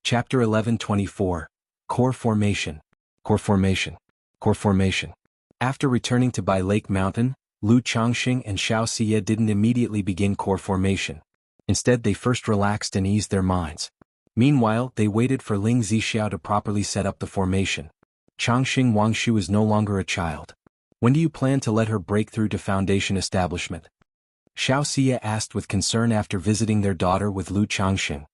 Chapter 11:24. Core Formation. Core Formation. Core Formation. After returning to Bai Lake Mountain, Lu Changxing and Xiao Xie didn't immediately begin core formation. Instead, they first relaxed and eased their minds. Meanwhile, they waited for Ling Zixiao to properly set up the formation. Changxing Wangshu is no longer a child. When do you plan to let her break through to foundation establishment? Xiao Xie asked with concern after visiting their daughter with Lu Changxing.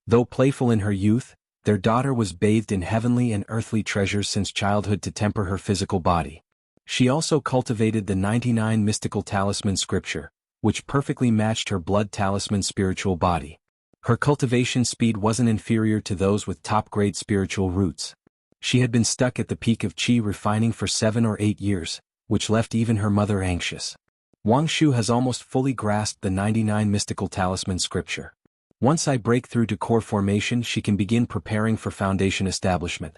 Though playful in her youth, their daughter was bathed in heavenly and earthly treasures since childhood to temper her physical body. She also cultivated the 99 mystical talisman scripture, which perfectly matched her blood talisman spiritual body. Her cultivation speed wasn't inferior to those with top-grade spiritual roots. She had been stuck at the peak of qi refining for 7 or 8 years, which left even her mother anxious. Wangshu has almost fully grasped the 99 mystical talisman scripture. Once I break through to core formation, she can begin preparing for foundation establishment.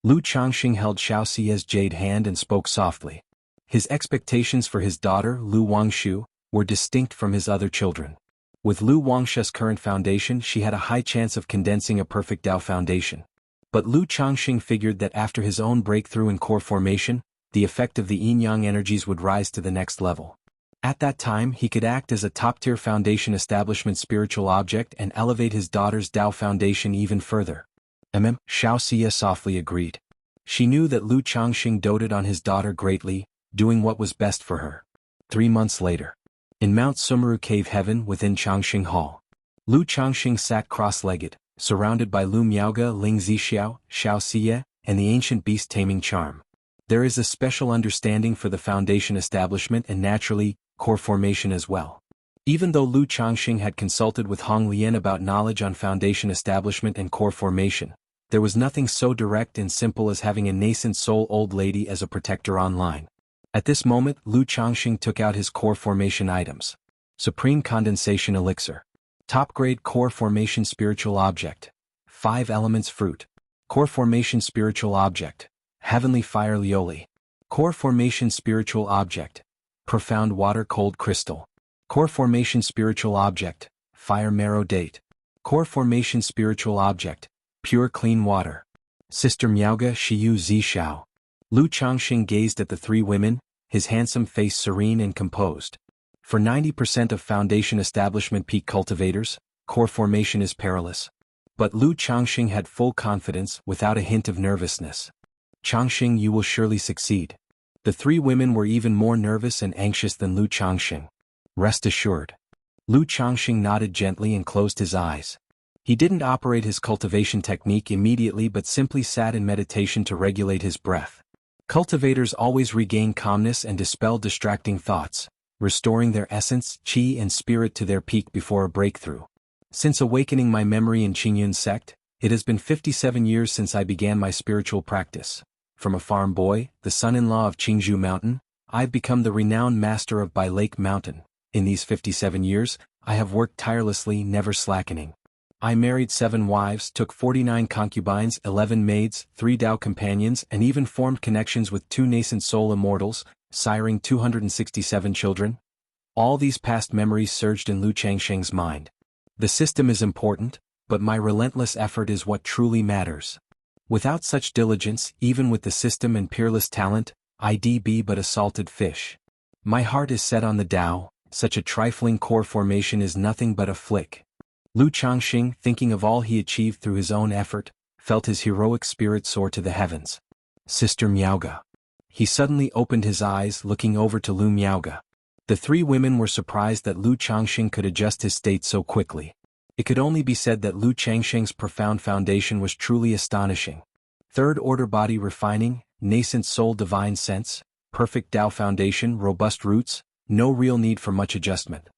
Lu Changxing held Xiao Xie's jade hand and spoke softly. His expectations for his daughter, Lu Wangshu, were distinct from his other children. With Lu Wangshu's current foundation, she had a high chance of condensing a perfect Dao foundation. But Lu Changxing figured that after his own breakthrough in core formation, the effect of the yin-yang energies would rise to the next level. At that time, he could act as a top-tier foundation establishment spiritual object and elevate his daughter's Dao foundation even further. Xiao Xie softly agreed. She knew that Lu Changxing doted on his daughter greatly, doing what was best for her. 3 months later. In Mount Sumeru Cave Heaven within Changxing Hall. Lu Changxing sat cross-legged, surrounded by Lu Miaoge, Ling Zixiao, Xiao Xie, and the ancient beast-taming charm. There is a special understanding for the foundation establishment and naturally, core formation as well. Even though Lu Changxing had consulted with Hong Lian about knowledge on foundation establishment and core formation, there was nothing so direct and simple as having a nascent soul old lady as a protector online. At this moment, Lu Changxing took out his core formation items. Supreme Condensation Elixir. Top-grade core formation spiritual object. 5 elements fruit. Core formation spiritual object. Heavenly fire Lioli. Core formation spiritual object. Profound water cold crystal. Core formation spiritual object. Fire marrow date. Core formation spiritual object. Pure clean water. Sister Miaoge Shiyu Zishao. Lu Changxing gazed at the 3 women, his handsome face serene and composed. For 90% of foundation establishment peak cultivators, core formation is perilous. But Lu Changxing had full confidence without a hint of nervousness. Changxing, you will surely succeed. The 3 women were even more nervous and anxious than Lu Changxing. Rest assured. Lu Changxing nodded gently and closed his eyes. He didn't operate his cultivation technique immediately but simply sat in meditation to regulate his breath. Cultivators always regain calmness and dispel distracting thoughts, restoring their essence, qi and spirit to their peak before a breakthrough. Since awakening my memory in Qingyun sect, it has been 57 years since I began my spiritual practice. From a farm boy, the son-in-law of Qingzhou Mountain, I've become the renowned master of Bai Lake Mountain. In these 57 years, I have worked tirelessly, never slackening. I married 7 wives, took 49 concubines, 11 maids, 3 Dao companions, and even formed connections with 2 nascent soul immortals, siring 267 children. All these past memories surged in Lu Changxing's mind. The system is important, but my relentless effort is what truly matters. Without such diligence, even with the system and peerless talent, I'd be but a salted fish. My heart is set on the Dao, such a trifling core formation is nothing but a flick. Lu Changxing, thinking of all he achieved through his own effort, felt his heroic spirit soar to the heavens. Sister Miaoge. He suddenly opened his eyes, looking over to Lu Miaoge. The 3 women were surprised that Lu Changxing could adjust his state so quickly. It could only be said that Lu Changxing's profound foundation was truly astonishing. Third-order body refining, nascent soul divine sense, perfect Dao foundation, robust roots, no real need for much adjustment.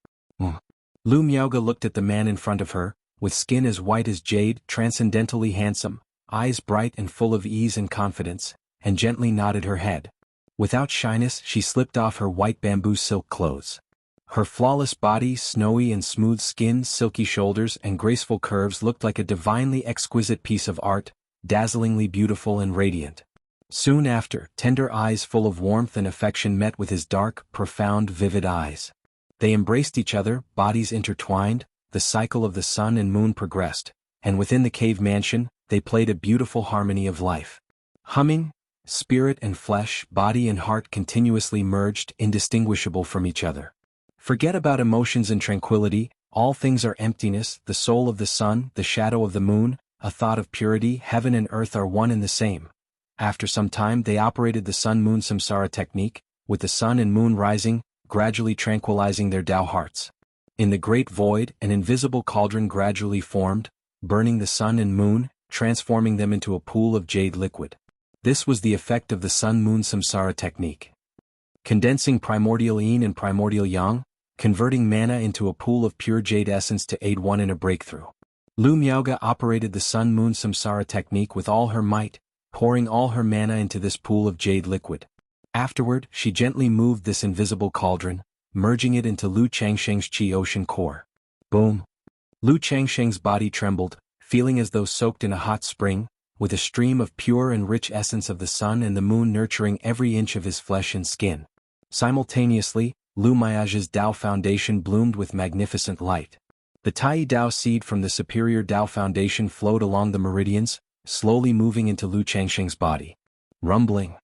Lu Miaoge looked at the man in front of her, with skin as white as jade, transcendently handsome, eyes bright and full of ease and confidence, and gently nodded her head. Without shyness, she slipped off her white bamboo silk clothes. Her flawless body, snowy and smooth skin, silky shoulders, and graceful curves looked like a divinely exquisite piece of art, dazzlingly beautiful and radiant. Soon after, tender eyes full of warmth and affection met with his dark, profound, vivid eyes. They embraced each other, bodies intertwined, the cycle of the sun and moon progressed, and within the cave mansion, they played a beautiful harmony of life. Humming, spirit and flesh, body and heart continuously merged, indistinguishable from each other. Forget about emotions and tranquility, all things are emptiness, the soul of the sun, the shadow of the moon, a thought of purity, heaven and earth are one and the same. After some time they operated the sun-moon samsara technique, with the sun and moon rising, gradually tranquilizing their Tao hearts. In the great void, an invisible cauldron gradually formed, burning the sun and moon, transforming them into a pool of jade liquid. This was the effect of the sun-moon samsara technique. Condensing primordial yin and primordial yang, converting mana into a pool of pure jade essence to aid one in a breakthrough. Lu Miaoga operated the sun-moon samsara technique with all her might, pouring all her mana into this pool of jade liquid. Afterward, she gently moved this invisible cauldron, merging it into Lu Changsheng's Qi ocean core. Boom! Lu Changsheng's body trembled, feeling as though soaked in a hot spring, with a stream of pure and rich essence of the sun and the moon nurturing every inch of his flesh and skin. Simultaneously, Lu Miaoga's Tao foundation bloomed with magnificent light. The Tai Tao seed from the superior Tao foundation flowed along the meridians, slowly moving into Lu Changsheng's body. Rumbling.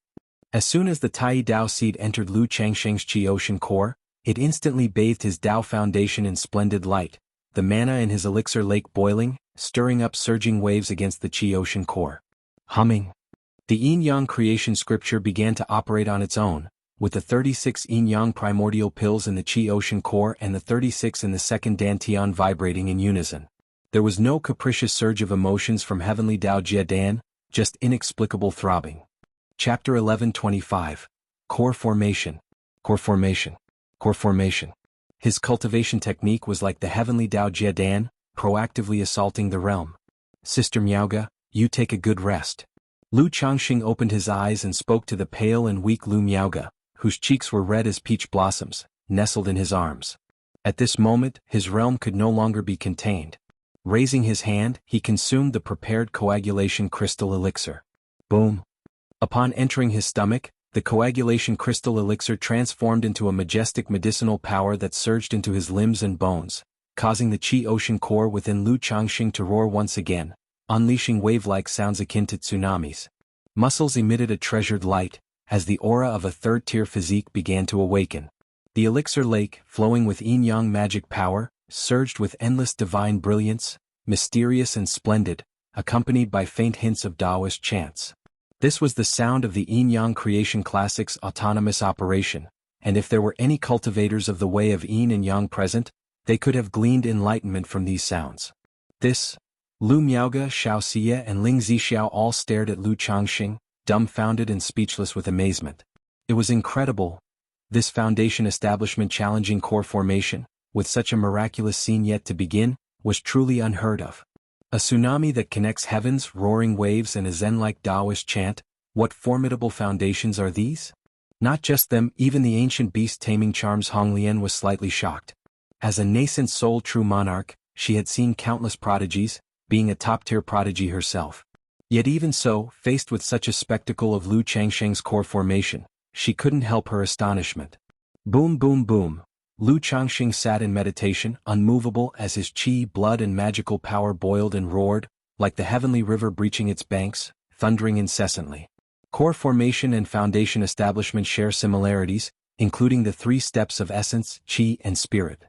As soon as the Tai Tao seed entered Lu Changsheng's Qi ocean core, it instantly bathed his Tao foundation in splendid light, the mana in his elixir lake boiling, stirring up surging waves against the Qi ocean core. Humming. The yin-yang creation scripture began to operate on its own, with the 36 yin-yang primordial pills in the Qi ocean core and the 36 in the second dantian vibrating in unison. There was no capricious surge of emotions from heavenly Tao Jia Dan, just inexplicable throbbing. Chapter 11:25. Core Formation. Core Formation. Core Formation. His cultivation technique was like the heavenly Tao Jia Dan, proactively assaulting the realm. Sister Miaoga, you take a good rest. Lu Changxing opened his eyes and spoke to the pale and weak Lu Miaoga, whose cheeks were red as peach blossoms, nestled in his arms. At this moment, his realm could no longer be contained. Raising his hand, he consumed the prepared coagulation crystal elixir. Boom! Upon entering his stomach, the coagulation crystal elixir transformed into a majestic medicinal power that surged into his limbs and bones, causing the Qi ocean core within Lu Changxing to roar once again, unleashing wave-like sounds akin to tsunamis. Muscles emitted a treasured light, as the aura of a third-tier physique began to awaken. The elixir lake, flowing with yin-yang magic power, surged with endless divine brilliance, mysterious and splendid, accompanied by faint hints of Taoist chants. This was the sound of the yin-yang creation classic's autonomous operation, and if there were any cultivators of the way of yin and yang present, they could have gleaned enlightenment from these sounds. Lu Miaoga, Xiao Xie and Ling Zixiao all stared at Lu Changxing, dumbfounded and speechless with amazement. It was incredible. This foundation establishment challenging core formation, with such a miraculous scene yet to begin, was truly unheard of. A tsunami that connects heavens, roaring waves and a zen-like Taoist chant, what formidable foundations are these? Not just them, even the ancient beast-taming charms Honglian was slightly shocked. As a nascent soul-true monarch, she had seen countless prodigies, being a top-tier prodigy herself. Yet even so, faced with such a spectacle of Lu Changsheng's core formation, she couldn't help her astonishment. Boom boom boom. Lu Changxing sat in meditation, unmovable as his qi, blood and magical power boiled and roared, like the heavenly river breaching its banks, thundering incessantly. Core formation and foundation establishment share similarities, including the 3 steps of essence, qi and spirit.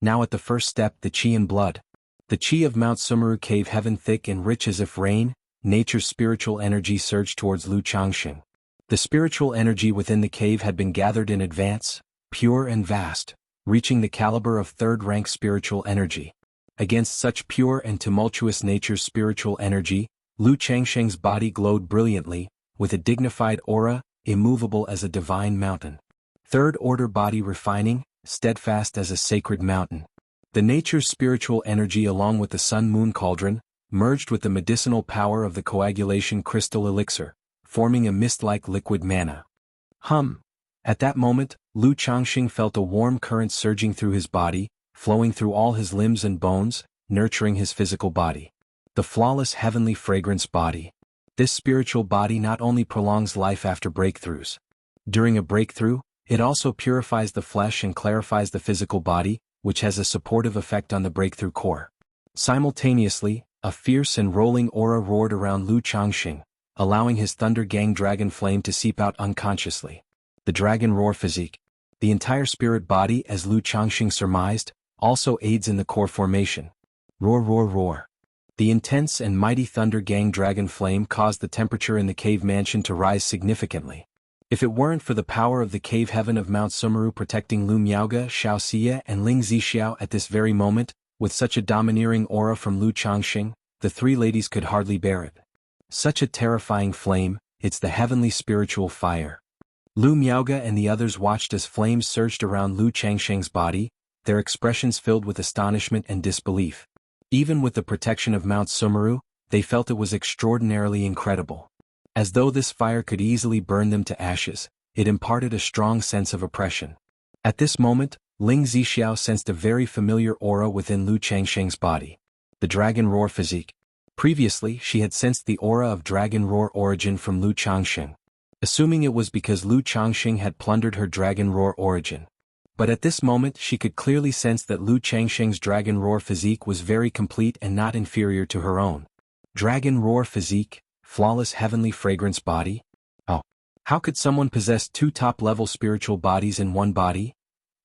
Now at the first step, the qi and blood. The qi of Mount Sumeru cave heaven thick and rich as if rain, nature's spiritual energy surged towards Lu Changxing. The spiritual energy within the cave had been gathered in advance, pure and vast, reaching the caliber of third-rank spiritual energy. Against such pure and tumultuous nature's spiritual energy, Lu Changsheng's body glowed brilliantly, with a dignified aura, immovable as a divine mountain. Third-order body refining, steadfast as a sacred mountain. The nature's spiritual energy along with the sun-moon cauldron, merged with the medicinal power of the coagulation crystal elixir, forming a mist-like liquid mana. At that moment, Lu Changxing felt a warm current surging through his body, flowing through all his limbs and bones, nurturing his physical body. The flawless heavenly fragrance body. This spiritual body not only prolongs life after breakthroughs. During a breakthrough, it also purifies the flesh and clarifies the physical body, which has a supportive effect on the breakthrough core. Simultaneously, A fierce and rolling aura roared around Lu Changxing, allowing his Thunder Gang dragon flame to seep out unconsciously. The dragon roar physique, the entire spirit body, as Lu Changxing surmised, also aids in the core formation. Roar roar roar. The intense and mighty Thunder Gang dragon flame caused the temperature in the cave mansion to rise significantly. If it weren't for the power of the cave heaven of Mount Sumeru protecting Lu Miaoge, Xiao Xie and Ling Zixiao at this very moment, with such a domineering aura from Lu Changxing, the three ladies could hardly bear it. Such a terrifying flame, it's the heavenly spiritual fire. Lu Miaoge and the others watched as flames surged around Lu Changxing's body, their expressions filled with astonishment and disbelief. Even with the protection of Mount Sumeru, they felt it was extraordinarily incredible. As though this fire could easily burn them to ashes, it imparted a strong sense of oppression. At this moment, Ling Zixiao sensed a very familiar aura within Lu Changxing's body. The dragon roar physique. Previously, she had sensed the aura of dragon roar origin from Lu Changxing, assuming it was because Lu Changxing had plundered her dragon roar origin. But at this moment she could clearly sense that Lu Changxing's dragon roar physique was very complete and not inferior to her own. Dragon roar physique, flawless heavenly fragrance body? Oh, how could someone possess two top-level spiritual bodies in one body?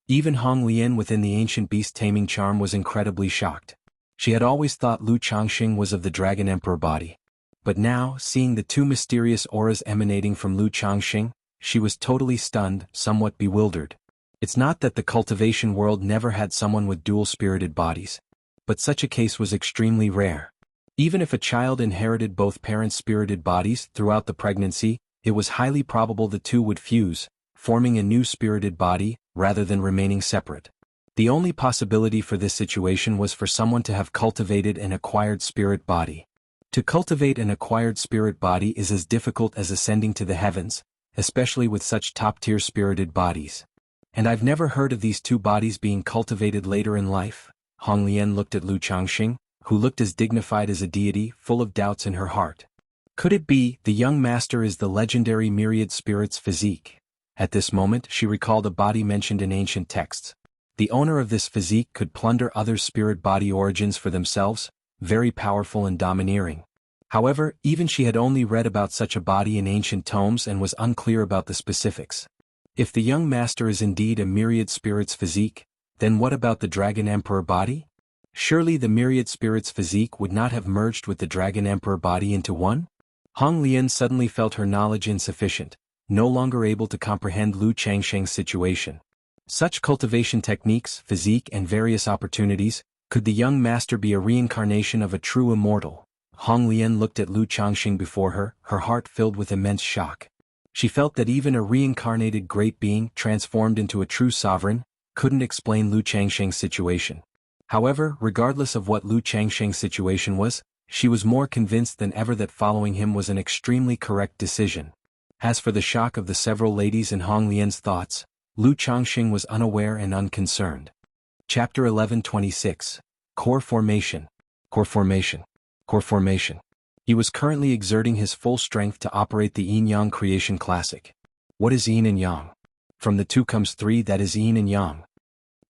Even Hong Lian within the ancient beast taming charm was incredibly shocked. She had always thought Lu Changxing was of the Dragon Emperor body. But now, seeing the two mysterious auras emanating from Lu Changxing, she was totally stunned, somewhat bewildered. It's not that the cultivation world never had someone with dual-spirited bodies. But such a case was extremely rare. Even if a child inherited both parents' spirited bodies throughout the pregnancy, it was highly probable the two would fuse, forming a new spirited body, rather than remaining separate. The only possibility for this situation was for someone to have cultivated an acquired spirit body. To cultivate an acquired spirit body is as difficult as ascending to the heavens, especially with such top-tier spirited bodies. And I've never heard of these two bodies being cultivated later in life. Hong Lian looked at Lu Changxing, who looked as dignified as a deity, full of doubts in her heart. Could it be the young master is the legendary myriad spirits physique? At this moment she recalled a body mentioned in ancient texts. The owner of this physique could plunder other spirit body origins for themselves, very powerful and domineering. However, even she had only read about such a body in ancient tomes and was unclear about the specifics. If the young master is indeed a myriad spirits physique, then what about the Dragon Emperor body? Surely the myriad spirits physique would not have merged with the Dragon Emperor body into one? Hong Lian suddenly felt her knowledge insufficient, no longer able to comprehend Lu Changxing's situation. Such cultivation techniques, physique and various opportunities, could the young master be a reincarnation of a true immortal? Hong Lian looked at Lu Changxing before her, her heart filled with immense shock. She felt that even a reincarnated great being, transformed into a true sovereign, couldn't explain Lu Changxing's situation. However, regardless of what Lu Changxing's situation was, she was more convinced than ever that following him was an extremely correct decision. As for the shock of the several ladies in Hong Lian's thoughts, Lu Changxing was unaware and unconcerned. Chapter 11:26. Core Formation. Core Formation. Core Formation. He was currently exerting his full strength to operate the Yin-Yang Creation Classic. What is Yin and Yang? From the two comes three, that is Yin and Yang.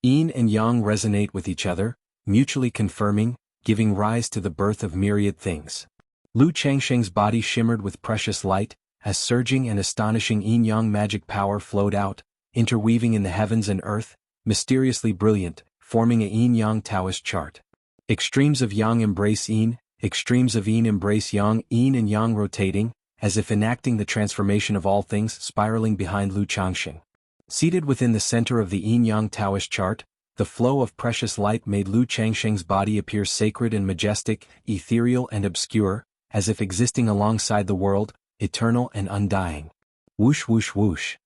Yin and Yang resonate with each other, mutually confirming, giving rise to the birth of myriad things. Lu Changxing's body shimmered with precious light, as surging and astonishing Yin-Yang magic power flowed out, interweaving in the heavens and earth, mysteriously brilliant, forming a Yin-Yang Taoist chart. Extremes of Yang embrace Yin, extremes of Yin embrace Yang, Yin and Yang rotating, as if enacting the transformation of all things, spiraling behind Lu Changxing. Seated within the center of the Yin-Yang Taoist chart, the flow of precious light made Lu Changxing's body appear sacred and majestic, ethereal and obscure, as if existing alongside the world, eternal and undying. Whoosh whoosh whoosh.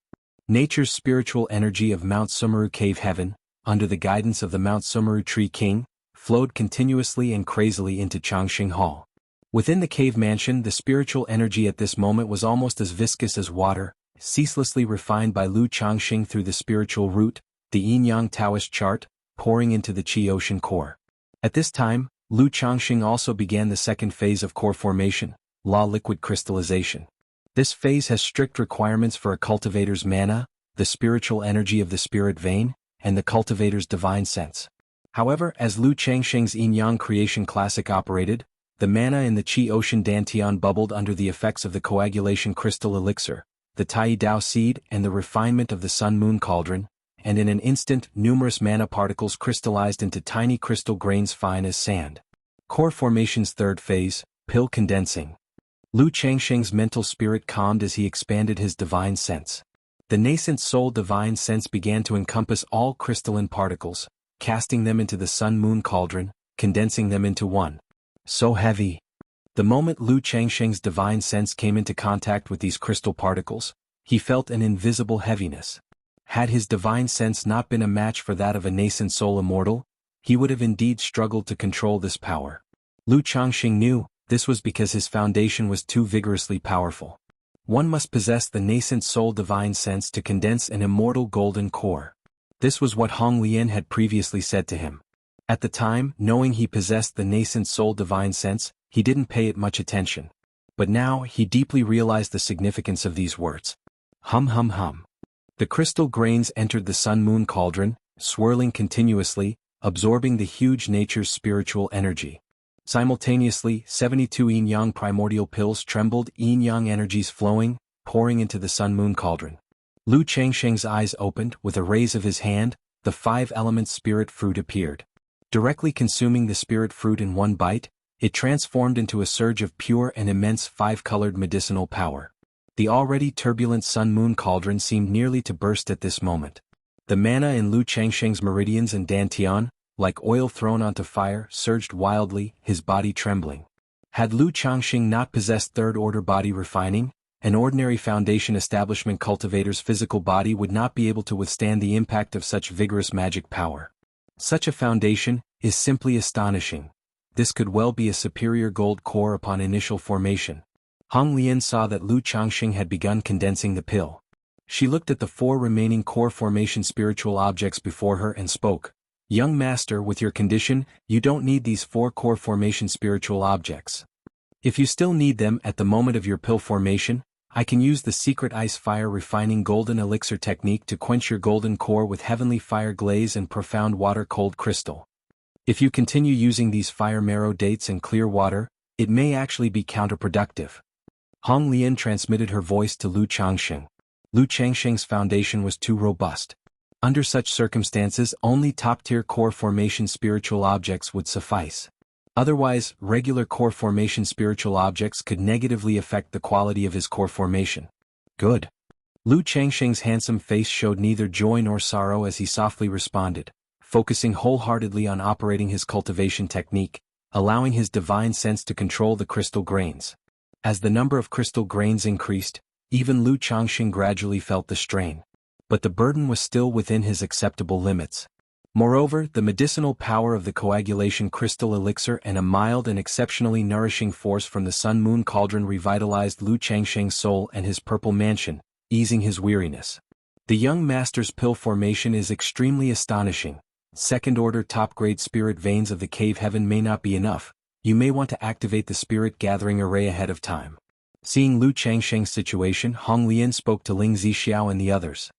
Nature's spiritual energy of Mount Sumeru Cave Heaven, under the guidance of the Mount Sumeru Tree King, flowed continuously and crazily into Changxing Hall. Within the cave mansion, the spiritual energy at this moment was almost as viscous as water, ceaselessly refined by Lu Changxing through the spiritual root, the Yin-Yang Taoist chart, pouring into the Qi Ocean core. At this time, Lu Changxing also began the second phase of core formation, law liquid crystallization. This phase has strict requirements for a cultivator's mana, the spiritual energy of the spirit vein, and the cultivator's divine sense. However, as Lu Changxing's Yin-Yang Creation Classic operated, The mana in the Qi Ocean Dantian bubbled under the effects of the coagulation crystal elixir, the Tai Dao seed and the refinement of the Sun-Moon cauldron, and in an instant numerous mana particles crystallized into tiny crystal grains fine as sand. Core formation's third phase, pill condensing. Lu Changsheng's mental spirit calmed as he expanded his divine sense. The nascent soul divine sense began to encompass all crystalline particles, casting them into the Sun-Moon cauldron, condensing them into one. So heavy. The moment Lu Changsheng's divine sense came into contact with these crystal particles, he felt an invisible heaviness. Had his divine sense not been a match for that of a nascent soul immortal, he would have indeed struggled to control this power. Lu Changsheng knew this was because his foundation was too vigorously powerful. One must possess the nascent soul divine sense to condense an immortal golden core. This was what Hong Lian had previously said to him. At the time, knowing he possessed the nascent soul divine sense, he didn't pay it much attention. But now he deeply realized the significance of these words. Hum hum hum. The crystal grains entered the Sun-Moon cauldron, swirling continuously, absorbing the huge nature's spiritual energy. Simultaneously, 72 yin-yang primordial pills trembled, yin-yang energies flowing, pouring into the Sun-Moon cauldron. Lu Changsheng's eyes opened. With a raise of his hand, the 5-element spirit fruit appeared. Directly consuming the spirit fruit in one bite, it transformed into a surge of pure and immense 5-colored medicinal power. The already turbulent Sun-Moon cauldron seemed nearly to burst at this moment. The mana in Lu Changsheng's meridians and dantian, like oil thrown onto fire, surged wildly, his body trembling. Had Lu Changsheng not possessed third-order body refining, an ordinary foundation establishment cultivator's physical body would not be able to withstand the impact of such vigorous magic power. Such a foundation is simply astonishing. This could well be a superior gold core upon initial formation. Hong Lian saw that Lu Changsheng had begun condensing the pill. She looked at the 4 remaining core formation spiritual objects before her and spoke. Young master, with your condition, you don't need these 4 core formation spiritual objects. If you still need them at the moment of your pill formation, I can use the secret ice fire refining golden elixir technique to quench your golden core with heavenly fire glaze and profound water cold crystal. If you continue using these fire marrow dates and clear water, it may actually be counterproductive. Hong Lian transmitted her voice to Lu Changsheng. Lu Changsheng's foundation was too robust. Under such circumstances, only top-tier core formation spiritual objects would suffice. Otherwise, regular core formation spiritual objects could negatively affect the quality of his core formation. Good. Lu Changsheng's handsome face showed neither joy nor sorrow as he softly responded, focusing wholeheartedly on operating his cultivation technique, allowing his divine sense to control the crystal grains. As the number of crystal grains increased, even Lu Changsheng gradually felt the strain. But the burden was still within his acceptable limits. Moreover, the medicinal power of the coagulation crystal elixir and a mild and exceptionally nourishing force from the Sun-Moon cauldron revitalized Lu Changsheng's soul and his purple mansion, easing his weariness. The young master's pill formation is extremely astonishing. Second-order top-grade spirit veins of the cave heaven may not be enough. You may want to activate the spirit gathering array ahead of time. Seeing Lu Changsheng's situation, Hong Lian spoke to Ling Zixiao and the others.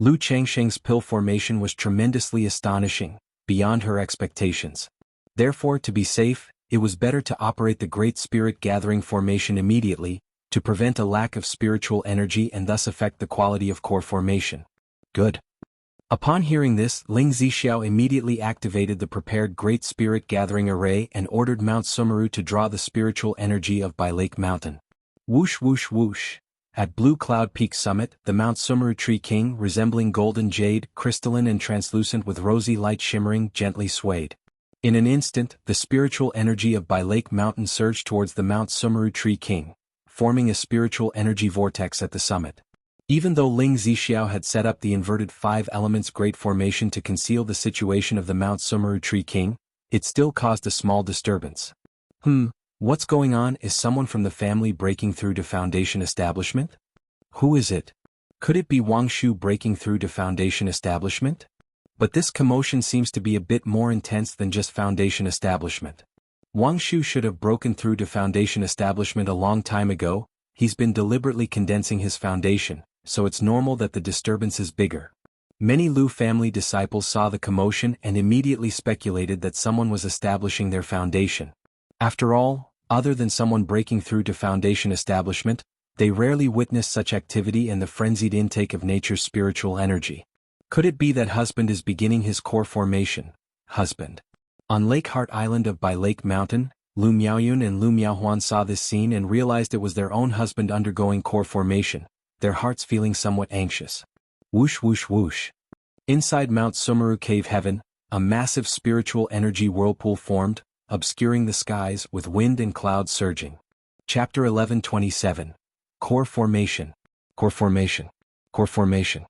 Lu Changsheng's pill formation was tremendously astonishing, beyond her expectations. Therefore, to be safe, it was better to operate the Great Spirit Gathering formation immediately, to prevent a lack of spiritual energy and thus affect the quality of core formation. Good. Upon hearing this, Ling Zixiao immediately activated the prepared Great Spirit Gathering Array and ordered Mount Sumeru to draw the spiritual energy of Bai Lake Mountain. Whoosh whoosh whoosh. At Blue Cloud Peak summit, the Mount Sumeru Tree King, resembling golden jade, crystalline and translucent with rosy light shimmering, gently swayed. In an instant, the spiritual energy of Bai Lake Mountain surged towards the Mount Sumeru Tree King, forming a spiritual energy vortex at the summit. Even though Ling Zixiao had set up the inverted 5 elements great formation to conceal the situation of the Mount Sumeru Tree King, it still caused a small disturbance. What's going on? Is someone from the family breaking through to Foundation establishment? Who is it? Could it be Wang Shu breaking through to Foundation establishment? But this commotion seems to be a bit more intense than just Foundation establishment. Wang Shu should have broken through to Foundation establishment a long time ago. He's been deliberately condensing his foundation, so it's normal that the disturbance is bigger. Many Lu family disciples saw the commotion and immediately speculated that someone was establishing their foundation. After all, Other than someone breaking through to foundation establishment, they rarely witness such activity and the frenzied intake of nature's spiritual energy. Could it be that husband is beginning his core formation? Husband. On Lake Heart Island of By Lake Mountain, Lu Miaoyun and Lu Miaohuan saw this scene and realized it was their own husband undergoing core formation, their hearts feeling somewhat anxious. Whoosh whoosh whoosh. Inside Mount Sumeru Cave Heaven, a massive spiritual energy whirlpool formed, obscuring the skies with wind and clouds surging. Chapter 11:27. Core Formation. Core Formation. Core Formation.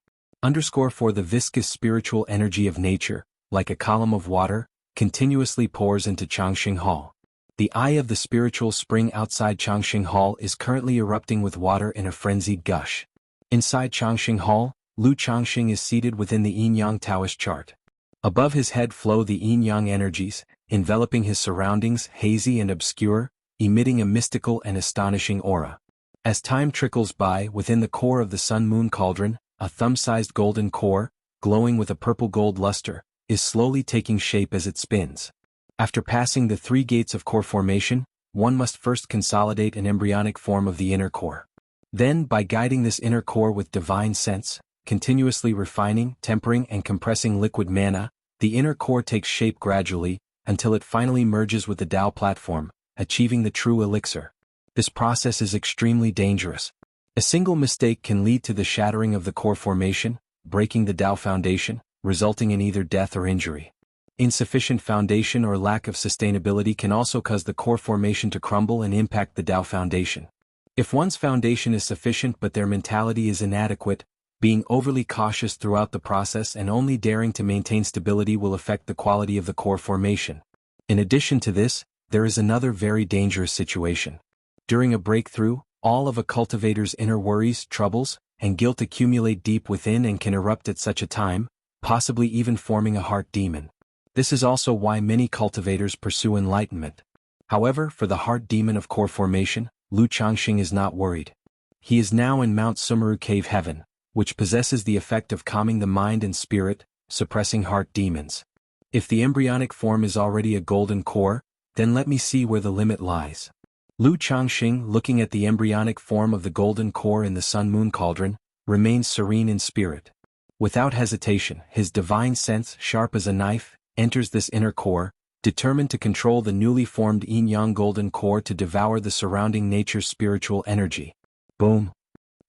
For the viscous spiritual energy of nature, like a column of water, continuously pours into Changxing Hall. The eye of the spiritual spring outside Changxing Hall is currently erupting with water in a frenzied gush. Inside Changxing Hall, Lu Changxing is seated within the Yin-Yang Taoist chart. Above his head flow the Yin-Yang energies, enveloping his surroundings, hazy and obscure, emitting a mystical and astonishing aura. As time trickles by, within the core of the Sun-Moon Cauldron, a thumb-sized golden core, glowing with a purple-gold luster, is slowly taking shape as it spins. After passing the 3 gates of core formation, one must first consolidate an embryonic form of the inner core. Then, by guiding this inner core with divine sense, continuously refining, tempering and compressing liquid mana, the inner core takes shape gradually, until it finally merges with the Tao platform, achieving the true elixir. This process is extremely dangerous. A single mistake can lead to the shattering of the core formation, breaking the Tao foundation, resulting in either death or injury. Insufficient foundation or lack of sustainability can also cause the core formation to crumble and impact the Tao foundation. If one's foundation is sufficient but their mentality is inadequate, being overly cautious throughout the process and only daring to maintain stability will affect the quality of the core formation. In addition to this, there is another very dangerous situation. During a breakthrough, all of a cultivator's inner worries, troubles, and guilt accumulate deep within and can erupt at such a time, possibly even forming a heart demon. This is also why many cultivators pursue enlightenment. However, for the heart demon of core formation, Lu Changxing is not worried. He is now in Mount Sumeru Cave Heaven, which possesses the effect of calming the mind and spirit, suppressing heart demons. If the embryonic form is already a golden core, then let me see where the limit lies. Lu Changxing, looking at the embryonic form of the golden core in the Sun-Moon Cauldron, remains serene in spirit. Without hesitation, his divine sense, sharp as a knife, enters this inner core, determined to control the newly formed Yin-Yang golden core to devour the surrounding nature's spiritual energy. Boom!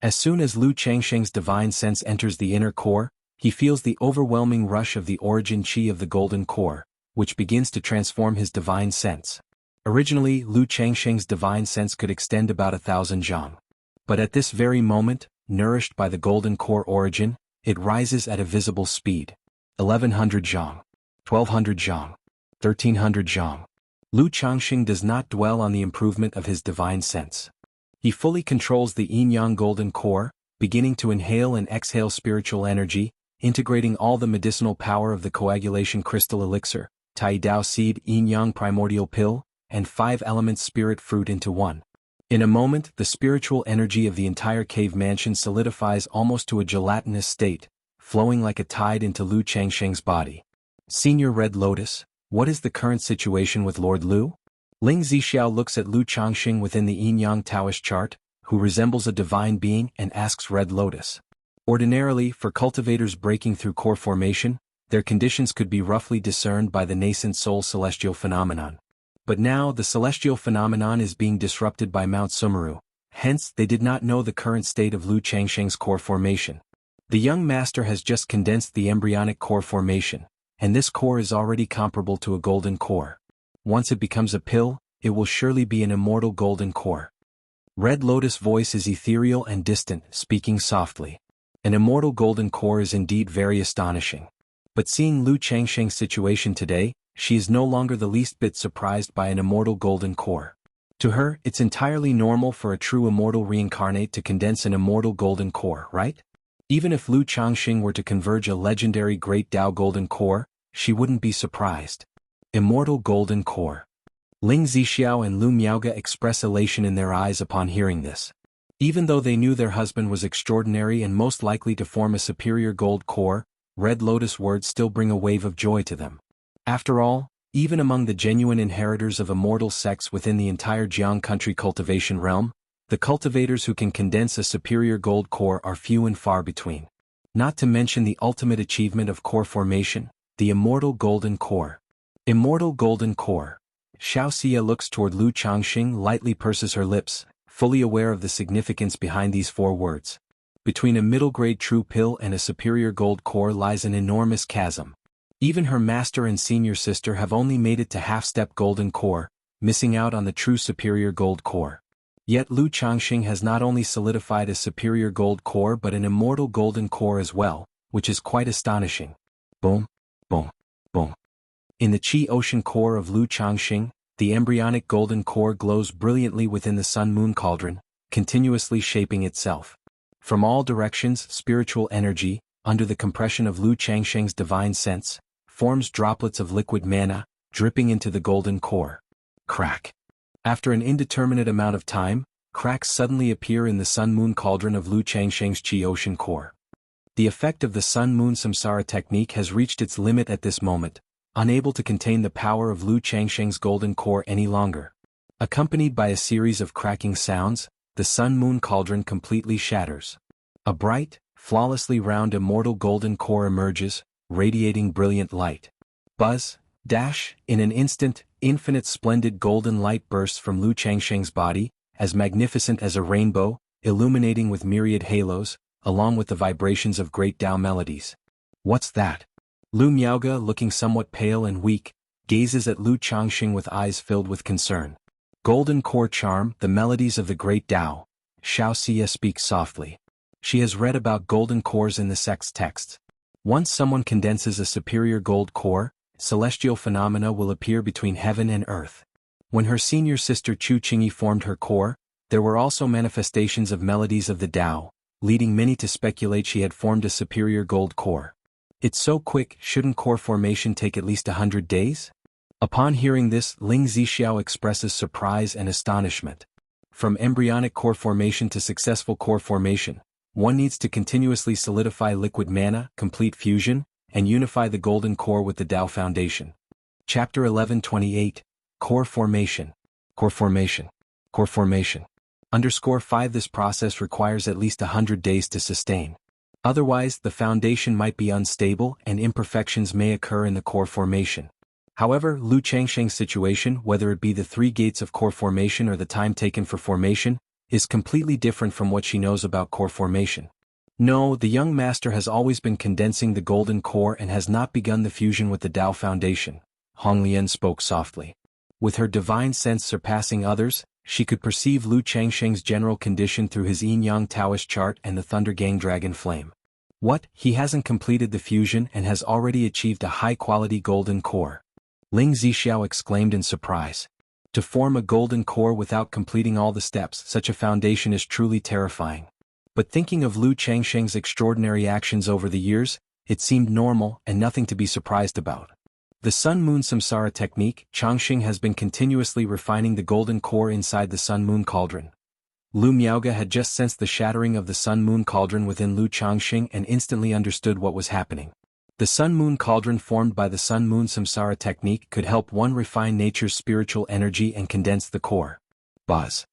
As soon as Lu Changxing's divine sense enters the inner core, he feels the overwhelming rush of the origin chi of the golden core, which begins to transform his divine sense. Originally, Lu Changxing's divine sense could extend about 1,000 zhang. But at this very moment, nourished by the golden core origin, it rises at a visible speed. 1,100 zhang. 1,200 zhang. 1,300 zhang. Lu Changxing does not dwell on the improvement of his divine sense. He fully controls the Yin-Yang golden core, beginning to inhale and exhale spiritual energy, integrating all the medicinal power of the coagulation crystal elixir, Tai Dao seed Yin-Yang primordial pill, and 5 elements spirit fruit into one. In a moment, the spiritual energy of the entire cave mansion solidifies almost to a gelatinous state, flowing like a tide into Lu Changxing's body. Senior Red Lotus, what is the current situation with Lord Lu? Ling Zixiao looks at Lu Changxing within the Yin-Yang Taoist chart, who resembles a divine being, and asks Red Lotus. Ordinarily, for cultivators breaking through core formation, their conditions could be roughly discerned by the nascent soul celestial phenomenon. But now the celestial phenomenon is being disrupted by Mount Sumeru, hence they did not know the current state of Lu Changxing's core formation. The young master has just condensed the embryonic core formation, and this core is already comparable to a golden core. Once it becomes a pill, it will surely be an immortal golden core. Red Lotus' voice is ethereal and distant, speaking softly. An immortal golden core is indeed very astonishing. But seeing Lu Changxing's situation today, she is no longer the least bit surprised by an immortal golden core. To her, it's entirely normal for a true immortal reincarnate to condense an immortal golden core, right? Even if Lu Changxing were to converge a legendary Great Tao golden core, she wouldn't be surprised. Immortal golden core. Ling Zixiao and Lu Miaoga express elation in their eyes upon hearing this. Even though they knew their husband was extraordinary and most likely to form a superior gold core, Red Lotus words still bring a wave of joy to them. After all, Even among the genuine inheritors of immortal sects within the entire Jiang country cultivation realm, the cultivators who can condense a superior gold core are few and far between. Not to mention the ultimate achievement of core formation, the immortal golden core. Immortal golden core. Xiaoxia looks toward Lu Changxing, lightly purses her lips, fully aware of the significance behind these 4 words. Between a middle-grade true pill and a superior gold core lies an enormous chasm. Even her master and senior sister have only made it to half-step golden core, missing out on the true superior gold core. Yet Lu Changxing has not only solidified a superior gold core but an immortal golden core as well, which is quite astonishing. Boom, boom, boom. In the Qi Ocean core of Lu Changxing, the embryonic golden core glows brilliantly within the sun-moon cauldron, continuously shaping itself. From all directions, spiritual energy, under the compression of Lu Changxing's divine sense, forms droplets of liquid mana, dripping into the golden core. Crack. After an indeterminate amount of time, cracks suddenly appear in the sun-moon cauldron of Lu Changxing's Qi Ocean core. The effect of the sun-moon samsara technique has reached its limit at this moment, unable to contain the power of Lu Changxing's golden core any longer. Accompanied by a series of cracking sounds, the sun-moon cauldron completely shatters. A bright, flawlessly round immortal golden core emerges, radiating brilliant light. Buzz, dash, in an instant, infinite splendid golden light bursts from Lu Changxing's body, as magnificent as a rainbow, illuminating with myriad halos, along with the vibrations of great Tao melodies. What's that? Lu Miaoge, looking somewhat pale and weak, gazes at Lu Changxing with eyes filled with concern. Golden core charm, the melodies of the great Tao. Xiaoxia speaks softly. She has read about golden cores in the sect's texts. Once someone condenses a superior gold core, celestial phenomena will appear between heaven and earth. When her senior sister Chu Qingyi formed her core, there were also manifestations of melodies of the Tao, leading many to speculate she had formed a superior gold core. It's so quick, shouldn't core formation take at least 100 days? Upon hearing this, Ling Zixiao expresses surprise and astonishment. From embryonic core formation to successful core formation, one needs to continuously solidify liquid mana, complete fusion, and unify the golden core with the Tao foundation. Chapter 11:28, Core Formation. Core Formation. Core Formation. _5 This process requires at least 100 days to sustain. Otherwise, the foundation might be unstable and imperfections may occur in the core formation. However, Lu Changxing's situation, whether it be the 3 gates of core formation or the time taken for formation, is completely different from what she knows about core formation. No, the young master has always been condensing the golden core and has not begun the fusion with the Tao foundation. Honglian spoke softly. With her divine sense surpassing others, she could perceive Lu Changxing's general condition through his yin-yang Taoist chart and the Thunder Gang Dragon Flame. What? He hasn't completed the fusion and has already achieved a high-quality golden core. Ling Zixiao exclaimed in surprise. To form a golden core without completing all the steps, such a foundation is truly terrifying. But thinking of Lu Changxing's extraordinary actions over the years, it seemed normal and nothing to be surprised about. The Sun-Moon Samsara technique, Changxing has been continuously refining the golden core inside the Sun-Moon cauldron. Lu Miaoge had just sensed the shattering of the Sun-Moon cauldron within Lu Changxing and instantly understood what was happening. The Sun-Moon cauldron formed by the Sun-Moon Samsara technique could help one refine nature's spiritual energy and condense the core. Buzz.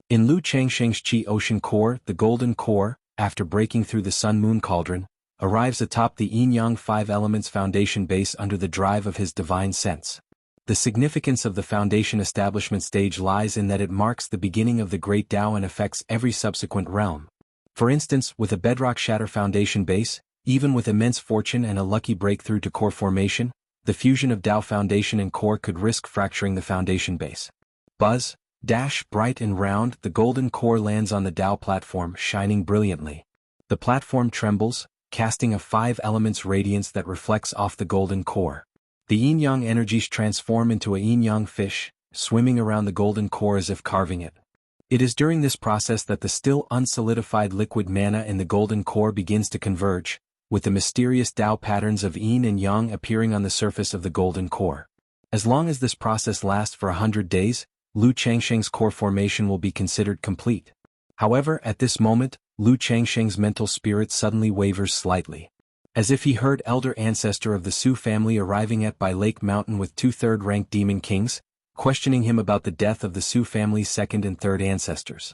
In Lu Changxing's Qi Ocean core, the golden core, after breaking through the Sun-Moon cauldron, arrives atop the yin-yang 5 elements foundation base under the drive of his divine sense. The significance of the foundation establishment stage lies in that it marks the beginning of the great Tao and affects every subsequent realm. For instance, with a bedrock shatter foundation base, even with immense fortune and a lucky breakthrough to core formation, the fusion of Tao foundation and core could risk fracturing the foundation base. Buzz, dash, bright and round, the golden core lands on the Tao platform, shining brilliantly. The platform trembles, casting a 5 elements radiance that reflects off the golden core. The yin-yang energies transform into a yin-yang fish, swimming around the golden core as if carving it. It is during this process that the still unsolidified liquid mana in the golden core begins to converge, with the mysterious Tao patterns of yin and yang appearing on the surface of the golden core. As long as this process lasts for 100 days, Lu Changxing's core formation will be considered complete. However, at this moment, Lu Changxing's mental spirit suddenly wavers slightly. As if he heard elder ancestor of the Su family arriving at by Lake Mountain with 2 third-rank demon kings, questioning him about the death of the Su family's second and third ancestors.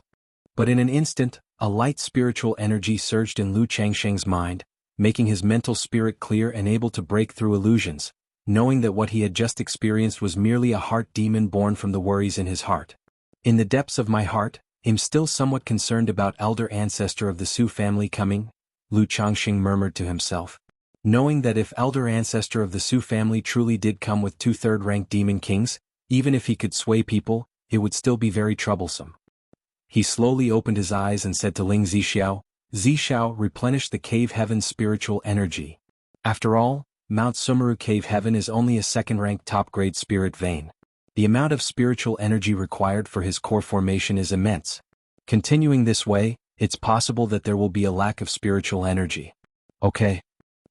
But in an instant, a light spiritual energy surged in Lu Changsheng's mind, making his mental spirit clear and able to break through illusions, knowing that what he had just experienced was merely a heart demon born from the worries in his heart. In the depths of my heart, I'm still somewhat concerned about elder ancestor of the Su family coming, Lu Changsheng murmured to himself. Knowing that if elder ancestor of the Su family truly did come with 2 third-rank demon kings, even if he could sway people, it would still be very troublesome. He slowly opened his eyes and said to Ling Zixiao, Zixiao, replenish the cave heaven's spiritual energy. After all, Mount Sumeru Cave Heaven is only a second-rank top-grade spirit vein. The amount of spiritual energy required for his core formation is immense. Continuing this way, it's possible that there will be a lack of spiritual energy. Okay.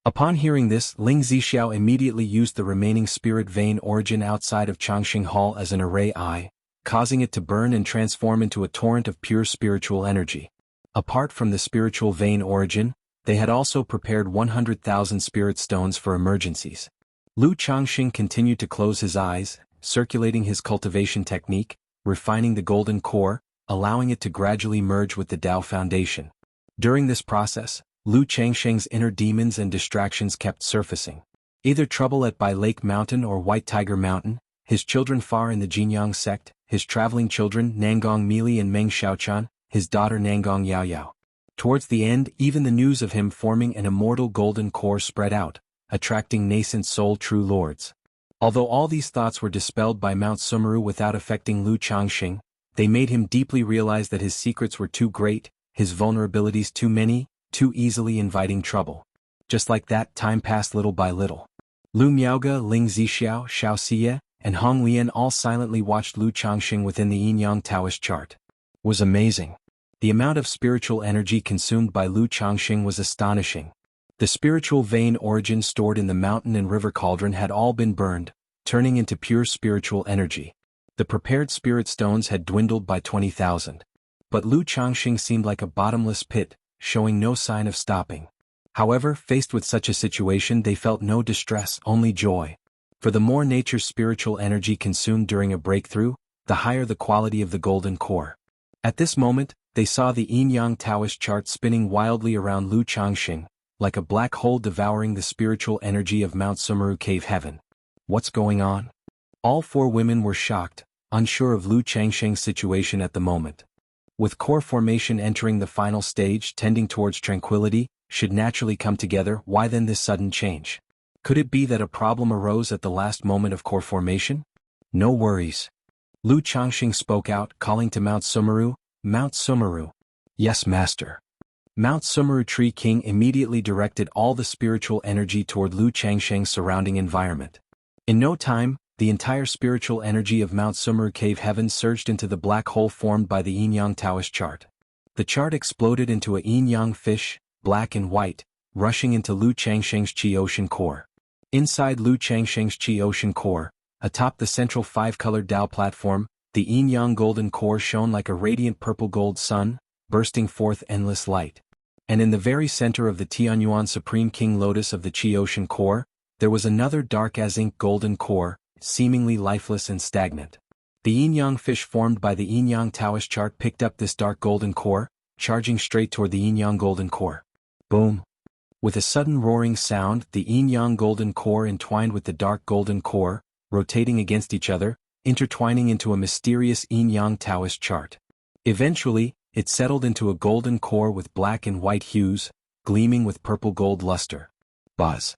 Upon hearing this, Ling Zixiao immediately used the remaining spirit vein origin outside of Changxing Hall as an array eye, causing it to burn and transform into a torrent of pure spiritual energy. Apart from the spiritual vein origin, they had also prepared 100,000 spirit stones for emergencies. Lu Changxing continued to close his eyes, circulating his cultivation technique, refining the golden core, allowing it to gradually merge with the Tao foundation. During this process, Lu Changsheng's inner demons and distractions kept surfacing. Either trouble at Bai Lake Mountain or White Tiger Mountain, his children far in the Jinyang sect, his traveling children Nangong Mili and Meng Xiaochan, his daughter Nangong Yaoyao. Towards the end, even the news of him forming an immortal golden core spread out, attracting nascent soul true lords. Although all these thoughts were dispelled by Mount Sumeru without affecting Lu Changxing, they made him deeply realize that his secrets were too great, his vulnerabilities too many, too easily inviting trouble. Just like that, time passed little by little. Lu Miaoge, Ling Zixiao, Xiao Xie, and Hong Lian all silently watched Lu Changxing within the Yin-Yang Taoist chart. Was amazing. The amount of spiritual energy consumed by Lu Changxing was astonishing. The spiritual vein origin stored in the mountain and river cauldron had all been burned, turning into pure spiritual energy. The prepared spirit stones had dwindled by 20,000. But Lu Changxing seemed like a bottomless pit, showing no sign of stopping. However, faced with such a situation, they felt no distress, only joy. For the more nature's spiritual energy consumed during a breakthrough, the higher the quality of the golden core. At this moment, they saw the Yin-Yang Taoist chart spinning wildly around Lu Changxing, like a black hole devouring the spiritual energy of Mount Sumeru Cave Heaven. What's going on? All 4 women were shocked, unsure of Lu Changxing's situation at the moment. With core formation entering the final stage tending towards tranquility, should naturally come together, why then this sudden change? Could it be that a problem arose at the last moment of core formation? No worries. Lu Changxing spoke out, calling to Mount Sumeru, Mount Sumeru. Yes, master. Mount Sumeru Tree King immediately directed all the spiritual energy toward Lu Changxing's surrounding environment. In no time, the entire spiritual energy of Mount Sumeru Cave Heaven surged into the black hole formed by the Yin-Yang Taoist chart. The chart exploded into a yin-yang fish, black and white, rushing into Lu Changxing's Qi Ocean core. Inside Lu Changxing's Qi Ocean core, atop the central 5-colored Tao platform, the yin-yang golden core shone like a radiant purple-gold sun, bursting forth endless light. And in the very center of the Tianyuan Supreme King Lotus of the Qi Ocean core, there was another dark as ink golden core, seemingly lifeless and stagnant. The yin-yang fish formed by the yin-yang Taoist chart picked up this dark golden core, charging straight toward the yin-yang golden core. Boom! With a sudden roaring sound, the yin-yang golden core entwined with the dark golden core, rotating against each other, intertwining into a mysterious yin-yang Taoist chart. Eventually, it settled into a golden core with black and white hues, gleaming with purple-gold luster. Buzz!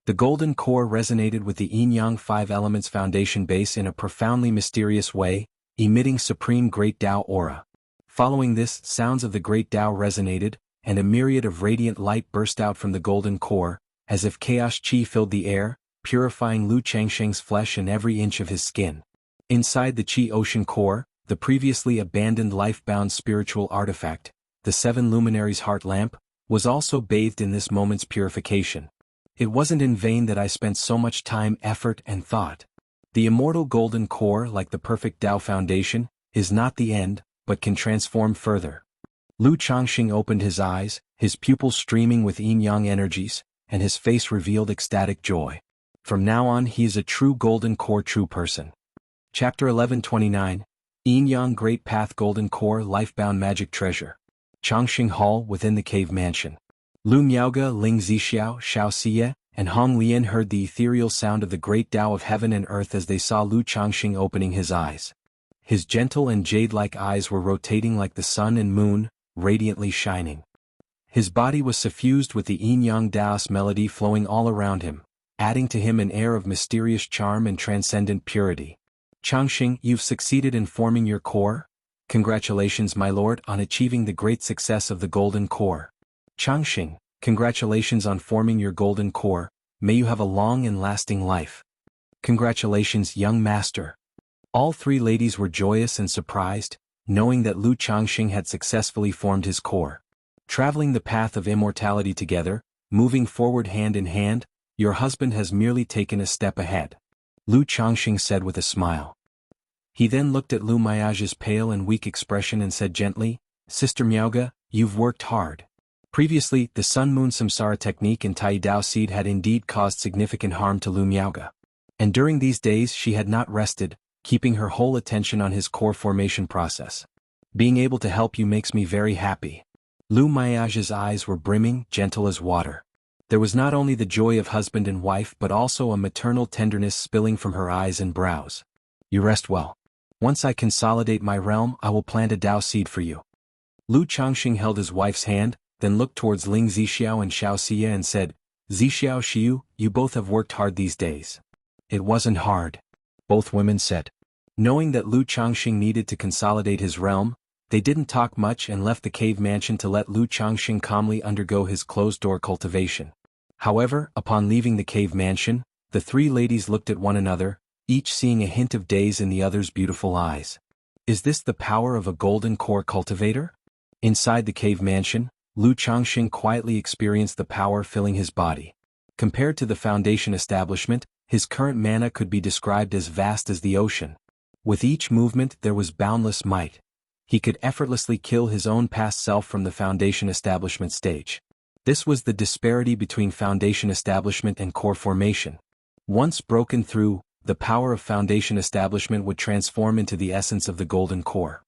The golden core resonated with the yin-yang 5 elements foundation base in a profoundly mysterious way, emitting supreme Great Tao aura. Following this, sounds of the Great Tao resonated, and a myriad of radiant light burst out from the golden core, as if chaos chi filled the air, purifying Lu Changxing's flesh and every inch of his skin. Inside the Qi Ocean core, the previously abandoned life-bound spiritual artifact, the 7 Luminaries Heart Lamp, was also bathed in this moment's purification. It wasn't in vain that I spent so much time, effort, and thought. The immortal golden core, like the perfect Tao foundation, is not the end, but can transform further. Lu Changxing opened his eyes, his pupils streaming with yin-yang energies, and his face revealed ecstatic joy. From now on he is a true golden core true person. Chapter 1129, Yin Yang Great Path Golden Core Lifebound Magic Treasure. Changxing Hall within the cave mansion. Lu Miaoge, Ling Zixiao, Xiao Siye, and Hong Lian heard the ethereal sound of the great Tao of heaven and earth as they saw Lu Changxing opening his eyes. His gentle and jade-like eyes were rotating like the sun and moon, radiantly shining. His body was suffused with the yin-yang Taoist melody flowing all around him, adding to him an air of mysterious charm and transcendent purity. Changxing, you've succeeded in forming your core? Congratulations, my lord, on achieving the great success of the golden core. Changxing, congratulations on forming your golden core, may you have a long and lasting life. Congratulations, young master. All three ladies were joyous and surprised, knowing that Lu Changxing had successfully formed his core. Traveling the path of immortality together, moving forward hand in hand, your husband has merely taken a step ahead. Lu Changxing said with a smile. He then looked at Lu Miaoge's pale and weak expression and said gently, Sister Miaoge, you've worked hard. Previously, the Sun-Moon Samsara technique and Tai Dao seed had indeed caused significant harm to Lu Miaoge. And during these days she had not rested, keeping her whole attention on his core formation process. Being able to help you makes me very happy. Lu Miaoge's eyes were brimming, gentle as water. There was not only the joy of husband and wife but also a maternal tenderness spilling from her eyes and brows. You rest well. Once I consolidate my realm, I will plant a Dao seed for you. Lu Changxing held his wife's hand, then looked towards Ling Zixiao and Xiao Siye and said, Zixiao Xiu, you both have worked hard these days. It wasn't hard. Both women said. Knowing that Lu Changxing needed to consolidate his realm, they didn't talk much and left the cave mansion to let Lu Changxing calmly undergo his closed-door cultivation. However, upon leaving the cave mansion, the three ladies looked at one another, each seeing a hint of daze in the other's beautiful eyes. Is this the power of a golden core cultivator? Inside the cave mansion, Lu Changxing quietly experienced the power filling his body. Compared to the foundation establishment, his current mana could be described as vast as the ocean. With each movement there was boundless might. He could effortlessly kill his own past self from the foundation establishment stage. This was the disparity between foundation establishment and core formation. Once broken through, the power of foundation establishment would transform into the essence of the golden core.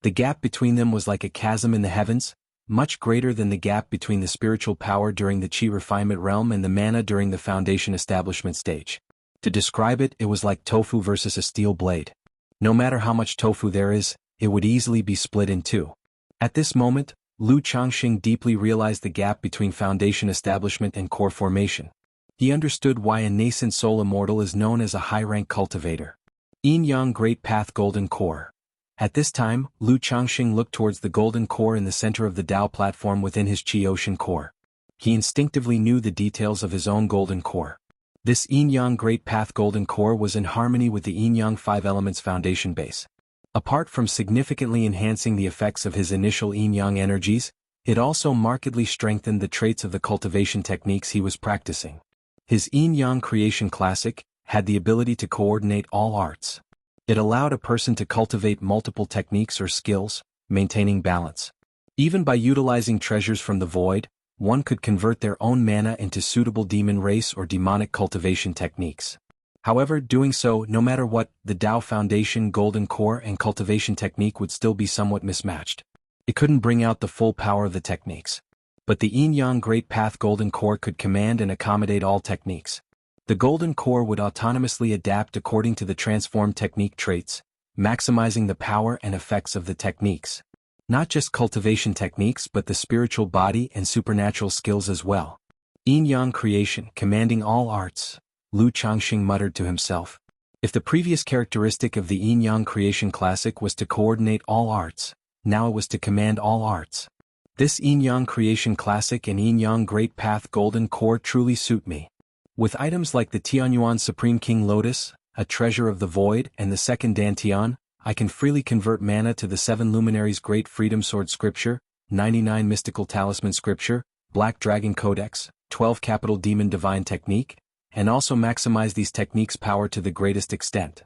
The gap between them was like a chasm in the heavens, much greater than the gap between the spiritual power during the Qi refinement realm and the mana during the foundation establishment stage. To describe it, it was like tofu versus a steel blade. No matter how much tofu there is, it would easily be split in two. At this moment, Lu Changxing deeply realized the gap between foundation establishment and core formation. He understood why a nascent soul immortal is known as a high-rank cultivator. Yin Yang Great Path Golden Core. At this time, Lu Changxing looked towards the golden core in the center of the Tao platform within his Qi Ocean core. He instinctively knew the details of his own golden core. This Yin Yang Great Path Golden Core was in harmony with the Yin Yang 5 Elements foundation base. Apart from significantly enhancing the effects of his initial Yin Yang energies, it also markedly strengthened the traits of the cultivation techniques he was practicing. His Yin Yang Creation Classic had the ability to coordinate all arts. It allowed a person to cultivate multiple techniques or skills, maintaining balance. Even by utilizing treasures from the void, one could convert their own mana into suitable demon race or demonic cultivation techniques. However, doing so, no matter what, the Tao Foundation Golden Core and cultivation technique would still be somewhat mismatched. It couldn't bring out the full power of the techniques. But the Yin Yang Great Path Golden Core could command and accommodate all techniques. The Golden Core would autonomously adapt according to the transformed technique traits, maximizing the power and effects of the techniques. Not just cultivation techniques but the spiritual body and supernatural skills as well. Yin Yang Creation, commanding all arts, Lu Changxing muttered to himself. If the previous characteristic of the Yin Yang Creation Classic was to coordinate all arts, now it was to command all arts. This Yin Yang Creation Classic and Yin Yang Great Path Golden Core truly suit me. With items like the Tianyuan Supreme King Lotus, a treasure of the void, and the second Dantian, I can freely convert mana to the 7 Luminaries Great Freedom Sword Scripture, 99 Mystical Talisman Scripture, Black Dragon Codex, 12 Capital Demon Divine Technique, and also maximize these techniques' power to the greatest extent.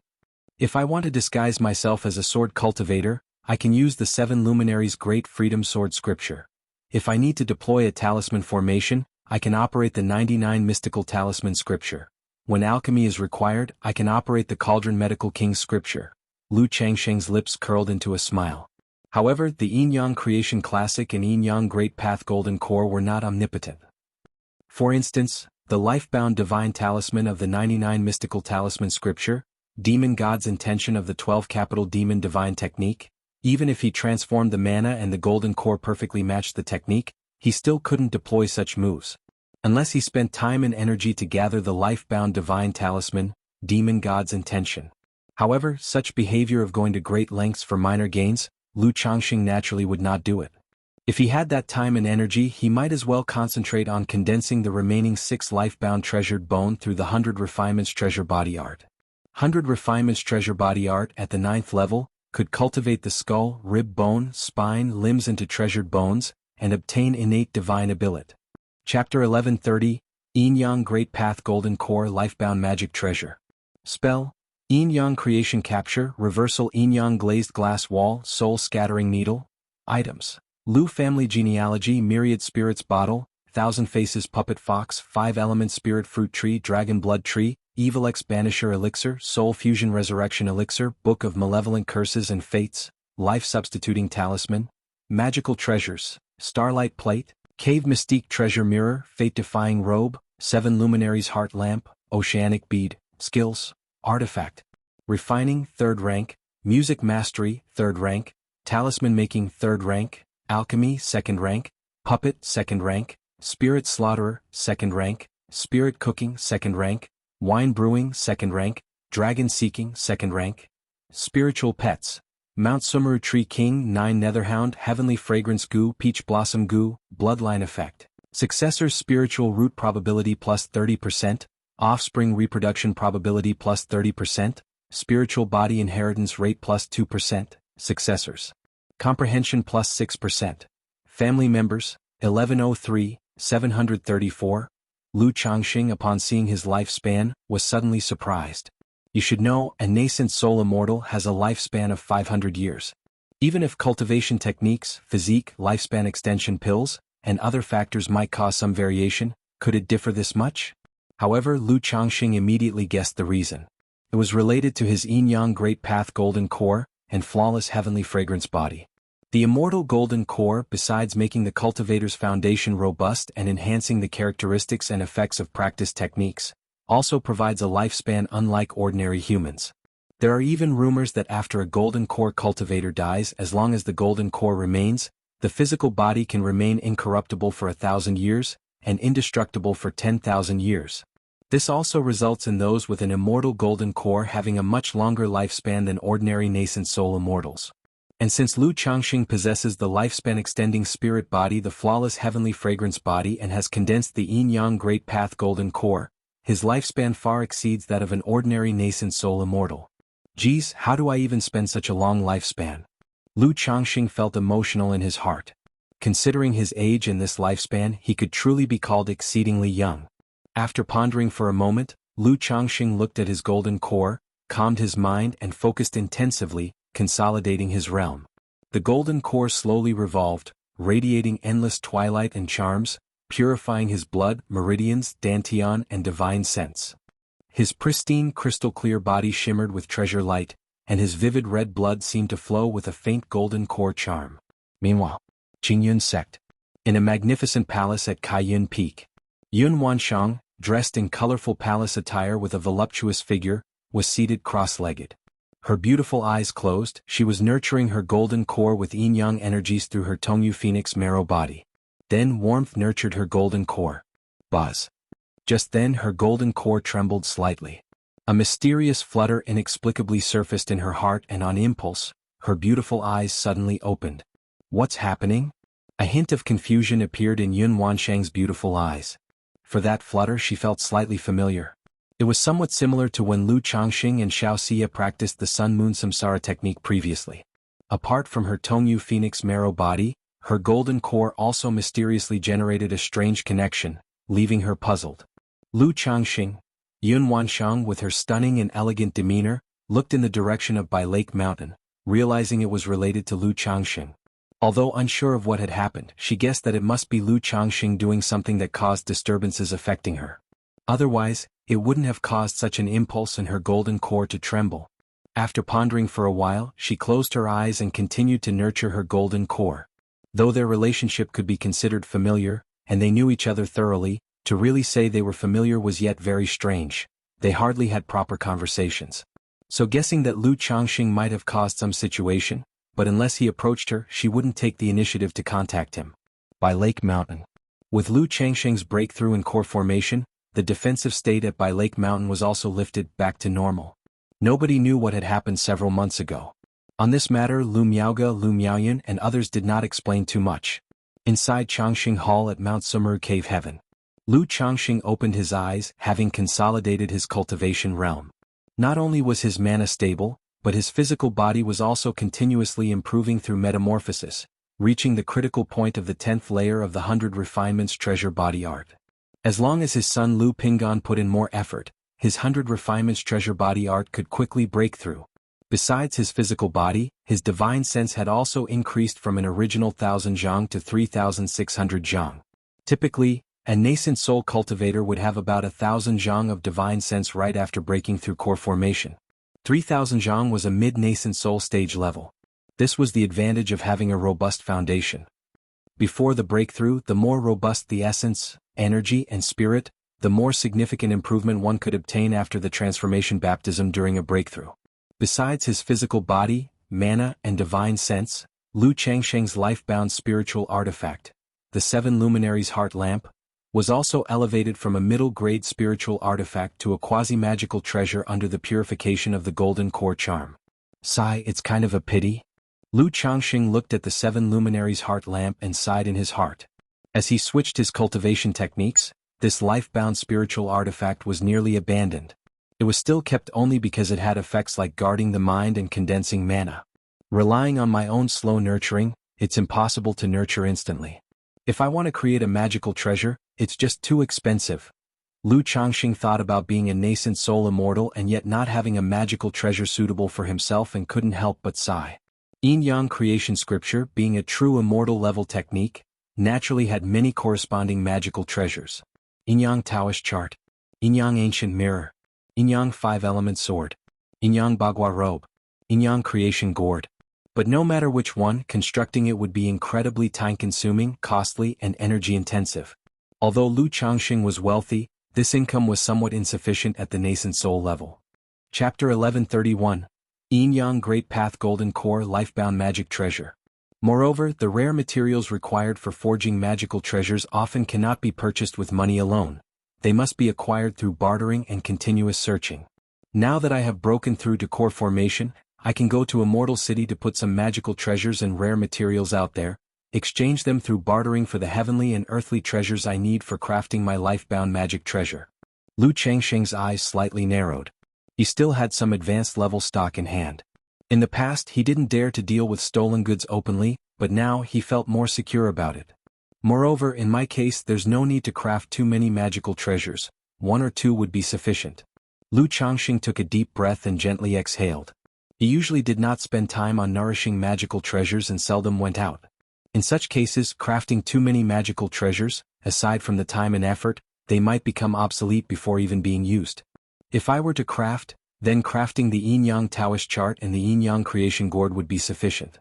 If I want to disguise myself as a sword cultivator, I can use the 7 Luminaries Great Freedom Sword Scripture. If I need to deploy a talisman formation, I can operate the 99 mystical talisman scripture. When alchemy is required, I can operate the cauldron medical king's scripture. Lu Changsheng's lips curled into a smile. However, the Yin-Yang creation classic and Yin-Yang great path golden core were not omnipotent. For instance, the life-bound divine talisman of the 99 mystical talisman scripture, demon god's intention of the 12 capital demon divine technique, even if he transformed the mana and the golden core perfectly matched the technique, he still couldn't deploy such moves. Unless he spent time and energy to gather the life-bound divine talisman, demon god's intention. However, such behavior of going to great lengths for minor gains, Lu Changxing naturally would not do it. If he had that time and energy, he might as well concentrate on condensing the remaining 6 life-bound treasured bone through the 100 refinements treasure body art. 100 refinements treasure body art at the 9th level could cultivate the skull, rib bone, spine, limbs into treasured bones, and obtain innate divine ability. Chapter 1130, Yin-Yang Great Path Golden Core Lifebound Magic Treasure. Spell, Yin-Yang Creation Capture, Reversal Yin-Yang Glazed Glass Wall, Soul Scattering Needle. Items. Lu Family Genealogy Myriad Spirits Bottle, Thousand Faces Puppet Fox, 5 Element Spirit Fruit Tree Dragon Blood Tree, Evil X Banisher Elixir, Soul Fusion Resurrection Elixir, Book of Malevolent Curses and Fates, Life Substituting Talisman, Magical Treasures, Starlight Plate, Cave Mystique Treasure Mirror, Fate-Defying Robe, 7 Luminaries Heart Lamp, Oceanic Bead, Skills, Artifact. Refining, 3rd rank, Music Mastery, 3rd rank, Talisman Making, 3rd rank, Alchemy, 2nd rank, Puppet, 2nd rank, Spirit Slaughterer, 2nd rank, Spirit Cooking, 2nd rank, Wine Brewing, 2nd rank, Dragon Seeking, 2nd rank. Spiritual Pets. Mount Sumeru Tree King, 9 Netherhound, Heavenly Fragrance Goo, Peach Blossom Goo, Bloodline Effect. Successors Spiritual Root Probability plus 30%, Offspring Reproduction Probability plus 30%, Spiritual Body Inheritance Rate plus 2%, Successors. Comprehension plus 6%. Family Members, 1103, 734. Lu Changxing, upon seeing his lifespan, was suddenly surprised. You should know, a nascent soul immortal has a lifespan of 500 years. Even if cultivation techniques, physique, lifespan extension pills, and other factors might cause some variation, could it differ this much? However, Lu Changxing immediately guessed the reason. It was related to his Yin-Yang Great Path Golden Core and flawless Heavenly Fragrance Body. The immortal golden core, besides making the cultivator's foundation robust and enhancing the characteristics and effects of practice techniques, also provides a lifespan unlike ordinary humans. There are even rumors that after a golden core cultivator dies, as long as the golden core remains, the physical body can remain incorruptible for 1,000 years, and indestructible for 10,000 years. This also results in those with an immortal golden core having a much longer lifespan than ordinary nascent soul immortals. And since Lu Changxing possesses the lifespan extending spirit body, the flawless heavenly fragrance body, and has condensed the Yin-Yang Great Path Golden Core, his lifespan far exceeds that of an ordinary nascent soul immortal. Geez, how do I even spend such a long lifespan? Lu Changxing felt emotional in his heart. Considering his age and this lifespan, he could truly be called exceedingly young. After pondering for a moment, Lu Changxing looked at his golden core, calmed his mind and focused intensively, consolidating his realm. The golden core slowly revolved, radiating endless twilight and charms, purifying his blood, meridians, dantian, and divine sense. His pristine crystal-clear body shimmered with treasure light, and his vivid red blood seemed to flow with a faint golden core charm. Meanwhile, Qingyun sect. In a magnificent palace at Kaiyun Peak, Yun Wanshang, dressed in colorful palace attire with a voluptuous figure, was seated cross-legged. Her beautiful eyes closed, she was nurturing her golden core with yin-yang energies through her Tongyu Phoenix marrow body. Then warmth nurtured her golden core. Buzz. Just then her golden core trembled slightly. A mysterious flutter inexplicably surfaced in her heart, and on impulse, her beautiful eyes suddenly opened. What's happening? A hint of confusion appeared in Yun Wanshang's beautiful eyes. For that flutter she felt slightly familiar. It was somewhat similar to when Lu Changxing and Xiao Xia practiced the Sun-Moon Samsara technique previously. Apart from her Tongyu Phoenix marrow body, her golden core also mysteriously generated a strange connection, leaving her puzzled. Lu Changxing, Yun Wanshang with her stunning and elegant demeanor, looked in the direction of Bai Lake Mountain, realizing it was related to Lu Changxing. Although unsure of what had happened, she guessed that it must be Lu Changxing doing something that caused disturbances affecting her. Otherwise, it wouldn't have caused such an impulse in her golden core to tremble. After pondering for a while, she closed her eyes and continued to nurture her golden core. Though their relationship could be considered familiar, and they knew each other thoroughly, to really say they were familiar was yet very strange. They hardly had proper conversations. So guessing that Lu Changxing might have caused some situation, but unless he approached her, she wouldn't take the initiative to contact him. By Lake Mountain. With Lu Changxing's breakthrough in core formation, the defensive state at By Lake Mountain was also lifted back to normal. Nobody knew what had happened several months ago. On this matter, Lu Miaoge, Lu Miaoyan and others did not explain too much. Inside Changxing Hall at Mount Sumeru Cave Heaven, Lu Changxing opened his eyes, having consolidated his cultivation realm. Not only was his mana stable, but his physical body was also continuously improving through metamorphosis, reaching the critical point of the 10th layer of the 100 Refinements Treasure Body Art. As long as his son Lu Pingan put in more effort, his 100 Refinements Treasure Body Art could quickly break through. Besides his physical body, his divine sense had also increased from an original 1,000 zhang to 3,600 zhang. Typically, a nascent soul cultivator would have about 1,000 zhang of divine sense right after breaking through core formation. 3,000 zhang was a mid-nascent soul stage level. This was the advantage of having a robust foundation. Before the breakthrough, the more robust the essence, energy and spirit, the more significant improvement one could obtain after the transformation baptism during a breakthrough. Besides his physical body, mana and divine sense, Lu Changxing's life-bound spiritual artifact, the 7 Luminaries Heart Lamp, was also elevated from a middle-grade spiritual artifact to a quasi-magical treasure under the purification of the Golden Core Charm. Sigh, it's kind of a pity. Lu Changxing looked at the 7 Luminaries Heart Lamp and sighed in his heart. As he switched his cultivation techniques, this life-bound spiritual artifact was nearly abandoned. It was still kept only because it had effects like guarding the mind and condensing mana. Relying on my own slow nurturing, it's impossible to nurture instantly. If I want to create a magical treasure, it's just too expensive. Lu Changxing thought about being a nascent soul immortal and yet not having a magical treasure suitable for himself and couldn't help but sigh. Yin-Yang creation scripture, being a true immortal level technique, naturally had many corresponding magical treasures. Yin-Yang Taoist chart, Yin-Yang ancient mirror, Yin-Yang 5-element sword, Yin-Yang Bagua robe, Yin-Yang creation gourd. But no matter which one, constructing it would be incredibly time-consuming, costly and energy-intensive. Although Lu Changxing was wealthy, this income was somewhat insufficient at the nascent soul level. Chapter 1131. Yin-Yang Great Path Golden Core Lifebound Magic Treasure. Moreover, the rare materials required for forging magical treasures often cannot be purchased with money alone. They must be acquired through bartering and continuous searching. Now that I have broken through to core formation, I can go to Immortal City to put some magical treasures and rare materials out there, exchange them through bartering for the heavenly and earthly treasures I need for crafting my life-bound magic treasure. Lu Changxing's eyes slightly narrowed. He still had some advanced level stock in hand. In the past he didn't dare to deal with stolen goods openly, but now he felt more secure about it. Moreover, in my case there's no need to craft too many magical treasures, 1 or 2 would be sufficient. Lu Changxing took a deep breath and gently exhaled. He usually did not spend time on nourishing magical treasures and seldom went out. In such cases, crafting too many magical treasures, aside from the time and effort, they might become obsolete before even being used. If I were to craft, then crafting the Yin-Yang Taoist chart and the Yin-Yang creation gourd would be sufficient.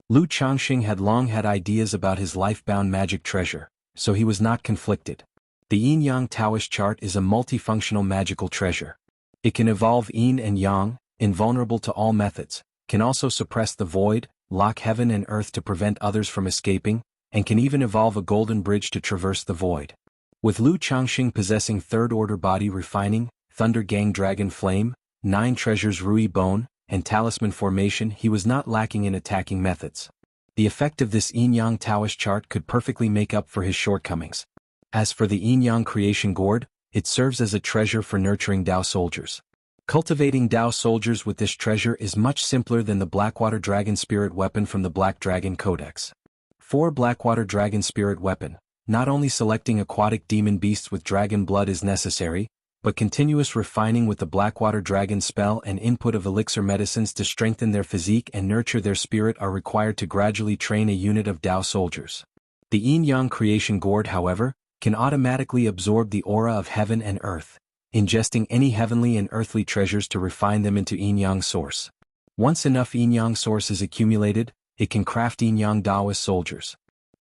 Lu Changxing had long had ideas about his life-bound magic treasure, so he was not conflicted. The Yin-Yang Taoist chart is a multifunctional magical treasure. It can evolve Yin and Yang, invulnerable to all methods, can also suppress the void, lock heaven and earth to prevent others from escaping, and can even evolve a golden bridge to traverse the void. With Lu Changxing possessing third-order body refining, Thunder Gang Dragon Flame, 9 treasures Rui Bone, and Talisman Formation, he was not lacking in attacking methods. The effect of this Yin-Yang Taoist chart could perfectly make up for his shortcomings. As for the Yin-Yang creation gourd, it serves as a treasure for nurturing Dao soldiers. Cultivating Dao soldiers with this treasure is much simpler than the Blackwater Dragon Spirit weapon from the Black Dragon Codex. For Blackwater Dragon Spirit weapon, not only selecting aquatic demon beasts with dragon blood is necessary, but continuous refining with the Blackwater Dragon spell and input of elixir medicines to strengthen their physique and nurture their spirit are required to gradually train a unit of Dao soldiers. The Yin-Yang Creation Gourd, however, can automatically absorb the aura of heaven and earth, ingesting any heavenly and earthly treasures to refine them into Yin-Yang source. Once enough Yin-Yang source is accumulated, it can craft Yin-Yang Daoist soldiers.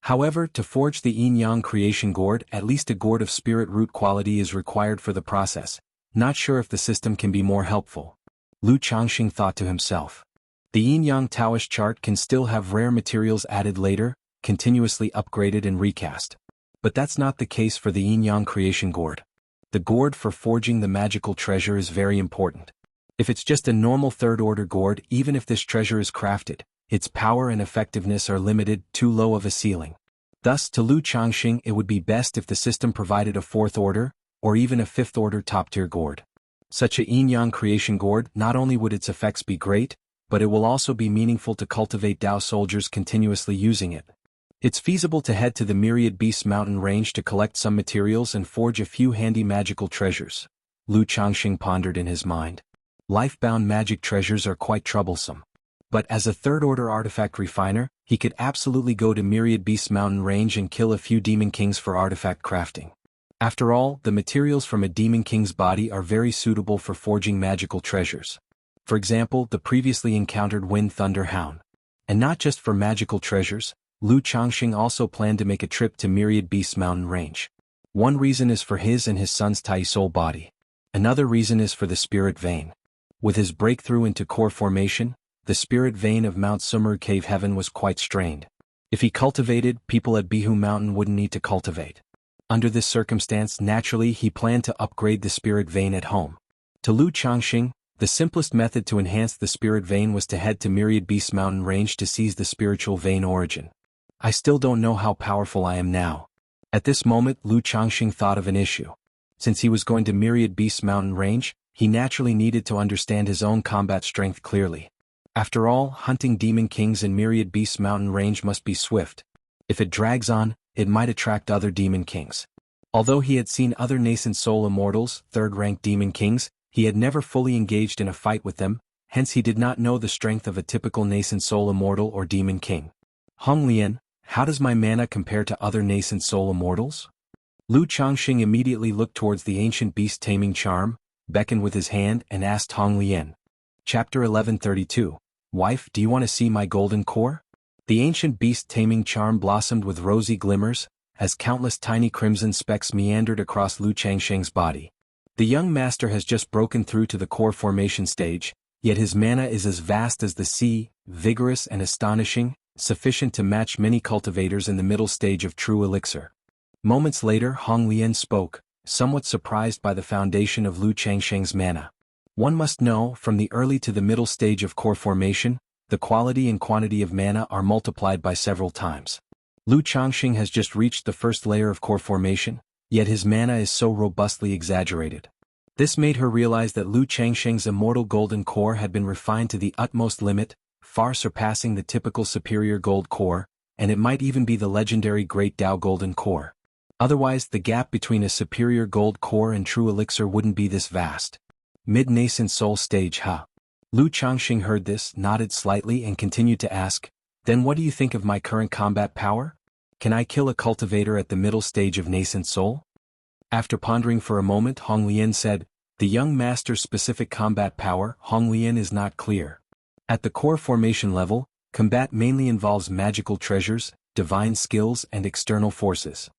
However, to forge the Yin-Yang Creation Gourd, at least a gourd of spirit root quality is required for the process. Not sure if the system can be more helpful. Lu Changxing thought to himself. The Yin-Yang Taoist chart can still have rare materials added later, continuously upgraded and recast. But that's not the case for the Yin-Yang Creation Gourd. The gourd for forging the magical treasure is very important. If it's just a normal third-order gourd, even if this treasure is crafted, its power and effectiveness are limited, too low of a ceiling. Thus, to Lu Changxing it would be best if the system provided a fourth-order, or even a fifth-order top-tier gourd. Such a Yin-Yang Creation Gourd, not only would its effects be great, but it will also be meaningful to cultivate Dao soldiers continuously using it. It's feasible to head to the Myriad Beasts mountain range to collect some materials and forge a few handy magical treasures. Lu Changxing pondered in his mind. Life-bound magic treasures are quite troublesome. But as a third-order artifact refiner, he could absolutely go to Myriad Beasts mountain range and kill a few Demon Kings for artifact crafting. After all, the materials from a Demon King's body are very suitable for forging magical treasures. For example, the previously encountered Wind Thunder Hound. And not just for magical treasures, Lu Changxing also planned to make a trip to Myriad Beasts mountain range. One reason is for his and his son's Tai Soul body. Another reason is for the spirit vein. With his breakthrough into core formation, the spirit vein of Mount Sumeru Cave Heaven was quite strained. If he cultivated, people at Bihu Mountain wouldn't need to cultivate. Under this circumstance, naturally he planned to upgrade the spirit vein at home. To Lu Changxing, the simplest method to enhance the spirit vein was to head to Myriad Beasts mountain range to seize the spiritual vein origin. I still don't know how powerful I am now. At this moment, Lu Changxing thought of an issue. Since he was going to Myriad Beasts mountain range, he naturally needed to understand his own combat strength clearly. After all, hunting Demon Kings in Myriad Beasts mountain range must be swift. If it drags on, it might attract other Demon Kings. Although he had seen other nascent soul immortals, third-rank Demon Kings, he had never fully engaged in a fight with them, hence he did not know the strength of a typical nascent soul immortal or Demon King. Hong Lian, how does my mana compare to other nascent soul immortals? Lu Changxing immediately looked towards the ancient beast taming charm, beckoned with his hand and asked Hong Lian. Chapter 1132. Wife, do you want to see my golden core? The ancient beast taming charm blossomed with rosy glimmers, as countless tiny crimson specks meandered across Lu Changxing's body. The young master has just broken through to the core formation stage, yet his mana is as vast as the sea, vigorous and astonishing, sufficient to match many cultivators in the middle stage of true elixir. Moments later, Hong Lian spoke, somewhat surprised by the foundation of Lu Changxing's mana. One must know, from the early to the middle stage of core formation, the quality and quantity of mana are multiplied by several times. Lu Changxing has just reached the first layer of core formation, yet his mana is so robustly exaggerated. This made her realize that Lu Changxing's immortal golden core had been refined to the utmost limit, far surpassing the typical superior gold core, and it might even be the legendary Great Dao Golden Core. Otherwise, the gap between a superior gold core and true elixir wouldn't be this vast. Mid-nascent soul stage, huh? Lu Changxing heard this, nodded slightly and continued to ask, then what do you think of my current combat power? Can I kill a cultivator at the middle stage of nascent soul? After pondering for a moment, Hong Lian said, the young master's specific combat power, Hong Lian, is not clear. At the core formation level, combat mainly involves magical treasures, divine skills and external forces.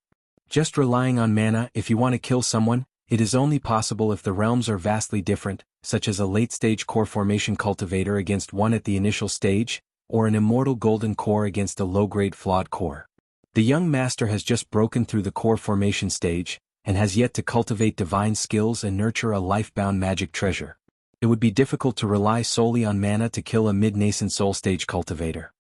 Just relying on mana if you want to kill someone, it is only possible if the realms are vastly different, such as a late-stage core formation cultivator against one at the initial stage, or an immortal golden core against a low-grade flawed core. The young master has just broken through the core formation stage, and has yet to cultivate divine skills and nurture a life-bound magic treasure. It would be difficult to rely solely on mana to kill a mid-nascent soul stage cultivator.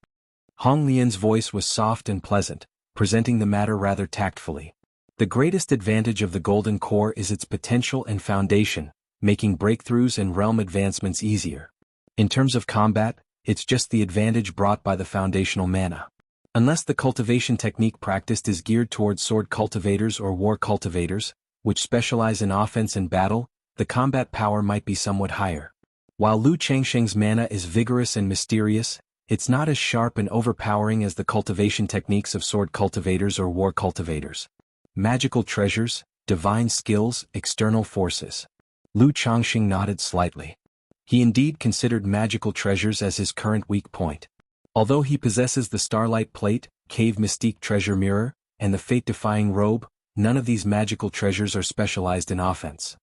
Hong Lian's voice was soft and pleasant, presenting the matter rather tactfully. The greatest advantage of the golden core is its potential and foundation, making breakthroughs and realm advancements easier. In terms of combat, it's just the advantage brought by the foundational mana. Unless the cultivation technique practiced is geared towards sword cultivators or war cultivators, which specialize in offense and battle, the combat power might be somewhat higher. While Lu Changsheng's mana is vigorous and mysterious, it's not as sharp and overpowering as the cultivation techniques of sword cultivators or war cultivators. Magical treasures, divine skills, external forces. Lu Changsheng nodded slightly. He indeed considered magical treasures as his current weak point. Although he possesses the Starlight Plate, Cave Mystique Treasure Mirror, and the Fate-Defying Robe, none of these magical treasures are specialized in offense.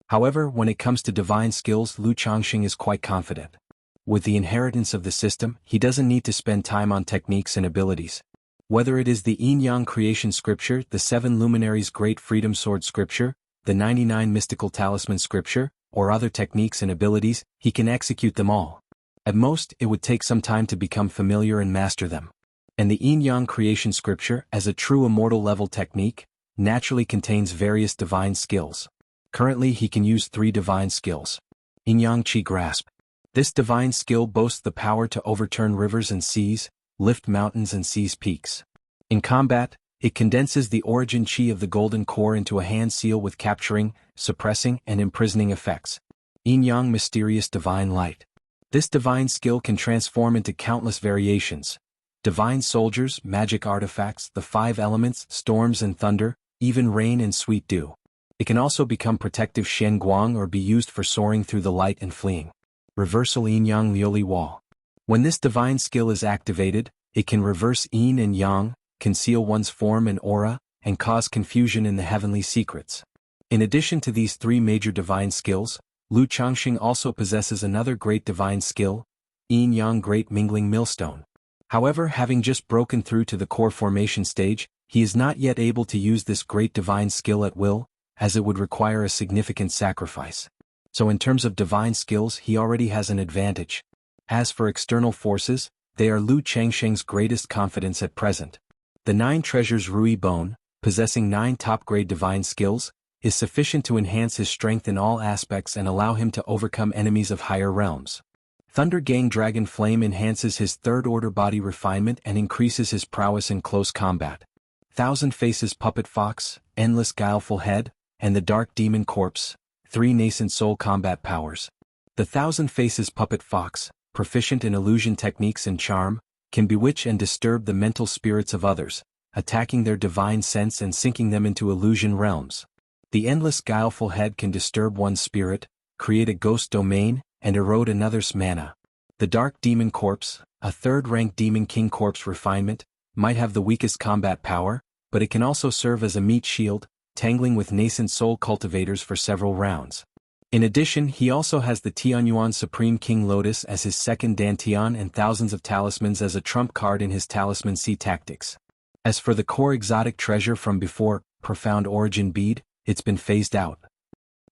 However, when it comes to divine skills, Lu Changsheng is quite confident. With the inheritance of the system, he doesn't need to spend time on techniques and abilities. Whether it is the Yin-Yang Creation Scripture, the 7 Luminaries Great Freedom Sword Scripture, the 99 Mystical Talisman Scripture, or other techniques and abilities, he can execute them all. At most, it would take some time to become familiar and master them. And the Yin-Yang Creation Scripture, as a true immortal level technique, naturally contains various divine skills. Currently he can use 3 divine skills. Yin-Yang Qi Grasp. This divine skill boasts the power to overturn rivers and seas, lift mountains and seize peaks. In combat, it condenses the origin Qi of the golden core into a hand seal with capturing, suppressing and imprisoning effects. Yin-Yang Mysterious Divine Light. This divine skill can transform into countless variations. Divine soldiers, magic artifacts, the 5 elements, storms and thunder, even rain and sweet dew. It can also become protective Shen Guang or be used for soaring through the light and fleeing. Reversal Yin-Yang Liuli Wall. When this divine skill is activated, it can reverse Yin and Yang, conceal one's form and aura, and cause confusion in the heavenly secrets. In addition to these 3 major divine skills, Lu Changsheng also possesses another great divine skill, Yin-Yang Great Mingling Millstone. However, having just broken through to the core formation stage, he is not yet able to use this great divine skill at will, as it would require a significant sacrifice. So in terms of divine skills, he already has an advantage. As for external forces, they are Lu Changsheng's greatest confidence at present. The 9 treasures Rui Bone, possessing 9 top-grade divine skills, is sufficient to enhance his strength in all aspects and allow him to overcome enemies of higher realms. Thunder Gang Dragon Flame enhances his 3rd order body refinement and increases his prowess in close combat. Thousand Faces Puppet Fox, Endless Guileful Head, and the Dark Demon Corpse, 3 nascent soul combat powers. The Thousand Faces Puppet Fox, proficient in illusion techniques and charm, can bewitch and disturb the mental spirits of others, attacking their divine sense and sinking them into illusion realms. The Endless Guileful Head can disturb one's spirit, create a ghost domain, and erode another's mana. The Dark Demon Corpse, a 3rd-rank Demon King Corpse refinement, might have the weakest combat power, but it can also serve as a meat shield, tangling with nascent soul cultivators for several rounds. In addition, he also has the Tianyuan Supreme King Lotus as his 2nd Dantian and thousands of talismans as a trump card in his Talisman C tactics. As for the core exotic treasure from before, Profound Origin Bead, it's been phased out.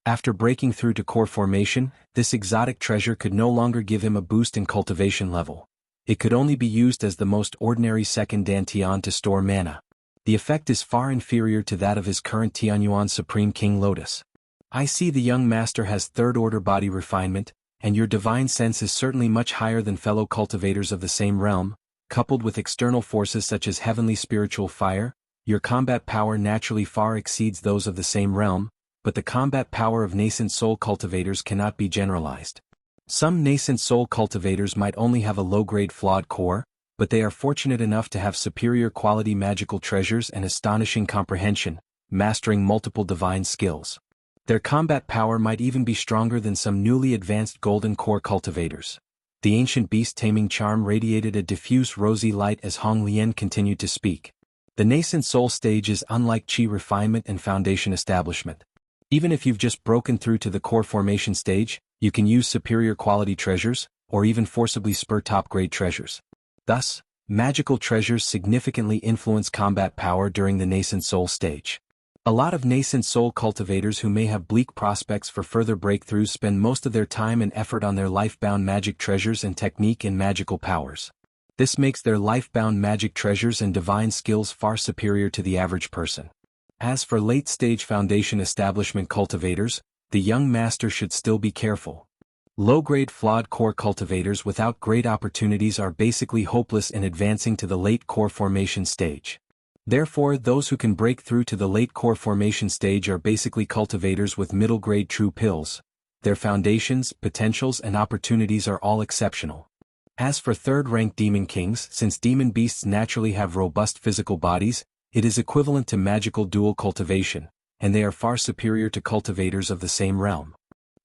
After breaking through to core formation, this exotic treasure could no longer give him a boost in cultivation level. It could only be used as the most ordinary 2nd Dantian to store mana. The effect is far inferior to that of his current Tianyuan Supreme King Lotus. I see the young master has 3rd order body refinement, and your divine sense is certainly much higher than fellow cultivators of the same realm. Coupled with external forces such as heavenly spiritual fire, your combat power naturally far exceeds those of the same realm, but the combat power of nascent soul cultivators cannot be generalized. Some nascent soul cultivators might only have a low-grade flawed core, but they are fortunate enough to have superior quality magical treasures and astonishing comprehension, mastering multiple divine skills. Their combat power might even be stronger than some newly advanced golden core cultivators. The ancient beast taming charm radiated a diffuse rosy light as Hong Lian continued to speak. The nascent soul stage is unlike Qi refinement and foundation establishment. Even if you've just broken through to the core formation stage, you can use superior quality treasures, or even forcibly spur top-grade treasures. Thus, magical treasures significantly influence combat power during the nascent soul stage. A lot of nascent soul cultivators who may have bleak prospects for further breakthroughs spend most of their time and effort on their life-bound magic treasures and technique and magical powers. This makes their life-bound magic treasures and divine skills far superior to the average person. As for late-stage foundation establishment cultivators, the young master should still be careful. Low-grade flawed core cultivators without great opportunities are basically hopeless in advancing to the late core formation stage. Therefore, those who can break through to the late core formation stage are basically cultivators with middle-grade true pills. Their foundations, potentials and opportunities are all exceptional. As for third-rank demon kings, since demon beasts naturally have robust physical bodies, it is equivalent to magical dual cultivation, and they are far superior to cultivators of the same realm.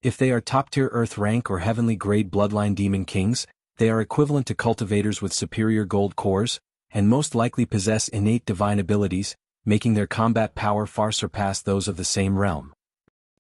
If they are top-tier earth rank or heavenly grade bloodline demon kings, they are equivalent to cultivators with superior gold cores, and most likely possess innate divine abilities, making their combat power far surpass those of the same realm.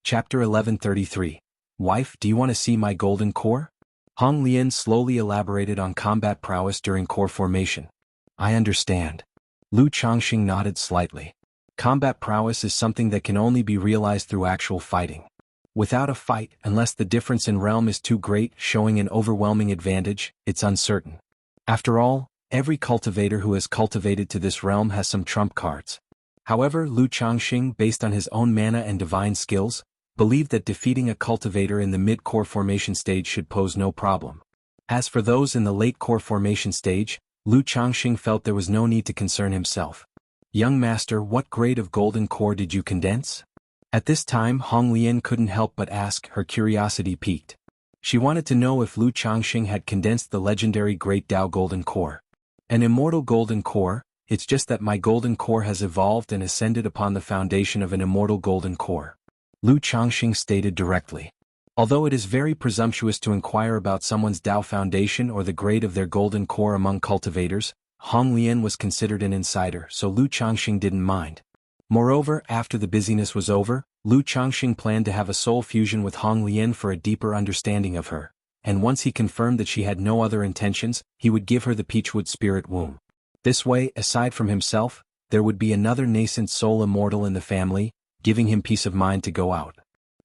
Chapter 1133. Wife, do you want to see my golden core? Hong Lian slowly elaborated on combat prowess during core formation. I understand. Lu Changxing nodded slightly. Combat prowess is something that can only be realized through actual fighting. Without a fight, unless the difference in realm is too great, showing an overwhelming advantage, it's uncertain. After all, every cultivator who has cultivated to this realm has some trump cards. However, Lu Changxing, based on his own mana and divine skills, believed that defeating a cultivator in the mid-core formation stage should pose no problem. As for those in the late core formation stage, Lu Changxing felt there was no need to concern himself. Young master, what grade of golden core did you condense? At this time Hong Lian couldn't help but ask, her curiosity piqued. She wanted to know if Lu Changxing had condensed the legendary Great Tao Golden Core. An immortal golden core, it's just that my golden core has evolved and ascended upon the foundation of an immortal golden core. Lu Changxing stated directly. Although it is very presumptuous to inquire about someone's Tao foundation or the grade of their golden core among cultivators, Hong Lian was considered an insider, so Lu Changxing didn't mind. Moreover, after the busyness was over, Lu Changxing planned to have a soul fusion with Hong Lian for a deeper understanding of her, and once he confirmed that she had no other intentions, he would give her the Peachwood Spirit Womb. This way, aside from himself, there would be another nascent soul immortal in the family, giving him peace of mind to go out.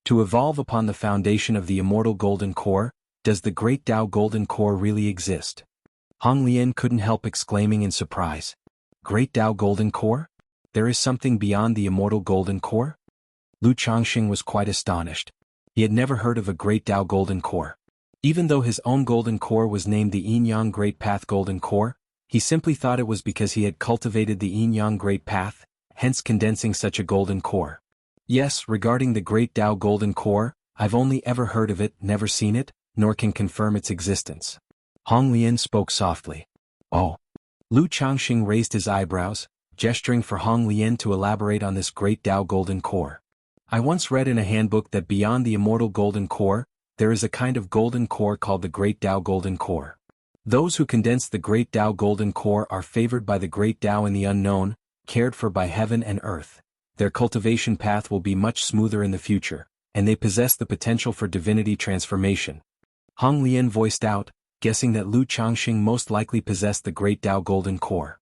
To evolve upon the foundation of the immortal golden core, does the Great Tao Golden Core really exist? Hong Lian couldn't help exclaiming in surprise. Great Tao Golden Core? There is something beyond the immortal golden core? Lu Changxing was quite astonished. He had never heard of a Great Tao Golden Core. Even though his own golden core was named the Yin-Yang Great Path Golden Core, he simply thought it was because he had cultivated the Yin-Yang Great Path, hence condensing such a golden core. Yes, regarding the Great Tao Golden Core, I've only ever heard of it, never seen it, nor can confirm its existence. Hong Lian spoke softly. Oh. Lu Changxing raised his eyebrows, gesturing for Hong Lian to elaborate on this Great Tao Golden Core. I once read in a handbook that beyond the immortal golden core, there is a kind of golden core called the Great Tao Golden Core. Those who condense the Great Tao Golden Core are favored by the Great Tao in the unknown, cared for by heaven and earth. Their cultivation path will be much smoother in the future, and they possess the potential for divinity transformation. Hong Lian voiced out, guessing that Lu Changxing most likely possessed the Great Tao Golden Core.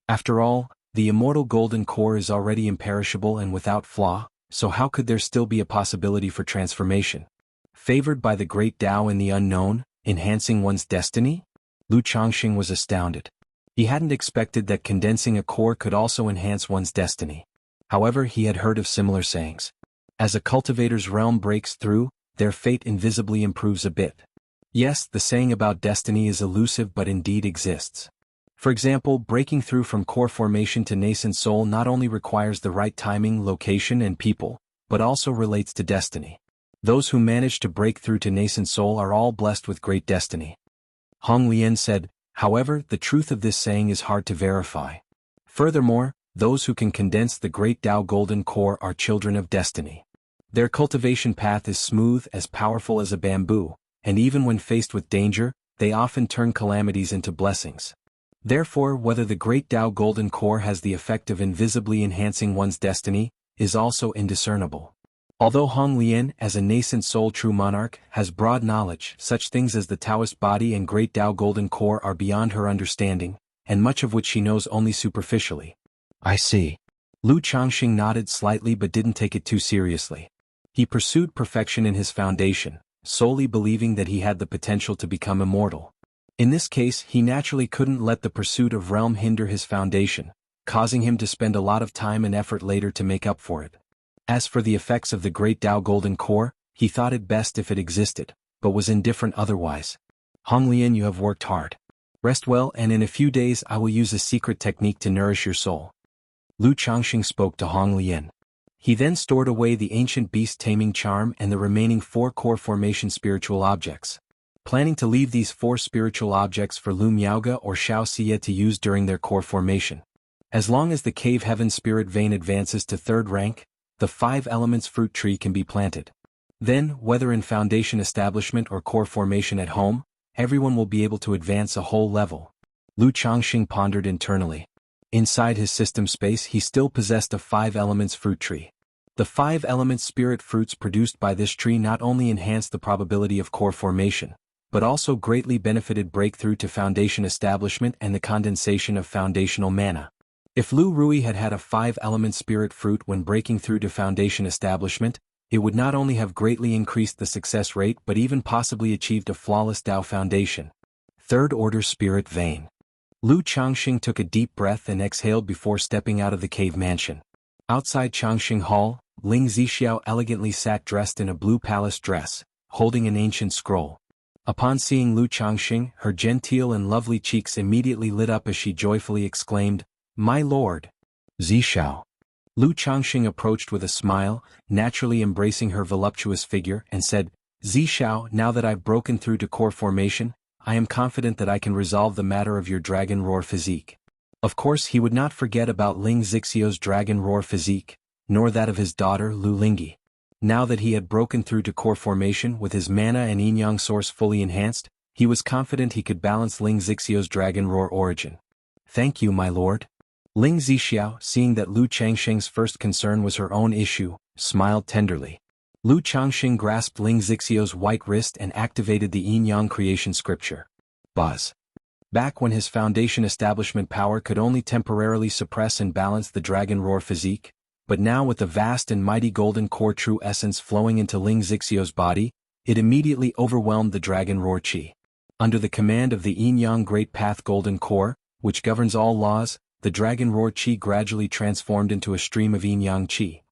After all, the immortal golden core is already imperishable and without flaw, so how could there still be a possibility for transformation? Favored by the Great Tao in the unknown, enhancing one's destiny? Lu Changxing was astounded. He hadn't expected that condensing a core could also enhance one's destiny. However, he had heard of similar sayings. As a cultivator's realm breaks through, their fate invisibly improves a bit. Yes, the saying about destiny is elusive but indeed exists. For example, breaking through from core formation to nascent soul not only requires the right timing, location and people, but also relates to destiny. Those who manage to break through to nascent soul are all blessed with great destiny. Hong Lian said, however, the truth of this saying is hard to verify. Furthermore, those who can condense the Great Tao Golden Core are children of destiny. Their cultivation path is smooth, as powerful as a bamboo, and even when faced with danger, they often turn calamities into blessings. Therefore, whether the Great Tao Golden Core has the effect of invisibly enhancing one's destiny, is also indiscernible. Although Hong Lian, as a nascent soul true monarch, has broad knowledge, such things as the Taoist body and Great Tao Golden Core are beyond her understanding, and much of which she knows only superficially. I see. Lu Changxing nodded slightly but didn't take it too seriously. He pursued perfection in his foundation, solely believing that he had the potential to become immortal. In this case, he naturally couldn't let the pursuit of realm hinder his foundation, causing him to spend a lot of time and effort later to make up for it. As for the effects of the Great Tao Golden Core, he thought it best if it existed, but was indifferent otherwise. Hong Lian, you have worked hard. Rest well, and in a few days I will use a secret technique to nourish your soul. Lu Changxing spoke to Hong Lian. He then stored away the ancient beast taming charm and the remaining 4 core formation spiritual objects, planning to leave these 4 spiritual objects for Lu Miaoge or Xiao Xie to use during their core formation. As long as the cave heaven spirit vein advances to 3rd rank, the 5 elements fruit tree can be planted. Then, whether in foundation establishment or core formation at home, everyone will be able to advance a whole level. Lu Changxing pondered internally. Inside his system space he still possessed a 5 elements fruit tree. The 5 elements spirit fruits produced by this tree not only enhanced the probability of core formation, but also greatly benefited breakthrough to foundation establishment and the condensation of foundational mana. If Lu Rui had had a 5 elements spirit fruit when breaking through to foundation establishment, it would not only have greatly increased the success rate but even possibly achieved a flawless Dao foundation. 3rd order spirit vein. Lu Changxing took a deep breath and exhaled before stepping out of the cave mansion. Outside Changxing Hall, Ling Zixiao elegantly sat dressed in a blue palace dress, holding an ancient scroll. Upon seeing Lu Changxing, her genteel and lovely cheeks immediately lit up as she joyfully exclaimed, "My lord!" Zixiao. Lu Changxing approached with a smile, naturally embracing her voluptuous figure, and said, "Zixiao, now that I've broken through to core formation, I am confident that I can resolve the matter of your dragon roar physique." Of course he would not forget about Ling Zixiao's dragon roar physique, nor that of his daughter Lu Lingyi. Now that he had broken through to core formation with his mana and yin-yang source fully enhanced, he was confident he could balance Ling Zixiao's dragon roar origin. "Thank you, my lord." Ling Zixiao, seeing that Lu Changxing's first concern was her own issue, smiled tenderly. Lu Changxing grasped Ling Zixiao's white wrist and activated the yin-yang creation scripture. Buzz. Back when his foundation establishment power could only temporarily suppress and balance the dragon roar physique, but now with the vast and mighty golden core true essence flowing into Ling Zixiao's body, it immediately overwhelmed the dragon roar chi. Under the command of the yin-yang great path golden core, which governs all laws, the dragon roar chi gradually transformed into a stream of yin-yang chi.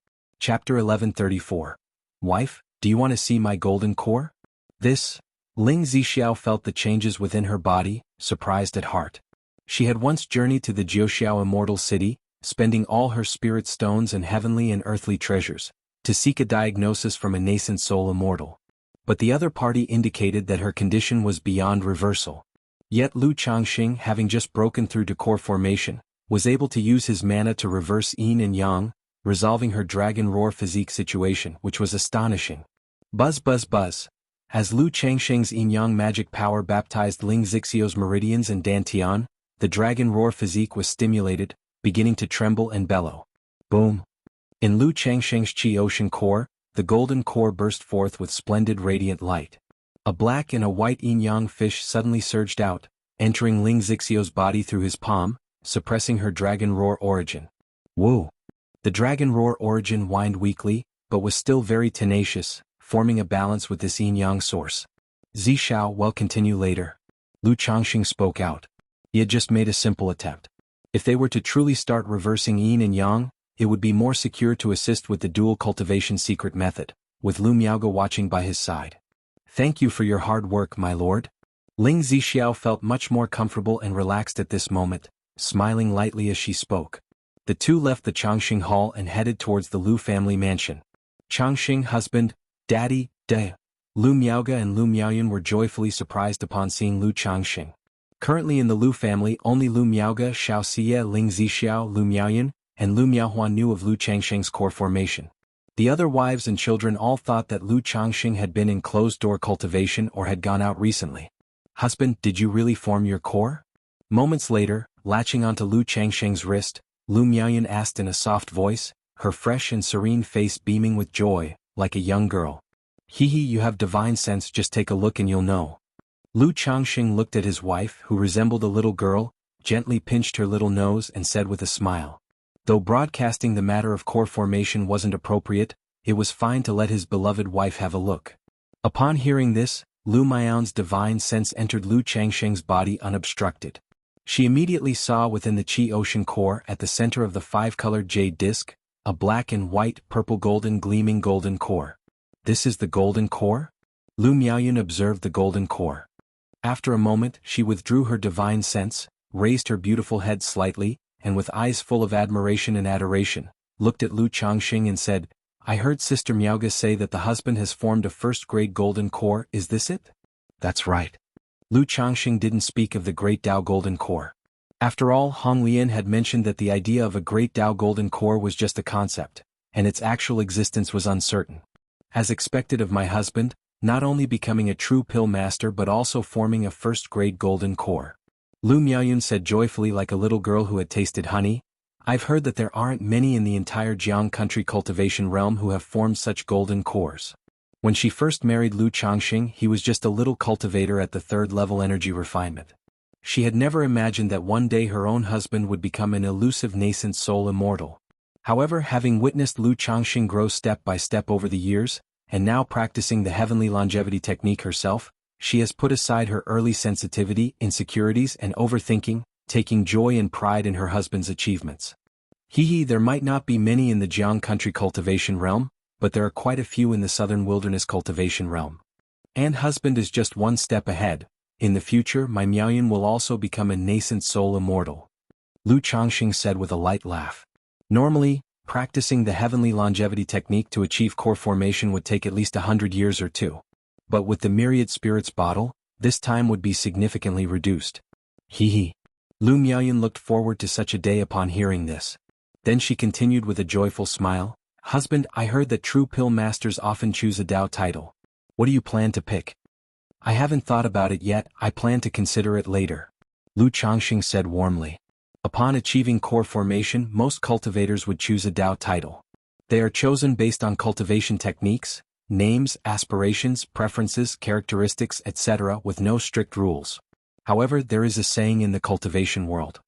Chapter 1134. Wife, do you want to see my golden core? This? Ling Zixiao felt the changes within her body, surprised at heart. She had once journeyed to the Jiuxiao immortal city, spending all her spirit stones and heavenly and earthly treasures, to seek a diagnosis from a nascent soul immortal. But the other party indicated that her condition was beyond reversal. Yet Lu Changxing, having just broken through to core formation, was able to use his mana to reverse yin and yang, resolving her dragon roar physique situation, which was astonishing. Buzz buzz buzz. As Lu Changxing's yin-yang magic power baptized Ling Zixiao's meridians and dantian, the dragon roar physique was stimulated, beginning to tremble and bellow. Boom. In Lu Changxing's chi ocean core, the golden core burst forth with splendid radiant light. A black and a white yin-yang fish suddenly surged out, entering Ling Zixiao's body through his palm, suppressing her dragon roar origin. Woo! The dragon roar origin whined weakly, but was still very tenacious, forming a balance with this yin-yang source. Zixiao, will continue later. Lu Changxing spoke out. He had just made a simple attempt. If they were to truly start reversing yin and yang, it would be more secure to assist with the dual cultivation secret method, with Lu Miaoge watching by his side. Thank you for your hard work, my lord. Ling Zixiao felt much more comfortable and relaxed at this moment, smiling lightly as she spoke. The two left the Changxing Hall and headed towards the Lu family mansion. Changxing, husband, daddy, Lu Miaoge and Lu Miaoyun were joyfully surprised upon seeing Lu Changxing. Currently in the Lu family, only Lu Miaoge, Xiao Xie, Ling Zixiao, Lu Miaoyun, and Lu Miaohuan knew of Lu Changxing's core formation. The other wives and children all thought that Lu Changxing had been in closed-door cultivation or had gone out recently. Husband, did you really form your core? Moments later, latching onto Lu Changxing's wrist, Lu Miaoyun asked in a soft voice, her fresh and serene face beaming with joy, like a young girl. Hee, you have divine sense, just take a look and you'll know. Lu Changxing looked at his wife, who resembled a little girl, gently pinched her little nose and said with a smile. Though broadcasting the matter of core formation wasn't appropriate, it was fine to let his beloved wife have a look. Upon hearing this, Lu Miaoyun's divine sense entered Lu Changxing's body unobstructed. She immediately saw within the Qi Ocean core at the center of the 5-colored jade disc, a black and white purple-golden gleaming golden core. This is the golden core? Lu Miaoyun observed the golden core. After a moment she withdrew her divine sense, raised her beautiful head slightly, and with eyes full of admiration and adoration, looked at Lu Changxing and said, "I heard Sister Miaoga say that the husband has formed a first-grade golden core, is this it?" "That's right." Lu Changxing didn't speak of the Great Tao Golden Core. After all, Hong Lian had mentioned that the idea of a Great Tao Golden Core was just a concept, and its actual existence was uncertain. As expected of my husband, not only becoming a true pill master but also forming a first-grade golden core. Lu Miaoyun said joyfully like a little girl who had tasted honey, "I've heard that there aren't many in the entire Jiang country cultivation realm who have formed such golden cores." When she first married Lu Changxing, he was just a little cultivator at the third-level energy refinement. She had never imagined that one day her own husband would become an elusive nascent soul immortal. However, having witnessed Lu Changxing grow step by step over the years, and now practicing the heavenly longevity technique herself, she has put aside her early sensitivity, insecurities and overthinking, taking joy and pride in her husband's achievements. There might not be many in the Jiang country cultivation realm, but there are quite a few in the southern wilderness cultivation realm. And husband is just one step ahead. In the future, my Miaoyun will also become a nascent soul immortal. Lu Changxing said with a light laugh. Normally, practicing the heavenly longevity technique to achieve core formation would take at least 100 years or two. But with the myriad spirits bottle, this time would be significantly reduced. Lu Miaoyun looked forward to such a day upon hearing this. Then she continued with a joyful smile, "Husband, I heard that true pill masters often choose a Dao title. What do you plan to pick?" "I haven't thought about it yet, I plan to consider it later," Lu Changxing said warmly. Upon achieving core formation, most cultivators would choose a Dao title. They are chosen based on cultivation techniques, names, aspirations, preferences, characteristics, etc. with no strict rules. However, there is a saying in the cultivation world.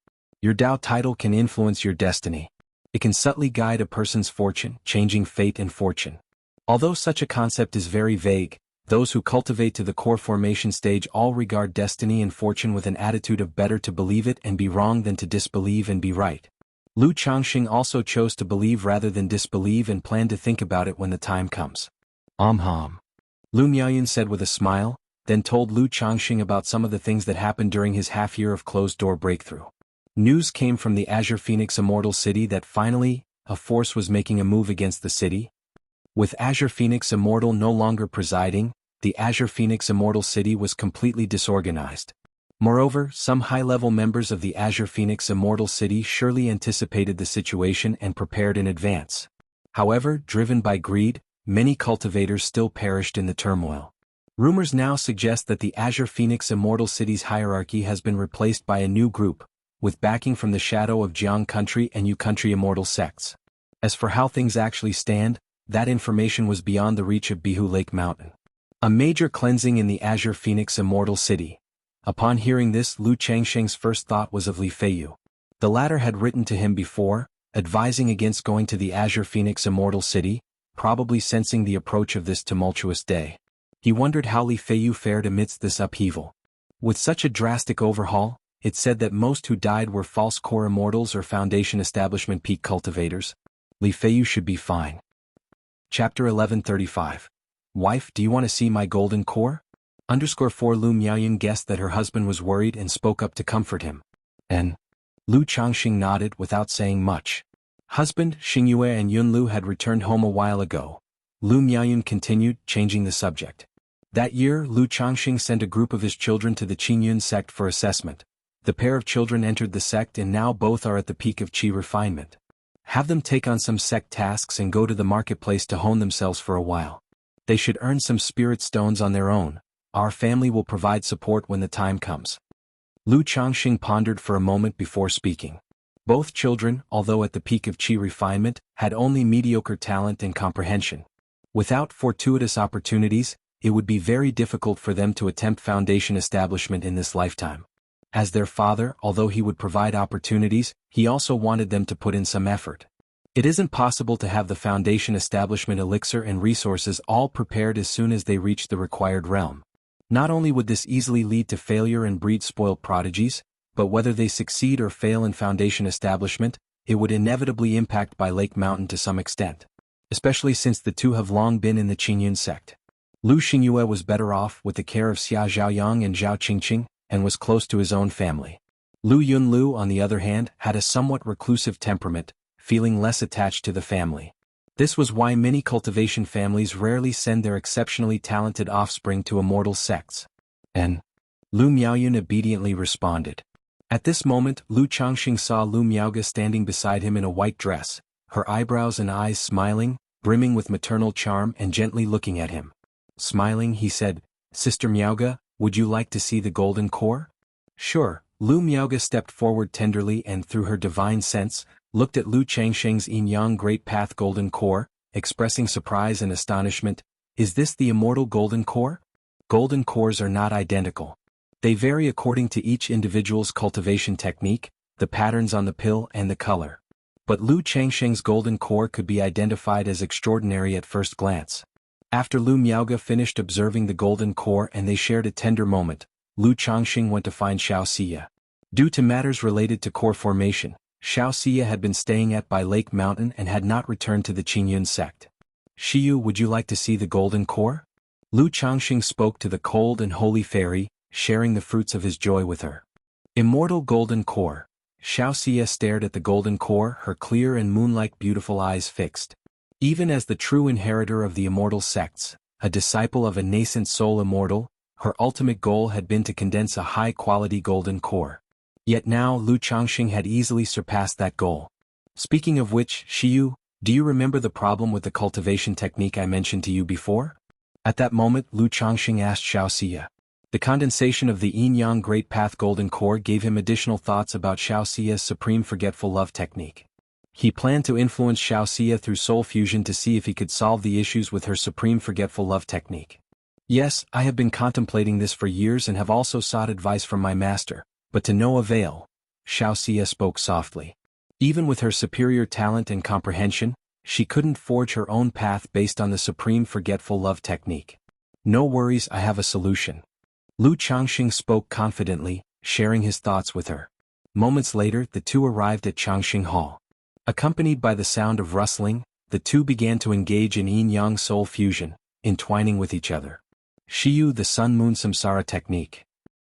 Your Dao title can influence your destiny. It can subtly guide a person's fortune, changing fate and fortune. Although such a concept is very vague, those who cultivate to the core formation stage all regard destiny and fortune with an attitude of better to believe it and be wrong than to disbelieve and be right. Lu Changxing also chose to believe rather than disbelieve and planned to think about it when the time comes. Lu Miaoyun said with a smile, then told Lu Changxing about some of the things that happened during his half-year of closed-door breakthrough. News came from the Azure Phoenix Immortal City that finally, a force was making a move against the city. With Azure Phoenix Immortal no longer presiding, the Azure Phoenix Immortal City was completely disorganized. Moreover, some high-level members of the Azure Phoenix Immortal City surely anticipated the situation and prepared in advance. However, driven by greed, many cultivators still perished in the turmoil. Rumors now suggest that the Azure Phoenix Immortal City's hierarchy has been replaced by a new group, with backing from the shadow of Jiang Country and Yu Country Immortal sects. As for how things actually stand, that information was beyond the reach of Bihu Lake Mountain. A major cleansing in the Azure Phoenix Immortal City. Upon hearing this, Lu Changxing's first thought was of Li Feiyu. The latter had written to him before, advising against going to the Azure Phoenix Immortal City, probably sensing the approach of this tumultuous day. He wondered how Li Feiyu fared amidst this upheaval. With such a drastic overhaul, it said that most who died were false core immortals or Foundation Establishment peak cultivators. Li Feiyu should be fine. Chapter 1135. Wife, do you want to see my golden core? _4 Lu Miaoyun guessed that her husband was worried and spoke up to comfort him. And Lu Changxing nodded without saying much. Husband, Xingyue and Yunlu had returned home a while ago. Lu Miaoyun continued, changing the subject. That year, Lu Changxing sent a group of his children to the Qingyun sect for assessment. The pair of children entered the sect and now both are at the peak of qi refinement. Have them take on some sect tasks and go to the marketplace to hone themselves for a while. They should earn some spirit stones on their own. Our family will provide support when the time comes. Lu Changxing pondered for a moment before speaking. Both children, although at the peak of qi refinement, had only mediocre talent and comprehension. Without fortuitous opportunities, it would be very difficult for them to attempt Foundation establishment in this lifetime. As their father, although he would provide opportunities, he also wanted them to put in some effort. It isn't possible to have the Foundation establishment elixir and resources all prepared as soon as they reach the required realm. Not only would this easily lead to failure and breed spoiled prodigies, but whether they succeed or fail in Foundation establishment, it would inevitably impact by Lake Mountain to some extent. Especially since the two have long been in the Qingyun sect. Lu Xingyue was better off with the care of Xia Zhaoyang and Zhao Qingqing, and was close to his own family. Lu Yunlu, on the other hand, had a somewhat reclusive temperament, feeling less attached to the family. This was why many cultivation families rarely send their exceptionally talented offspring to immortal sects. And Lu Miaoyun obediently responded. At this moment, Lu Changxing saw Lu Miaoge standing beside him in a white dress, her eyebrows and eyes smiling, brimming with maternal charm and gently looking at him. Smiling, he said, "Sister Miaoge, would you like to see the golden core?" "Sure." Lu Miaoge stepped forward tenderly and through her divine sense, looked at Lu Changsheng's yin-yang great path golden core, expressing surprise and astonishment. "Is this the immortal golden core?" Golden cores are not identical. They vary according to each individual's cultivation technique, the patterns on the pill and the color. But Lu Changsheng's golden core could be identified as extraordinary at first glance. After Lu Miaoge finished observing the golden core and they shared a tender moment, Lu Changxing went to find Xiao Xia. Due to matters related to core formation, Xiao Xia had been staying at By Lake Mountain and had not returned to the Qingyun sect. "Xiyu, would you like to see the golden core?" Lu Changxing spoke to the cold and holy fairy, sharing the fruits of his joy with her. Immortal golden core. Xiao Xia stared at the golden core, her clear and moon-like beautiful eyes fixed. Even as the true inheritor of the immortal sects, a disciple of a nascent soul immortal, her ultimate goal had been to condense a high-quality golden core. Yet now Lu Changxing had easily surpassed that goal. "Speaking of which, Xiyu, do you remember the problem with the cultivation technique I mentioned to you before?" At that moment Lu Changxing asked Xiao Xia. The condensation of the yin-yang great path golden core gave him additional thoughts about Xiao Xia's supreme forgetful love technique. He planned to influence Xiao Xia through soul fusion to see if he could solve the issues with her supreme forgetful love technique. "Yes, I have been contemplating this for years and have also sought advice from my master, but to no avail," Xiao Xia spoke softly. Even with her superior talent and comprehension, she couldn't forge her own path based on the supreme forgetful love technique. "No worries, I have a solution." Lu Changxing spoke confidently, sharing his thoughts with her. Moments later, the two arrived at Changxing Hall. Accompanied by the sound of rustling, the two began to engage in yin-yang soul fusion, entwining with each other. "Xiyu, the sun-moon samsara technique,"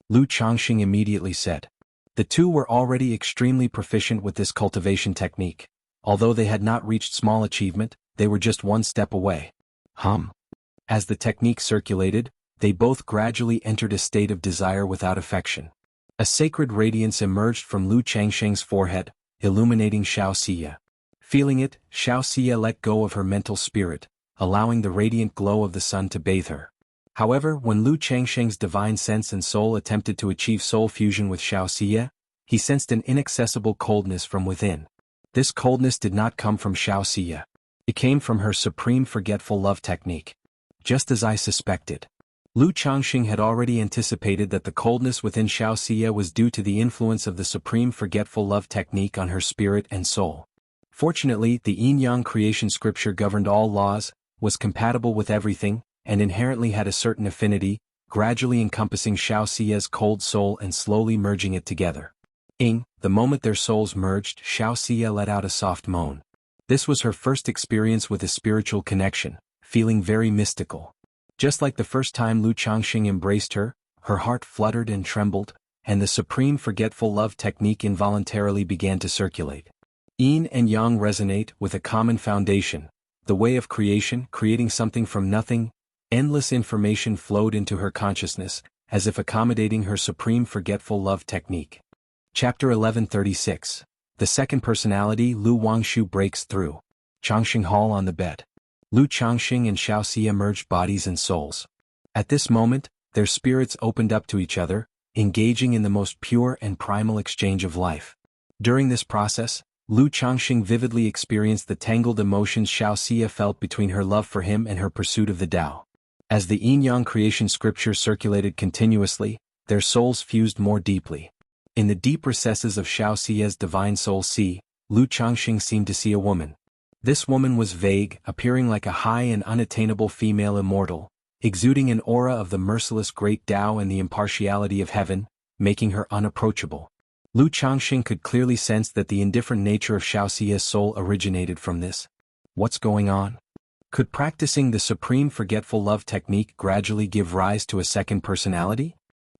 Lu Changxing immediately said. The two were already extremely proficient with this cultivation technique. Although they had not reached small achievement, they were just one step away. As the technique circulated, they both gradually entered a state of desire without affection. A sacred radiance emerged from Lu Changsheng's forehead, illuminating Xiao Xia. Feeling it, Xiao Xia let go of her mental spirit, allowing the radiant glow of the sun to bathe her. However, when Lu Changsheng's divine sense and soul attempted to achieve soul fusion with Xiao Xia, he sensed an inaccessible coldness from within. This coldness did not come from Xiao Xia. It came from her supreme forgetful love technique. Just as I suspected. Lu Changxing had already anticipated that the coldness within Xiao Xia was due to the influence of the supreme forgetful love technique on her spirit and soul. Fortunately, the yin-yang creation scripture governed all laws, was compatible with everything, and inherently had a certain affinity, gradually encompassing Xiao Xia's cold soul and slowly merging it together. The moment their souls merged, Xiao Xia let out a soft moan. This was her first experience with a spiritual connection, feeling very mystical. Just like the first time Lu Changxing embraced her, her heart fluttered and trembled, and the supreme forgetful love technique involuntarily began to circulate. Yin and yang resonate with a common foundation, the way of creation, creating something from nothing. Endless information flowed into her consciousness, as if accommodating her supreme forgetful love technique. Chapter 1136. The second personality Lu Wangshu breaks through. Changxing Hall on the bed. Lu Changxing and Xiao Xia merged bodies and souls. At this moment, their spirits opened up to each other, engaging in the most pure and primal exchange of life. During this process, Lu Changxing vividly experienced the tangled emotions Xiao Xia felt between her love for him and her pursuit of the Tao. As the yin-yang creation scripture circulated continuously, their souls fused more deeply. In the deep recesses of Xiao Xia's divine soul sea, Lu Changxing seemed to see a woman. This woman was vague, appearing like a high and unattainable female immortal, exuding an aura of the merciless great Tao and the impartiality of heaven, making her unapproachable. Lu Changxing could clearly sense that the indifferent nature of Xiao Xia's soul originated from this. What's going on? Could practicing the supreme forgetful love technique gradually give rise to a second personality?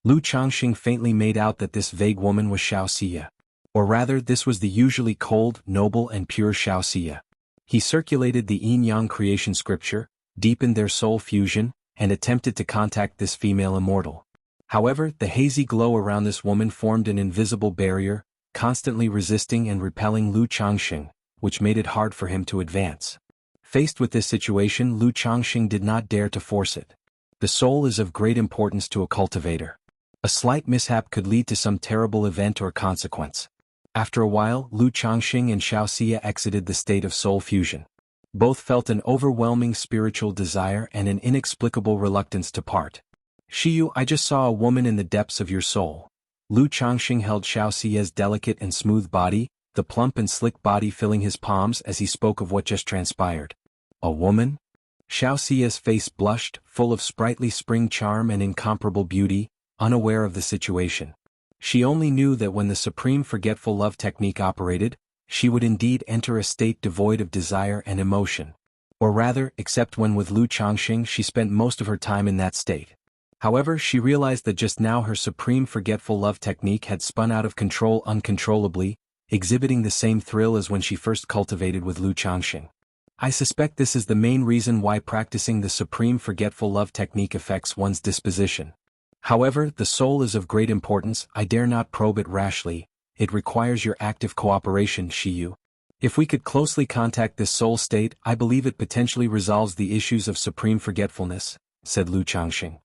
Lu Changxing faintly made out that this vague woman was Xiao Xia. Or rather, this was the usually cold, noble and pure Xiao Xia. He circulated the yin-yang creation scripture, deepened their soul fusion, and attempted to contact this female immortal. However, the hazy glow around this woman formed an invisible barrier, constantly resisting and repelling Lu Changxing, which made it hard for him to advance. Faced with this situation, Lu Changxing did not dare to force it. The soul is of great importance to a cultivator. A slight mishap could lead to some terrible event or consequence. After a while, Lu Changxing and Xiao Xia exited the state of soul fusion. Both felt an overwhelming spiritual desire and an inexplicable reluctance to part. Shiyu, I just saw a woman in the depths of your soul. Lu Changxing held Xiao Xia's delicate and smooth body, the plump and slick body filling his palms as he spoke of what just transpired. A woman? Xiao Xia's face blushed, full of sprightly spring charm and incomparable beauty, unaware of the situation. She only knew that when the supreme forgetful love technique operated, she would indeed enter a state devoid of desire and emotion. Or rather, except when with Lu Changxing she spent most of her time in that state. However, she realized that just now her supreme forgetful love technique had spun out of control uncontrollably, exhibiting the same thrill as when she first cultivated with Lu Changxing. I suspect this is the main reason why practicing the supreme forgetful love technique affects one's disposition. However, the soul is of great importance, I dare not probe it rashly, it requires your active cooperation, Shiyu. If we could closely contact this soul state, I believe it potentially resolves the issues of supreme forgetfulness, said Lu Changxing.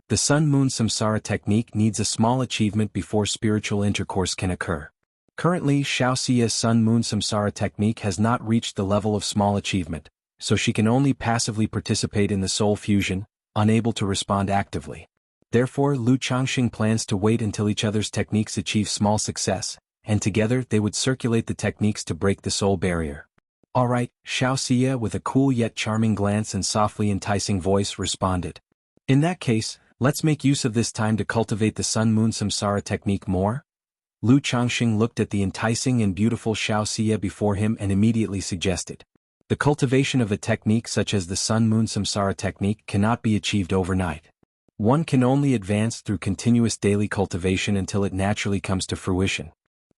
The Sun-Moon Samsara technique needs a small achievement before spiritual intercourse can occur. Currently, Xiao Xia's Sun-Moon Samsara technique has not reached the level of small achievement, so she can only passively participate in the soul fusion, unable to respond actively. Therefore, Lu Changxing plans to wait until each other's techniques achieve small success, and together they would circulate the techniques to break the soul barrier. Alright, Xiao Xia with a cool yet charming glance and softly enticing voice responded. In that case, let's make use of this time to cultivate the Sun-Moon Samsara technique more? Lu Changxing looked at the enticing and beautiful Xiao Xia before him and immediately suggested. The cultivation of a technique such as the Sun-Moon Samsara technique cannot be achieved overnight. One can only advance through continuous daily cultivation until it naturally comes to fruition.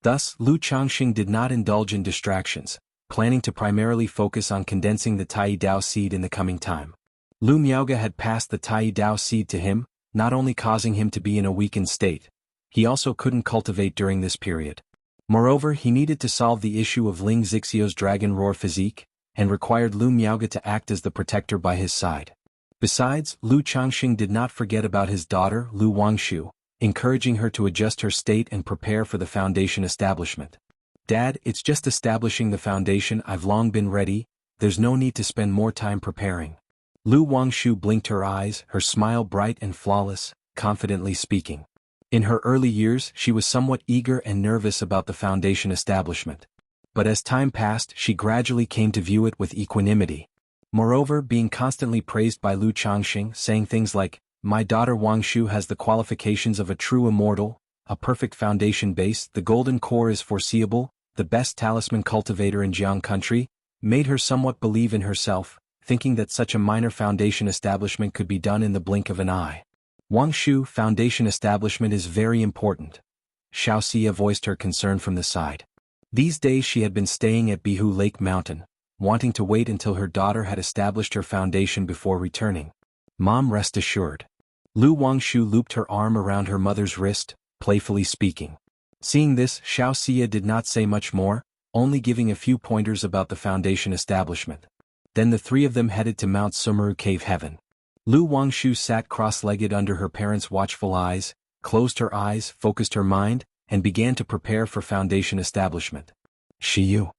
Thus, Lu Changxing did not indulge in distractions, planning to primarily focus on condensing the Tai Dao seed in the coming time. Lu Miaoge had passed the Tai Dao seed to him, not only causing him to be in a weakened state, he also couldn't cultivate during this period. Moreover, he needed to solve the issue of Ling Zixio's dragon roar physique, and required Lu Miaoge to act as the protector by his side. Besides, Lu Changxing did not forget about his daughter, Lu Wangshu, encouraging her to adjust her state and prepare for the foundation establishment. Dad, it's just establishing the foundation. I've long been ready, there's no need to spend more time preparing. Lu Wangshu blinked her eyes, her smile bright and flawless, confidently speaking. In her early years, she was somewhat eager and nervous about the foundation establishment. But as time passed, she gradually came to view it with equanimity. Moreover, being constantly praised by Lu Changxing, saying things like, "My daughter Wangshu has the qualifications of a true immortal, a perfect foundation base, the golden core is foreseeable, the best talisman cultivator in Jiang country," made her somewhat believe in herself, thinking that such a minor foundation establishment could be done in the blink of an eye. Wangshu, foundation establishment is very important. Xiao Xia voiced her concern from the side. These days she had been staying at Bihu Lake Mountain, wanting to wait until her daughter had established her foundation before returning. Mom, rest assured. Lu Wangshu looped her arm around her mother's wrist, playfully speaking. Seeing this, Xiao Xia did not say much more, only giving a few pointers about the foundation establishment. Then the three of them headed to Mount Sumeru Cave Heaven. Lu Wangshu sat cross-legged under her parents' watchful eyes, closed her eyes, focused her mind, and began to prepare for foundation establishment. Shiyu.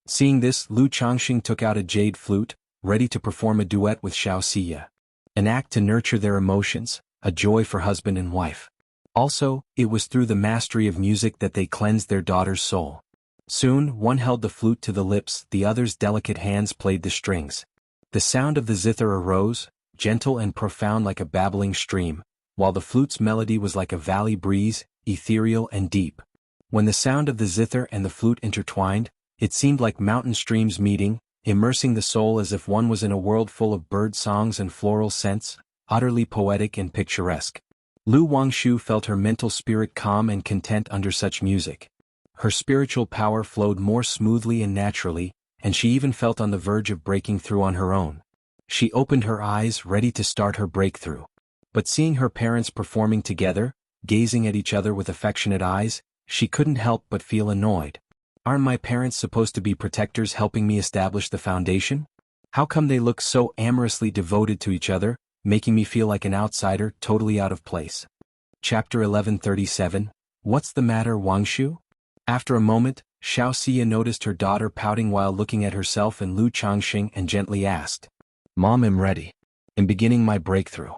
Seeing this, Lu Changxing took out a jade flute, ready to perform a duet with Xiao Xia. An act to nurture their emotions, a joy for husband and wife. Also, it was through the mastery of music that they cleansed their daughter's soul. Soon, one held the flute to the lips, the other's delicate hands played the strings. The sound of the zither arose, gentle and profound like a babbling stream, while the flute's melody was like a valley breeze, ethereal and deep. When the sound of the zither and the flute intertwined, it seemed like mountain streams meeting, immersing the soul as if one was in a world full of bird songs and floral scents, utterly poetic and picturesque. Lu Wangshu felt her mental spirit calm and content under such music. Her spiritual power flowed more smoothly and naturally, and she even felt on the verge of breaking through on her own. She opened her eyes, ready to start her breakthrough. But seeing her parents performing together, gazing at each other with affectionate eyes, she couldn't help but feel annoyed. Aren't my parents supposed to be protectors helping me establish the foundation? How come they look so amorously devoted to each other, making me feel like an outsider, totally out of place? Chapter 1137, What's the matter, Wangshu? After a moment, Xiao Xia noticed her daughter pouting while looking at herself and Lu Changxing and gently asked, Mom, I'm ready. I'm beginning my breakthrough.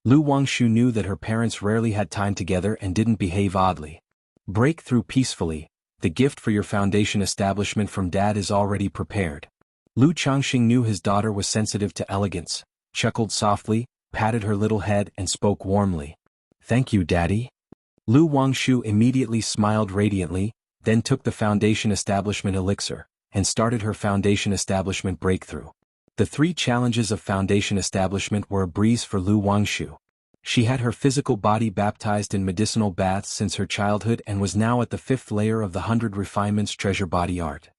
Lu Wangshu knew that her parents rarely had time together and didn't behave oddly. Break through peacefully. The gift for your foundation establishment from Dad is already prepared. Lu Changxing knew his daughter was sensitive to elegance, chuckled softly, patted her little head and spoke warmly. Thank you, Daddy. Lu Wangshu immediately smiled radiantly, then took the foundation establishment elixir, and started her foundation establishment breakthrough. The 3 challenges of foundation establishment were a breeze for Lu Wangshu. She had her physical body baptized in medicinal baths since her childhood and was now at the 5th layer of the 100 Refinements treasure body art.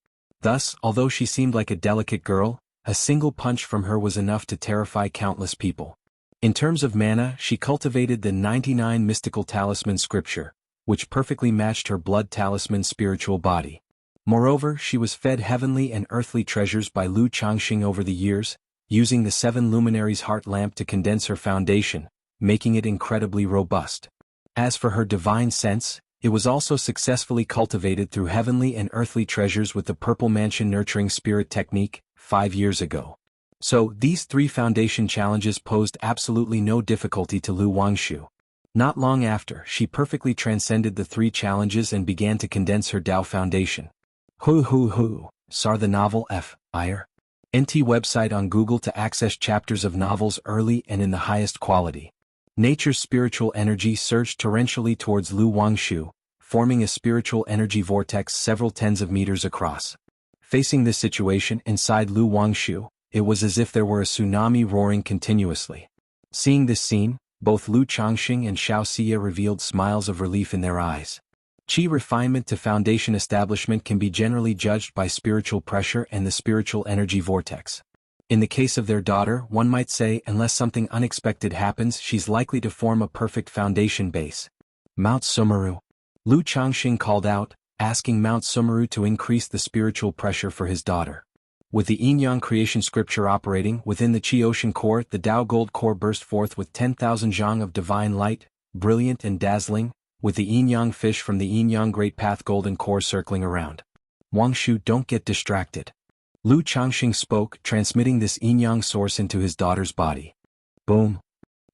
Thus, although she seemed like a delicate girl, a single punch from her was enough to terrify countless people. In terms of mana, she cultivated the 99 mystical talisman scripture, which perfectly matched her blood talisman spiritual body. Moreover, she was fed heavenly and earthly treasures by Lu Changxing over the years, using the 7 luminaries heart lamp to condense her foundation, making it incredibly robust. As for her divine sense, it was also successfully cultivated through heavenly and earthly treasures with the Purple Mansion Nurturing Spirit technique, 5 years ago. So, these 3 foundation challenges posed absolutely no difficulty to Lu Wangshu. Not long after, she perfectly transcended the 3 challenges and began to condense her Tao foundation. Sar the novel F.I.R. NT website on Google to access chapters of novels early and in the highest quality. Nature's spiritual energy surged torrentially towards Lu Wangshu, forming a spiritual energy vortex several tens of meters across. Facing this situation inside Lu Wangshu, it was as if there were a tsunami roaring continuously. Seeing this scene, both Lu Changxing and Xiao Xia revealed smiles of relief in their eyes. Qi refinement to foundation establishment can be generally judged by spiritual pressure and the spiritual energy vortex. In the case of their daughter, one might say unless something unexpected happens, she's likely to form a perfect foundation base. Mount Sumeru. Lu Changxing called out, asking Mount Sumeru to increase the spiritual pressure for his daughter. With the yin-yang creation scripture operating within the Qi ocean core, the Tao gold core burst forth with 10,000 zhang of divine light, brilliant and dazzling, with the yin-yang fish from the yin-yang great path golden core circling around. Wangshu, don't get distracted. Lu Changxing spoke, transmitting this yin-yang source into his daughter's body. Boom.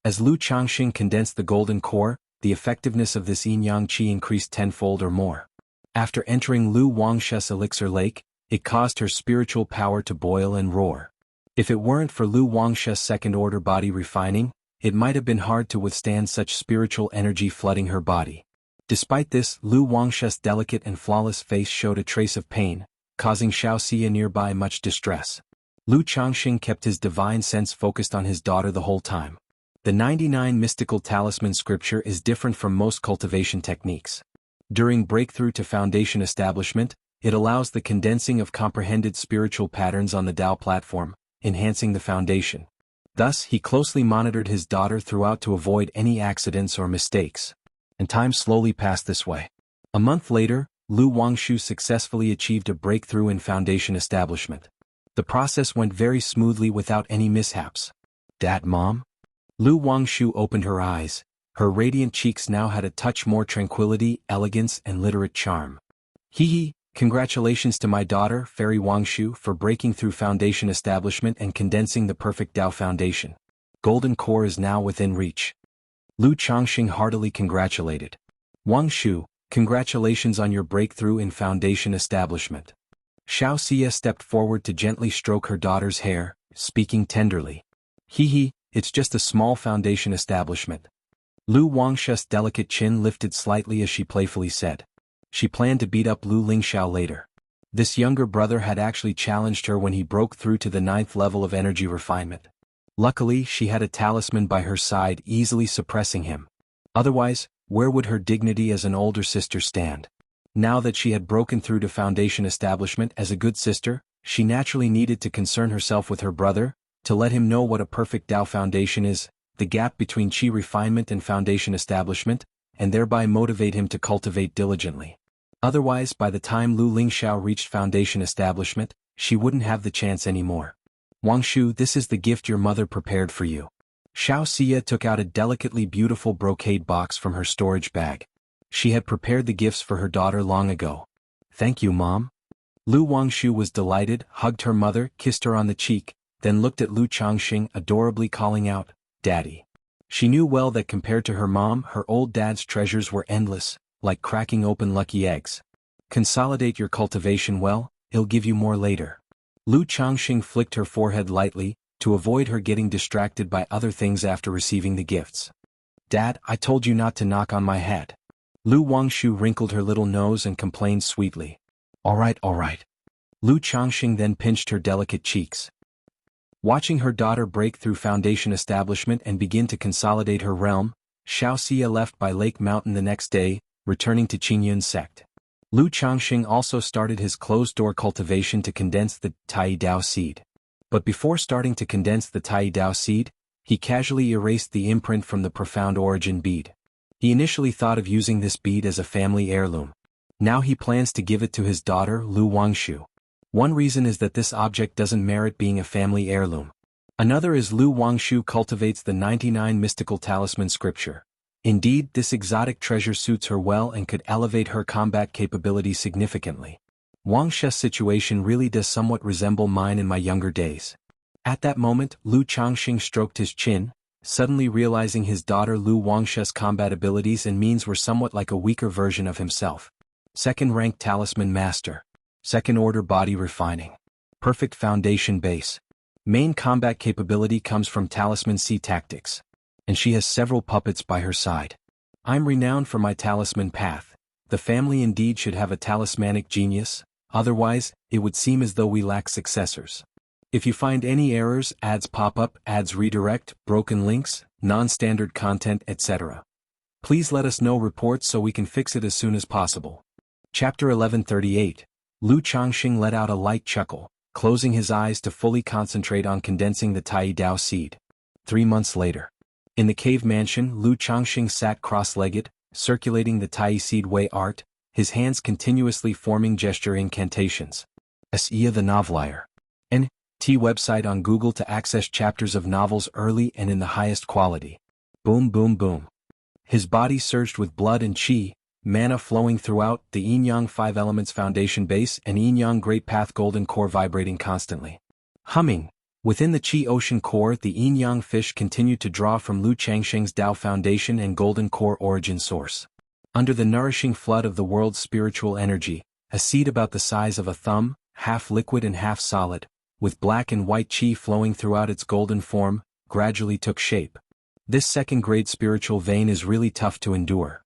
As Lu Changxing condensed the golden core, the effectiveness of this yin-yang qi increased tenfold or more. After entering Lu Wangshu's elixir lake, it caused her spiritual power to boil and roar. If it weren't for Lu Wangshu's second-order body refining, it might have been hard to withstand such spiritual energy flooding her body. Despite this, Lu Wangshu's delicate and flawless face showed a trace of pain, causing Xiao Xia nearby much distress. Lu Changxing kept his divine sense focused on his daughter the whole time. The 99 mystical talisman scripture is different from most cultivation techniques. During breakthrough to foundation establishment, it allows the condensing of comprehended spiritual patterns on the Tao platform, enhancing the foundation. Thus, he closely monitored his daughter throughout to avoid any accidents or mistakes. And time slowly passed this way. A month later, Lu Wangshu successfully achieved a breakthrough in foundation establishment. The process went very smoothly without any mishaps. Dad, Mom? Lu Wangshu opened her eyes. Her radiant cheeks now had a touch more tranquility, elegance, and literate charm. Hee, congratulations to my daughter, Fairy Wangshu, for breaking through foundation establishment and condensing the perfect Tao foundation. Golden core is now within reach. Lu Changxing heartily congratulated. Wangshu, congratulations on your breakthrough in foundation establishment. Xiao Xia stepped forward to gently stroke her daughter's hair, speaking tenderly. Hee, it's just a small foundation establishment. Lu Wangshu's delicate chin lifted slightly as she playfully said. She planned to beat up Lu Lingxiao later. This younger brother had actually challenged her when he broke through to the 9th level of energy refinement. Luckily, she had a talisman by her side easily suppressing him. Otherwise, where would her dignity as an older sister stand? Now that she had broken through to foundation establishment as a good sister, she naturally needed to concern herself with her brother, to let him know what a perfect Tao foundation is, the gap between Qi refinement and foundation establishment, and thereby motivate him to cultivate diligently. Otherwise, by the time Lu Lingxiao reached foundation establishment, she wouldn't have the chance anymore. Wangshu, this is the gift your mother prepared for you. Xiao Xia took out a delicately beautiful brocade box from her storage bag. She had prepared the gifts for her daughter long ago. Thank you, Mom. Lu Wangshu was delighted, hugged her mother, kissed her on the cheek, then looked at Lu Changxing adorably calling out, Daddy. She knew well that compared to her mom, her old dad's treasures were endless, like cracking open lucky eggs. Consolidate your cultivation well, he'll give you more later. Lu Changxing flicked her forehead lightly, to avoid her getting distracted by other things after receiving the gifts. Dad, I told you not to knock on my head. Lu Wangshu wrinkled her little nose and complained sweetly. All right. Lu Changxing then pinched her delicate cheeks. Watching her daughter break through foundation establishment and begin to consolidate her realm, Xiao Xia left by Lake Mountain the next day, returning to Qingyun's sect. Lu Changxing also started his closed-door cultivation to condense the Tai Dao seed. But before starting to condense the Tai Dao seed, he casually erased the imprint from the profound origin bead. He initially thought of using this bead as a family heirloom. Now he plans to give it to his daughter, Lu Wangshu. One reason is that this object doesn't merit being a family heirloom. Another is Lu Wangshu cultivates the 99 mystical talisman scripture. Indeed, this exotic treasure suits her well and could elevate her combat capability significantly. Wangshu's situation really does somewhat resemble mine in my younger days. At that moment, Lu Changxing stroked his chin, suddenly realizing his daughter Lu Wangshu's combat abilities and means were somewhat like a weaker version of himself. Second-rank talisman master. Second-order body refining. Perfect foundation base. Main combat capability comes from talisman C tactics. And she has several puppets by her side. I'm renowned for my talisman path. The family indeed should have a talismanic genius, otherwise, it would seem as though we lack successors. If you find any errors, ads pop up, ads redirect, broken links, non-standard content, etc. Please let us know reports so we can fix it as soon as possible. Chapter 1138. Lu Changxing let out a light chuckle, closing his eyes to fully concentrate on condensing the Tai Dao seed. 3 months later. In the cave mansion, Lu Changxing sat cross-legged, circulating the Tai seed way art, his hands continuously forming gesture incantations. S.E. the Novelier. N.T. website on Google to access chapters of novels early and in the highest quality. Boom boom boom. His body surged with blood and qi, mana flowing throughout, the yin-yang 5 elements foundation base and yin-yang great path golden core vibrating constantly. Humming. Within the Qi Ocean core, the yin-yang fish continued to draw from Lu Changxing's Dao foundation and golden core origin source. Under the nourishing flood of the world's spiritual energy, a seed about the size of a thumb, half liquid and half solid, with black and white Qi flowing throughout its golden form, gradually took shape. This second-grade spiritual vein is really tough to endure.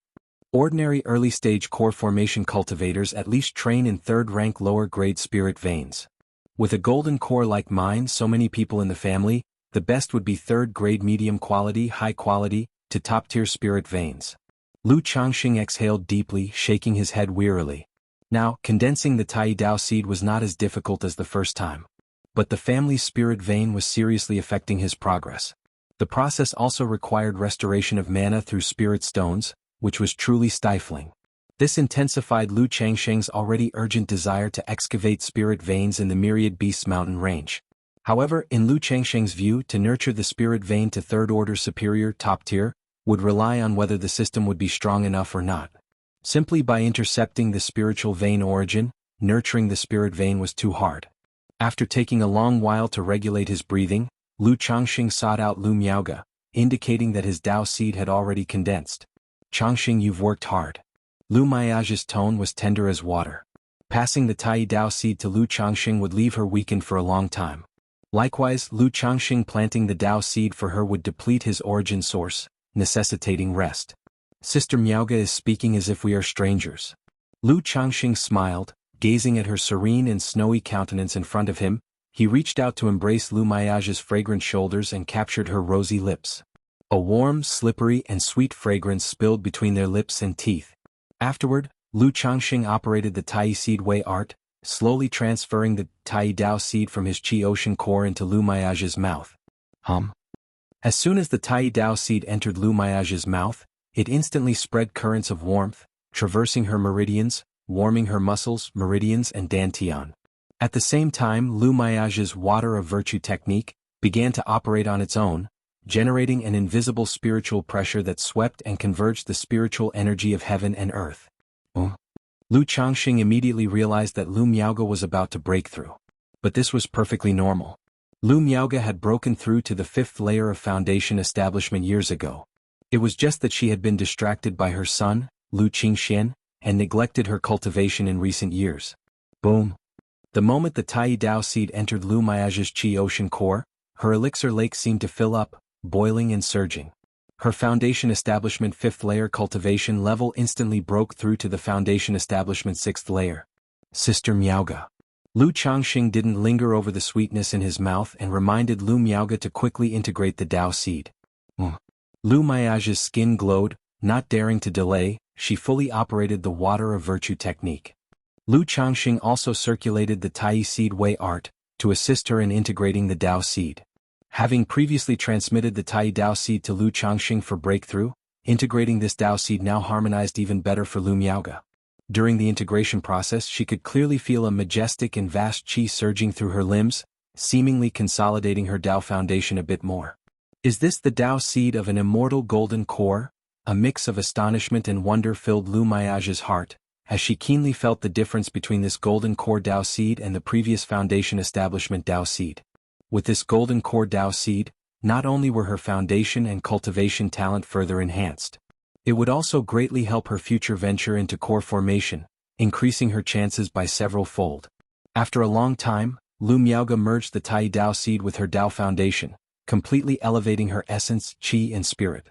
Ordinary early-stage core formation cultivators at least train in third-rank lower-grade spirit veins. With a golden core like mine, so many people in the family, the best would be third-grade medium quality, high quality, to top-tier spirit veins. Lu Changxing exhaled deeply, shaking his head wearily. Now, condensing the Tai Dao seed was not as difficult as the first time. But the family's spirit vein was seriously affecting his progress. The process also required restoration of mana through spirit stones, which was truly stifling. This intensified Lu Changxing's already urgent desire to excavate spirit veins in the Myriad Beasts mountain range. However, in Lu Changxing's view, to nurture the spirit vein to third-order superior top tier, would rely on whether the system would be strong enough or not. Simply by intercepting the spiritual vein origin, nurturing the spirit vein was too hard. After taking a long while to regulate his breathing, Lu Changxing sought out Lu Miaoge, indicating that his Dao seed had already condensed. Changxing, you've worked hard. Lu Miaoge's tone was tender as water. Passing the Tai Dao seed to Lu Changxing would leave her weakened for a long time. Likewise, Lu Changxing planting the Dao seed for her would deplete his origin source, necessitating rest. Sister Miaoge is speaking as if we are strangers. Lu Changxing smiled, gazing at her serene and snowy countenance in front of him. He reached out to embrace Lu Miaoge's fragrant shoulders and captured her rosy lips. A warm, slippery, and sweet fragrance spilled between their lips and teeth. Afterward, Lu Changxing operated the Tai Seed Wei art, slowly transferring the Tai Dao seed from his Qi Ocean core into Lu Miage's mouth. As soon as the Tai Dao seed entered Lu Miage's mouth, it instantly spread currents of warmth, traversing her meridians, warming her muscles, meridians, and dantian. At the same time, Lu Miage's water of virtue technique began to operate on its own, generating an invisible spiritual pressure that swept and converged the spiritual energy of heaven and earth. Lu Changxing immediately realized that Lu Miaoge was about to break through. But this was perfectly normal. Lu Miaoge had broken through to the 5th layer of foundation establishment years ago. It was just that she had been distracted by her son, Lu Qingxian, and neglected her cultivation in recent years. Boom! The moment the Tai Dao seed entered Lu Miage's Qi Ocean core, her elixir lake seemed to fill up, boiling and surging. Her foundation establishment 5th layer cultivation level instantly broke through to the foundation establishment 6th layer. Sister Miaoge. Lu Changxing didn't linger over the sweetness in his mouth and reminded Lu Miaoge to quickly integrate the Dao seed. Lu Miage's skin glowed, not daring to delay, she fully operated the water of virtue technique. Lu Changxing also circulated the Tai Seed Wei art, to assist her in integrating the Dao seed. Having previously transmitted the Tai Dao seed to Lu Changxing for breakthrough, integrating this Dao seed now harmonized even better for Lu Miaoge. During the integration process, she could clearly feel a majestic and vast qi surging through her limbs, seemingly consolidating her Dao foundation a bit more. Is this the Dao seed of an immortal golden core? A mix of astonishment and wonder filled Lu Miage's heart, as she keenly felt the difference between this golden core Dao seed and the previous foundation establishment Dao seed. With this golden core Dao seed, not only were her foundation and cultivation talent further enhanced, it would also greatly help her future venture into core formation, increasing her chances by several fold. After a long time, Lu Miaoge merged the Tai Dao seed with her Dao foundation, completely elevating her essence, qi and spirit.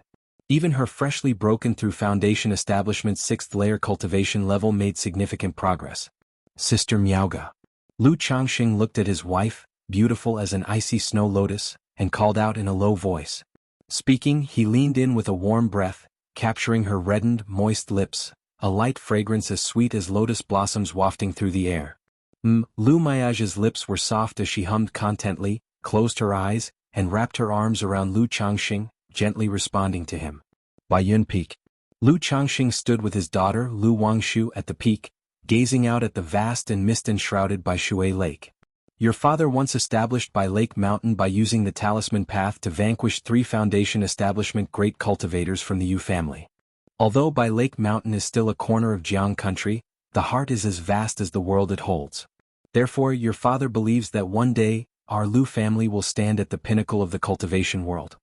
Even her freshly broken through foundation establishment's 6th layer cultivation level made significant progress. Sister Miaoge. Lu Changxing looked at his wife, beautiful as an icy snow lotus, and called out in a low voice. Speaking, he leaned in with a warm breath, capturing her reddened, moist lips, a light fragrance as sweet as lotus blossoms wafting through the air. Lu Miage's lips were soft as she hummed contently, closed her eyes, and wrapped her arms around Lu Changxing, gently responding to him. By Yun Peak. Lu Changxing stood with his daughter Lu Wangshu at the peak, gazing out at the vast and mist-enshrouded Bai Shui Lake. Your father once established Bai Lake Mountain by using the talisman path to vanquish 3 foundation establishment great cultivators from the Yu family. Although Bai Lake Mountain is still a corner of Jiang country, the heart is as vast as the world it holds. Therefore, your father believes that one day, our Lu family will stand at the pinnacle of the cultivation world.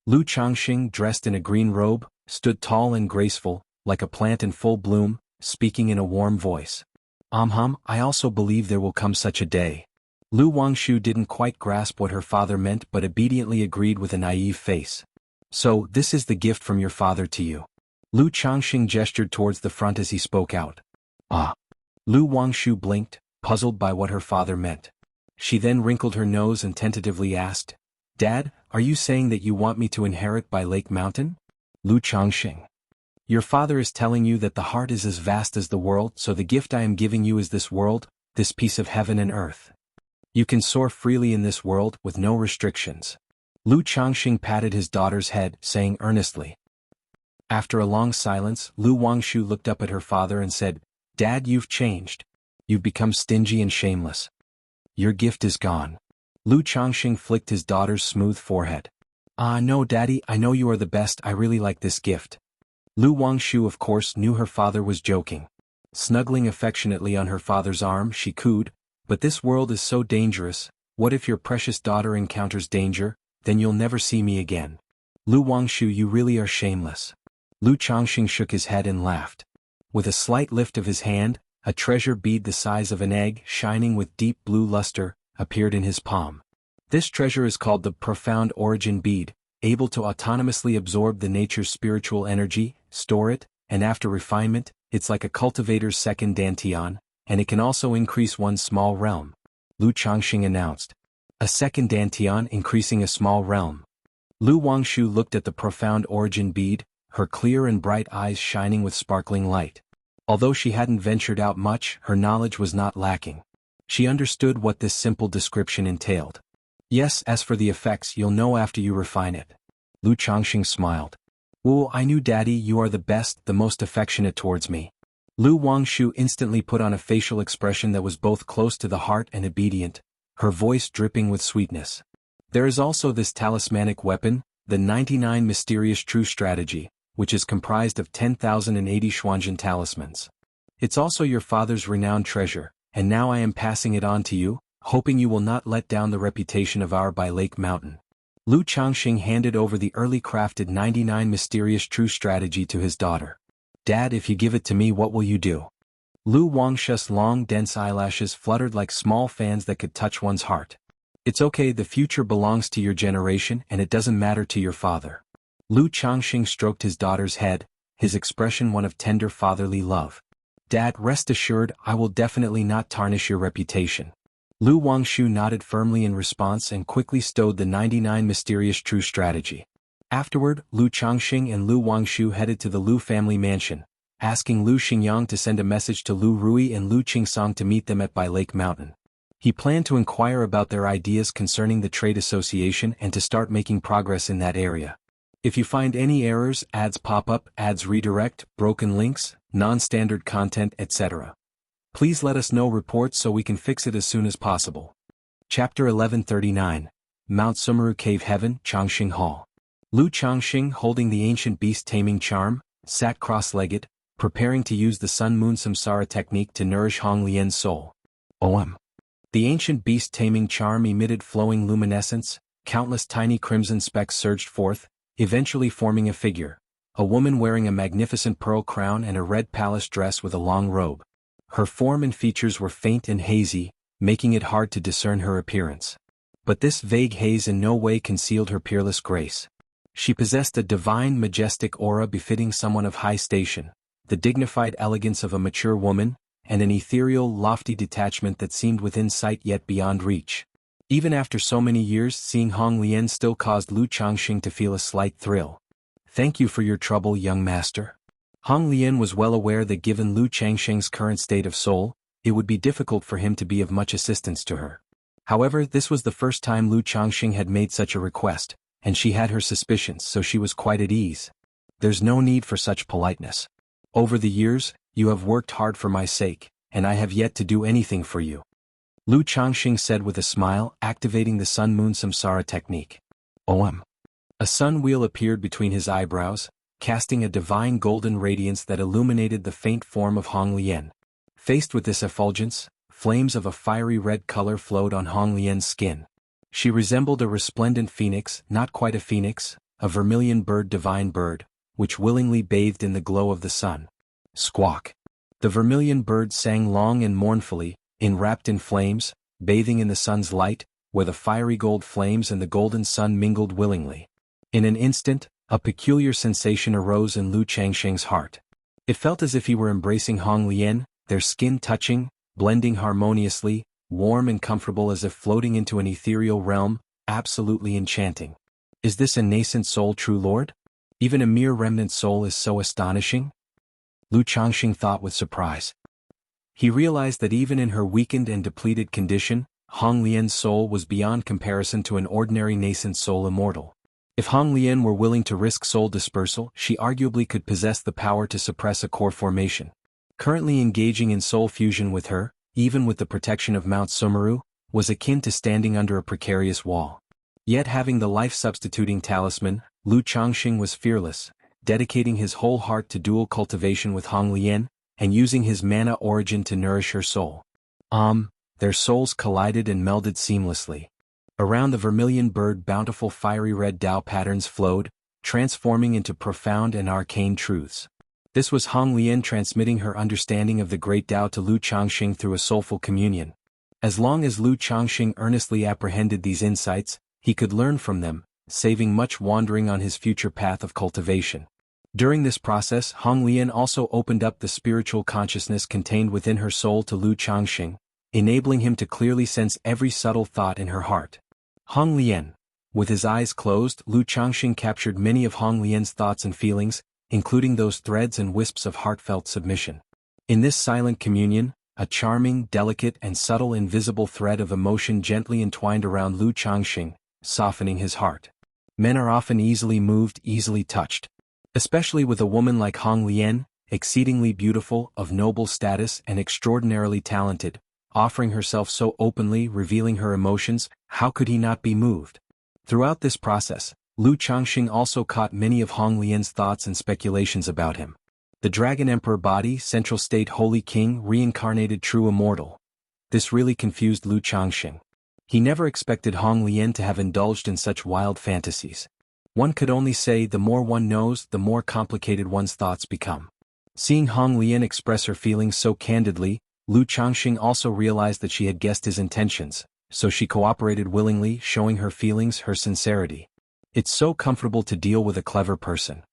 Lu Changxing, dressed in a green robe, stood tall and graceful, like a plant in full bloom, speaking in a warm voice. I also believe there will come such a day. Lu Wangshu didn't quite grasp what her father meant but obediently agreed with a naive face. So, this is the gift from your father to you. Lu Changxing gestured towards the front as he spoke out. Lu Wangshu blinked, puzzled by what her father meant. She then wrinkled her nose and tentatively asked, Dad, are you saying that you want me to inherit Bai Lake Mountain? Lu Changxing. Your father is telling you that the heart is as vast as the world, so the gift I am giving you is this world, this piece of heaven and earth. You can soar freely in this world with no restrictions. Lu Changxing patted his daughter's head, saying earnestly. After a long silence, Lu Wangshu looked up at her father and said, Dad, you've changed. You've become stingy and shameless. Your gift is gone. Lu Changxing flicked his daughter's smooth forehead. No Daddy, I know you are the best, I really like this gift. Lu Wangshu of course knew her father was joking. Snuggling affectionately on her father's arm, she cooed, But this world is so dangerous, what if your precious daughter encounters danger, then you'll never see me again. Lu Wangshu, you really are shameless. Lu Changxing shook his head and laughed. With a slight lift of his hand, a treasure bead the size of an egg, shining with deep blue luster, appeared in his palm. This treasure is called the Profound Origin Bead, able to autonomously absorb the nature's spiritual energy, store it, and after refinement, it's like a cultivator's second dantian, and it can also increase one's small realm. Lu Changxing announced. A second dantian increasing a small realm. Lu Wangshu looked at the profound origin bead, her clear and bright eyes shining with sparkling light. Although she hadn't ventured out much, her knowledge was not lacking. She understood what this simple description entailed. Yes, as for the effects, you'll know after you refine it. Lu Changxing smiled. Wu, I knew Daddy, you are the best, the most affectionate towards me. Lu Wangshu instantly put on a facial expression that was both close to the heart and obedient, her voice dripping with sweetness. There is also this talismanic weapon, the 99 Mysterious True Strategy, which is comprised of 10,080 Xuanzhen talismans. It's also your father's renowned treasure, and now I am passing it on to you, hoping you will not let down the reputation of our by Lake Mountain. Lu Changxing handed over the early crafted 99 Mysterious True Strategy to his daughter. Dad, if you give it to me, what will you do? Lu Wangshu's long dense eyelashes fluttered like small fans that could touch one's heart. It's okay, the future belongs to your generation and it doesn't matter to your father. Lu Changxing stroked his daughter's head, his expression one of tender fatherly love. Dad, rest assured, I will definitely not tarnish your reputation. Lu Wangshu nodded firmly in response and quickly stowed the 99 Mysterious True Strategy. Afterward, Lu Changxing and Lu Wangshu headed to the Lu family mansion, asking Lu Xingyang to send a message to Lu Rui and Lu Qingsong to meet them at Bai Lake Mountain. He planned to inquire about their ideas concerning the trade association and to start making progress in that area. If you find any errors, ads pop up, ads redirect, broken links, non-standard content, etc., please let us know reports so we can fix it as soon as possible. Chapter 1139, Mount Sumeru Cave Heaven, Changxing Hall. Lu Changxing, holding the ancient beast taming charm, sat cross-legged, preparing to use the Sun-Moon Samsara technique to nourish Hong Lian's soul. OM. The ancient beast taming charm emitted flowing luminescence, countless tiny crimson specks surged forth, eventually forming a figure, a woman wearing a magnificent pearl crown and a red palace dress with a long robe. Her form and features were faint and hazy, making it hard to discern her appearance. But this vague haze in no way concealed her peerless grace. She possessed a divine, majestic aura befitting someone of high station, the dignified elegance of a mature woman, and an ethereal, lofty detachment that seemed within sight yet beyond reach. Even after so many years, seeing Hong Lian still caused Lu Changxing to feel a slight thrill. Thank you for your trouble, young master. Hong Lian was well aware that given Lu Changxing's current state of soul, it would be difficult for him to be of much assistance to her. However, this was the first time Lu Changxing had made such a request, and she had her suspicions, so she was quite at ease. There's no need for such politeness. Over the years, you have worked hard for my sake, and I have yet to do anything for you. Lu Changxing said with a smile, activating the Sun-Moon Samsara technique. OM. A sun wheel appeared between his eyebrows, casting a divine golden radiance that illuminated the faint form of Hong Lian. Faced with this effulgence, flames of a fiery red color flowed on Hong Lian's skin. She resembled a resplendent phoenix, not quite a phoenix, a vermilion bird, divine bird, which willingly bathed in the glow of the sun. Squawk. The vermilion bird sang long and mournfully, enwrapped in flames, bathing in the sun's light, where the fiery gold flames and the golden sun mingled willingly. In an instant, a peculiar sensation arose in Lu Changxing's heart. It felt as if he were embracing Hong Lian, their skin touching, blending harmoniously, warm and comfortable as if floating into an ethereal realm, absolutely enchanting. Is this a nascent soul, true lord? Even a mere remnant soul is so astonishing? Lu Changxing thought with surprise. He realized that even in her weakened and depleted condition, Hong Lian's soul was beyond comparison to an ordinary nascent soul immortal. If Hong Lian were willing to risk soul dispersal, she arguably could possess the power to suppress a core formation. Currently engaging in soul fusion with her, even with the protection of Mount Sumeru, was akin to standing under a precarious wall. Yet having the life-substituting talisman, Lu Changxing was fearless, dedicating his whole heart to dual cultivation with Hong Lian, and using his mana origin to nourish her soul. Their souls collided and melded seamlessly. Around the vermilion bird bountiful fiery red Tao patterns flowed, transforming into profound and arcane truths. This was Hong Lian transmitting her understanding of the great Tao to Lu Changxing through a soulful communion. As long as Lu Changxing earnestly apprehended these insights, he could learn from them, saving much wandering on his future path of cultivation. During this process, Hong Lian also opened up the spiritual consciousness contained within her soul to Lu Changxing, enabling him to clearly sense every subtle thought in her heart. Hong Lian, With his eyes closed, Lu Changxing captured many of Hong Lian's thoughts and feelings, including those threads and wisps of heartfelt submission. In this silent communion, a charming, delicate and subtle invisible thread of emotion gently entwined around Lu Changxing, softening his heart. Men are often easily moved, easily touched. Especially with a woman like Hong Lian, exceedingly beautiful, of noble status and extraordinarily talented, offering herself so openly, revealing her emotions, how could he not be moved? Throughout this process, Lu Changxing also caught many of Hong Lian's thoughts and speculations about him. The Dragon Emperor body, Central State Holy King, reincarnated true immortal. This really confused Lu Changxing. He never expected Hong Lian to have indulged in such wild fantasies. One could only say the more one knows, the more complicated one's thoughts become. Seeing Hong Lian express her feelings so candidly, Lu Changxing also realized that she had guessed his intentions, so she cooperated willingly, showing her feelings, her sincerity. It's so comfortable to deal with a clever person.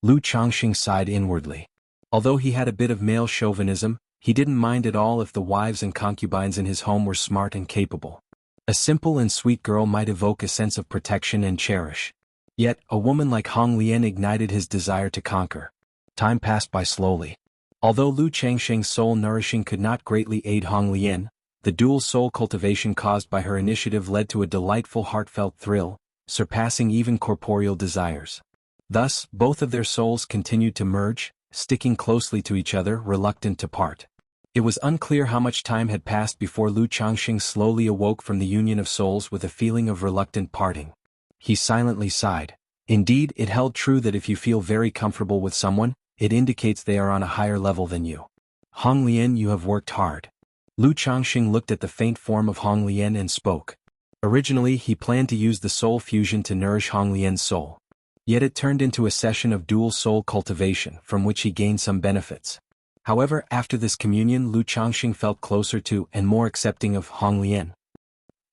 Lu Changxing sighed inwardly. Although he had a bit of male chauvinism, he didn't mind at all if the wives and concubines in his home were smart and capable. A simple and sweet girl might evoke a sense of protection and cherish. Yet, a woman like Hong Lian ignited his desire to conquer. Time passed by slowly. Although Lu Changxing's soul nourishing could not greatly aid Hong Lian, the dual soul cultivation caused by her initiative led to a delightful heartfelt thrill, surpassing even corporeal desires. Thus, both of their souls continued to merge, sticking closely to each other, reluctant to part. It was unclear how much time had passed before Lu Changxing slowly awoke from the union of souls with a feeling of reluctant parting. He silently sighed. Indeed, it held true that if you feel very comfortable with someone, it indicates they are on a higher level than you. Hong Lian, you have worked hard. Lu Changxing looked at the faint form of Hong Lian and spoke. Originally, he planned to use the soul fusion to nourish Hong Lian's soul. Yet it turned into a session of dual soul cultivation, from which he gained some benefits. However, after this communion, Lu Changxing felt closer to and more accepting of Hong Lian.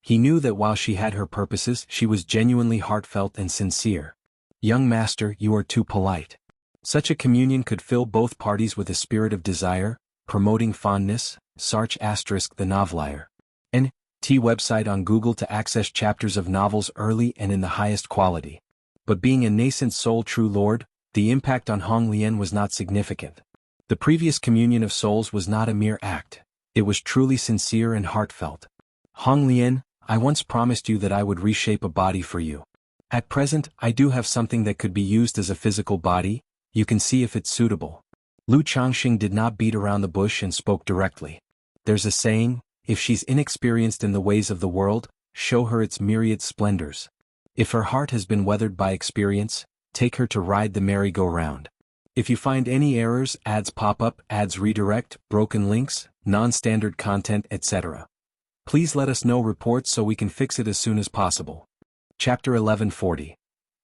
He knew that while she had her purposes, she was genuinely heartfelt and sincere. Young master, you are too polite. Such a communion could fill both parties with a spirit of desire, promoting fondness. Sarch * the novelier. N.T. website on Google to access chapters of novels early and in the highest quality. But being a nascent soul true lord, the impact on Hong Lian was not significant. The previous communion of souls was not a mere act. It was truly sincere and heartfelt. Hong Lian, I once promised you that I would reshape a body for you. At present, I do have something that could be used as a physical body. You can see if it's suitable. Lu Changxing did not beat around the bush and spoke directly. There's a saying, if she's inexperienced in the ways of the world, show her its myriad splendors. If her heart has been weathered by experience, take her to ride the merry-go-round. If you find any errors, ads pop up, ads redirect, broken links, non-standard content, etc. Please let us know reports so we can fix it as soon as possible. Chapter 1140.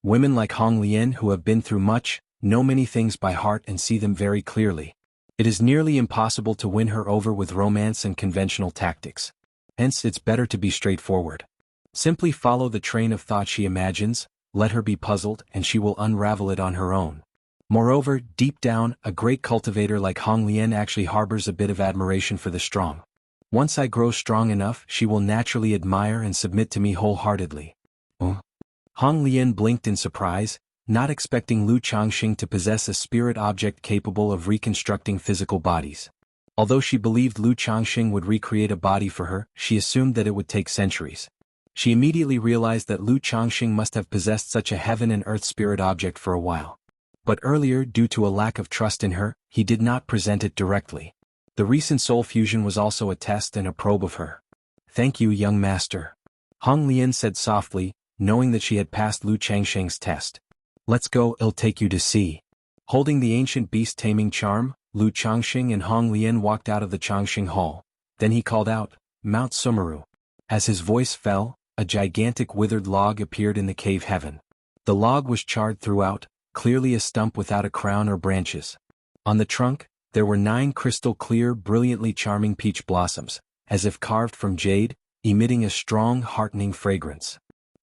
Women like Hong Lian who have been through much, know many things by heart and see them very clearly. It is nearly impossible to win her over with romance and conventional tactics. Hence, it's better to be straightforward. Simply follow the train of thought she imagines, let her be puzzled, and she will unravel it on her own. Moreover, deep down, a great cultivator like Hong Lian actually harbors a bit of admiration for the strong. Once I grow strong enough, she will naturally admire and submit to me wholeheartedly. Hong Lian blinked in surprise, not expecting Lu Changxing to possess a spirit object capable of reconstructing physical bodies. Although she believed Lu Changxing would recreate a body for her, she assumed that it would take centuries. She immediately realized that Lu Changxing must have possessed such a heaven and earth spirit object for a while. But earlier, due to a lack of trust in her, he did not present it directly. The recent soul fusion was also a test and a probe of her. Thank you, young master. Hong Lian said softly, knowing that she had passed Lu Changxing's test. Let's go, I'll take you to see. Holding the ancient beast taming charm, Lu Changxing and Hong Lian walked out of the Changxing Hall. Then he called out, Mount Sumeru. As his voice fell, a gigantic withered log appeared in the cave heaven. The log was charred throughout, clearly a stump without a crown or branches. On the trunk, there were 9 crystal-clear, brilliantly charming peach blossoms, as if carved from jade, emitting a strong, heartening fragrance.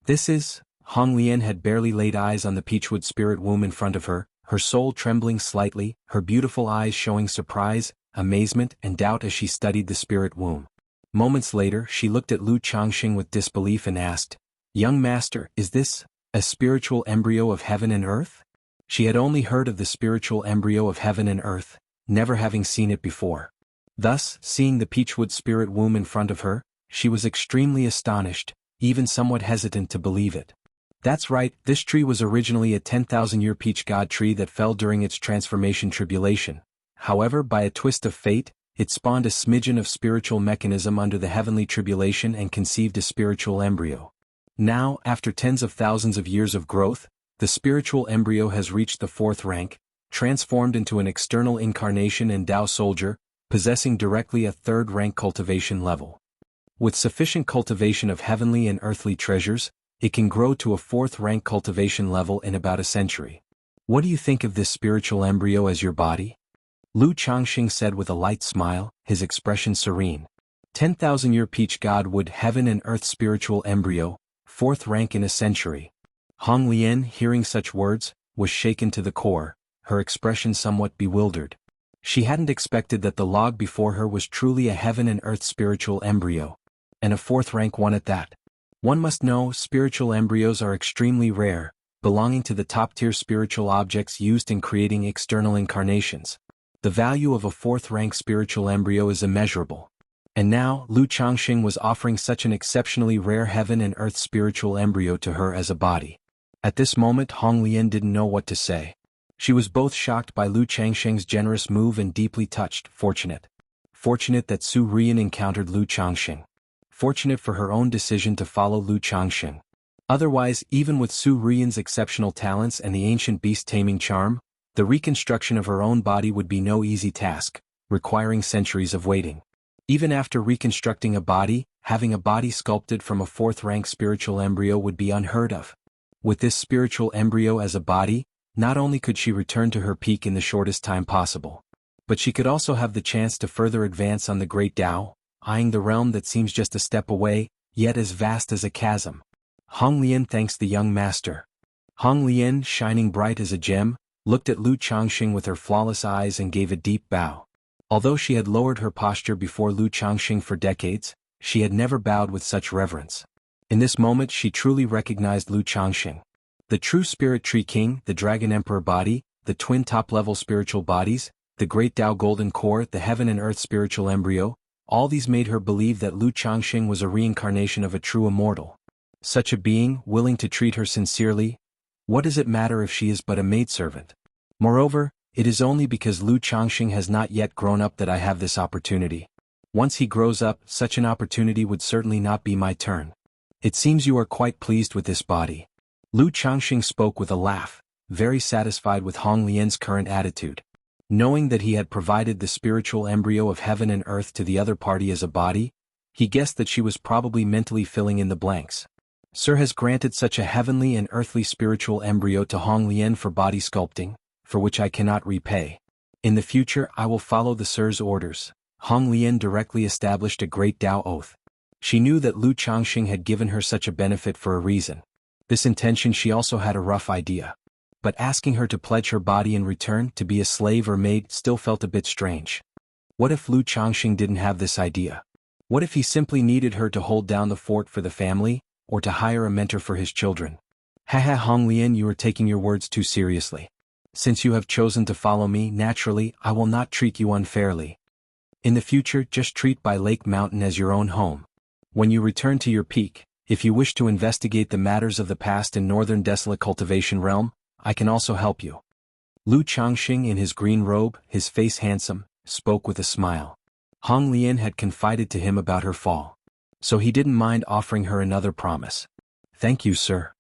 This is... Hong Lian had barely laid eyes on the peachwood spirit womb in front of her, her soul trembling slightly, her beautiful eyes showing surprise, amazement, and doubt as she studied the spirit womb. Moments later, she looked at Lu Changxing with disbelief and asked, "Young master, is this a spiritual embryo of heaven and earth?" She had only heard of the spiritual embryo of heaven and earth, never having seen it before. Thus, seeing the peachwood spirit womb in front of her, she was extremely astonished, even somewhat hesitant to believe it. That's right, this tree was originally a 10,000-year peach god tree that fell during its transformation tribulation. However, by a twist of fate, it spawned a smidgen of spiritual mechanism under the heavenly tribulation and conceived a spiritual embryo. Now, after tens of thousands of years of growth, the spiritual embryo has reached the 4th rank, transformed into an external incarnation and Tao soldier, possessing directly a 3rd rank cultivation level. With sufficient cultivation of heavenly and earthly treasures, it can grow to a 4th rank cultivation level in about a century. What do you think of this spiritual embryo as your body? Lu Changxing said with a light smile, his expression serene. 10,000-year peach god wood heaven and earth spiritual embryo, 4th rank in a century. Hong Lian, hearing such words, was shaken to the core, her expression somewhat bewildered. She hadn't expected that the log before her was truly a heaven and earth spiritual embryo. And a 4th rank one at that. One must know spiritual embryos are extremely rare, belonging to the top-tier spiritual objects used in creating external incarnations. The value of a 4th rank spiritual embryo is immeasurable. And now, Lu Changxing was offering such an exceptionally rare heaven and earth spiritual embryo to her as a body. At this moment Hong Lian didn't know what to say. She was both shocked by Lu Changxing's generous move and deeply touched. Fortunate that Su Rian encountered Lu Changxing. Fortunate for her own decision to follow Lu Changxing. Otherwise, even with Su Rian's exceptional talents and the ancient beast-taming charm, the reconstruction of her own body would be no easy task, requiring centuries of waiting. Even after reconstructing a body, having a body sculpted from a 4th rank spiritual embryo would be unheard of. With this spiritual embryo as a body, not only could she return to her peak in the shortest time possible, but she could also have the chance to further advance on the great Tao, eyeing the realm that seems just a step away, yet as vast as a chasm. Hong Lian thanks the young master. Hong Lian, shining bright as a gem, looked at Lu Changxing with her flawless eyes and gave a deep bow. Although she had lowered her posture before Lu Changxing for decades, she had never bowed with such reverence. In this moment she truly recognized Lu Changxing. The true spirit tree king, the dragon emperor body, the twin top-level spiritual bodies, the great Tao golden core, the heaven and earth spiritual embryo, all these made her believe that Lu Changxing was a reincarnation of a true immortal. Such a being, willing to treat her sincerely. What does it matter if she is but a maidservant? Moreover, it is only because Lu Changxing has not yet grown up that I have this opportunity. Once he grows up, such an opportunity would certainly not be my turn. It seems you are quite pleased with this body. Lu Changxing spoke with a laugh, very satisfied with Hong Lian's current attitude. Knowing that he had provided the spiritual embryo of heaven and earth to the other party as a body, he guessed that she was probably mentally filling in the blanks. Sir has granted such a heavenly and earthly spiritual embryo to Hong Lian for body sculpting, for which I cannot repay. In the future I will follow the Sir's orders. Hong Lian directly established a great Tao oath. She knew that Lu Changxing had given her such a benefit for a reason. This intention she also had a rough idea. But asking her to pledge her body in return to be a slave or maid still felt a bit strange. What if Lu Changxing didn't have this idea? What if he simply needed her to hold down the fort for the family, or to hire a mentor for his children? Haha, Hong Lian, you are taking your words too seriously. Since you have chosen to follow me, naturally, I will not treat you unfairly. In the future, just treat By Lake Mountain as your own home. When you return to your peak, if you wish to investigate the matters of the past in northern desolate cultivation realm, I can also help you. Lu Changxing in his green robe, his face handsome, spoke with a smile. Hong Lian had confided to him about her fall, so he didn't mind offering her another promise. Thank you, sir.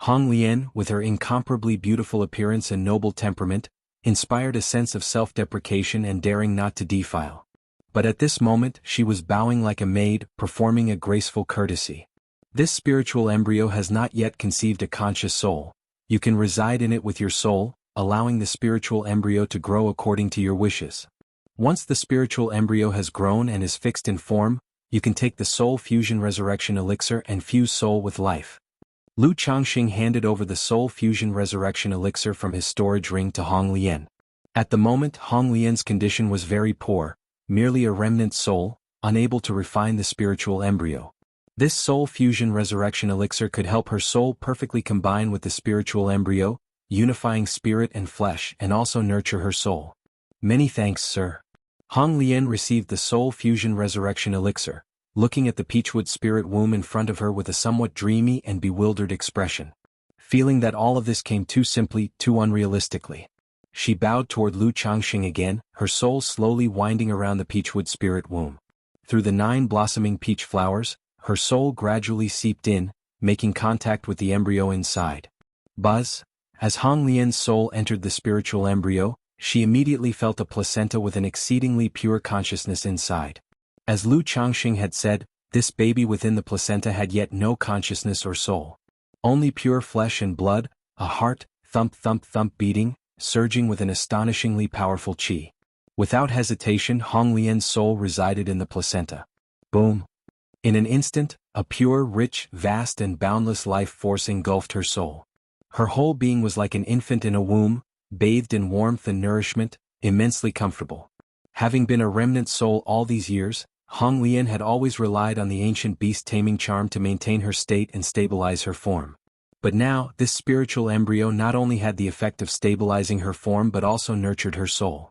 Hong Lian, with her incomparably beautiful appearance and noble temperament, inspired a sense of self-deprecation and daring not to defile. But at this moment she was bowing like a maid, performing a graceful courtesy. This spiritual embryo has not yet conceived a conscious soul. You can reside in it with your soul, allowing the spiritual embryo to grow according to your wishes. Once the spiritual embryo has grown and is fixed in form, you can take the soul fusion resurrection elixir and fuse soul with life. Lu Changxing handed over the soul fusion resurrection elixir from his storage ring to Hong Lian. At the moment Hong Lian's condition was very poor, merely a remnant soul, unable to refine the spiritual embryo. This soul fusion resurrection elixir could help her soul perfectly combine with the spiritual embryo, unifying spirit and flesh and also nurture her soul. Many thanks, sir. Hong Lian received the soul fusion resurrection elixir, looking at the peachwood spirit womb in front of her with a somewhat dreamy and bewildered expression. Feeling that all of this came too simply, too unrealistically. She bowed toward Lu Changxing again, her soul slowly winding around the peachwood spirit womb. Through the 9 blossoming peach flowers, her soul gradually seeped in, making contact with the embryo inside. Buzz. As Hong Lian's soul entered the spiritual embryo, she immediately felt a placenta with an exceedingly pure consciousness inside. As Lu Changxing had said, this baby within the placenta had yet no consciousness or soul. Only pure flesh and blood, a heart, thump thump thump beating, surging with an astonishingly powerful qi. Without hesitation, Hong Lian's soul resided in the placenta. Boom. In an instant, a pure, rich, vast and boundless life force engulfed her soul. Her whole being was like an infant in a womb, bathed in warmth and nourishment, immensely comfortable. Having been a remnant soul all these years, Hong Lian had always relied on the ancient beast-taming charm to maintain her state and stabilize her form. But now, this spiritual embryo not only had the effect of stabilizing her form but also nurtured her soul.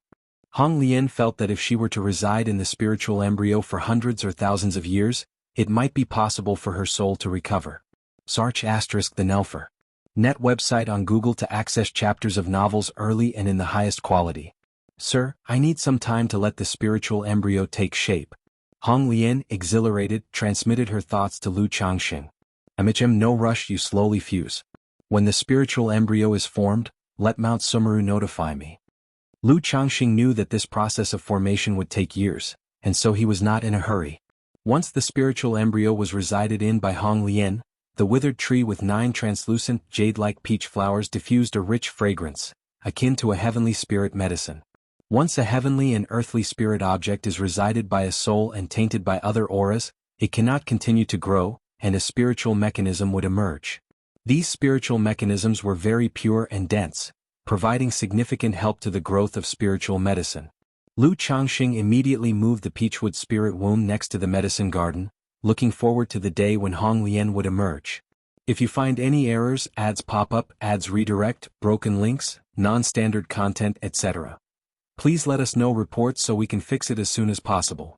Hong Lian felt that if she were to reside in the spiritual embryo for hundreds or thousands of years, it might be possible for her soul to recover. Sarch * the Nelfer. Net website on Google to access chapters of novels early and in the highest quality. Sir, I need some time to let the spiritual embryo take shape. Hong Lian, exhilarated, transmitted her thoughts to Lu Changxing. Amichem, no rush, you slowly fuse. When the spiritual embryo is formed, let Mount Sumeru notify me. Lu Changxing knew that this process of formation would take years, and so he was not in a hurry. Once the spiritual embryo was resided in by Hong Lian, the withered tree with 9 translucent, jade-like peach flowers diffused a rich fragrance, akin to a heavenly spirit medicine. Once a heavenly and earthly spirit object is resided by a soul and tainted by other auras, it cannot continue to grow, and a spiritual mechanism would emerge. These spiritual mechanisms were very pure and dense, providing significant help to the growth of spiritual medicine. Lu Changxing immediately moved the peachwood spirit womb next to the medicine garden, looking forward to the day when Hong Lian would emerge. If you find any errors, ads pop up, ads redirect, broken links, non-standard content, etc., please let us know reports so we can fix it as soon as possible.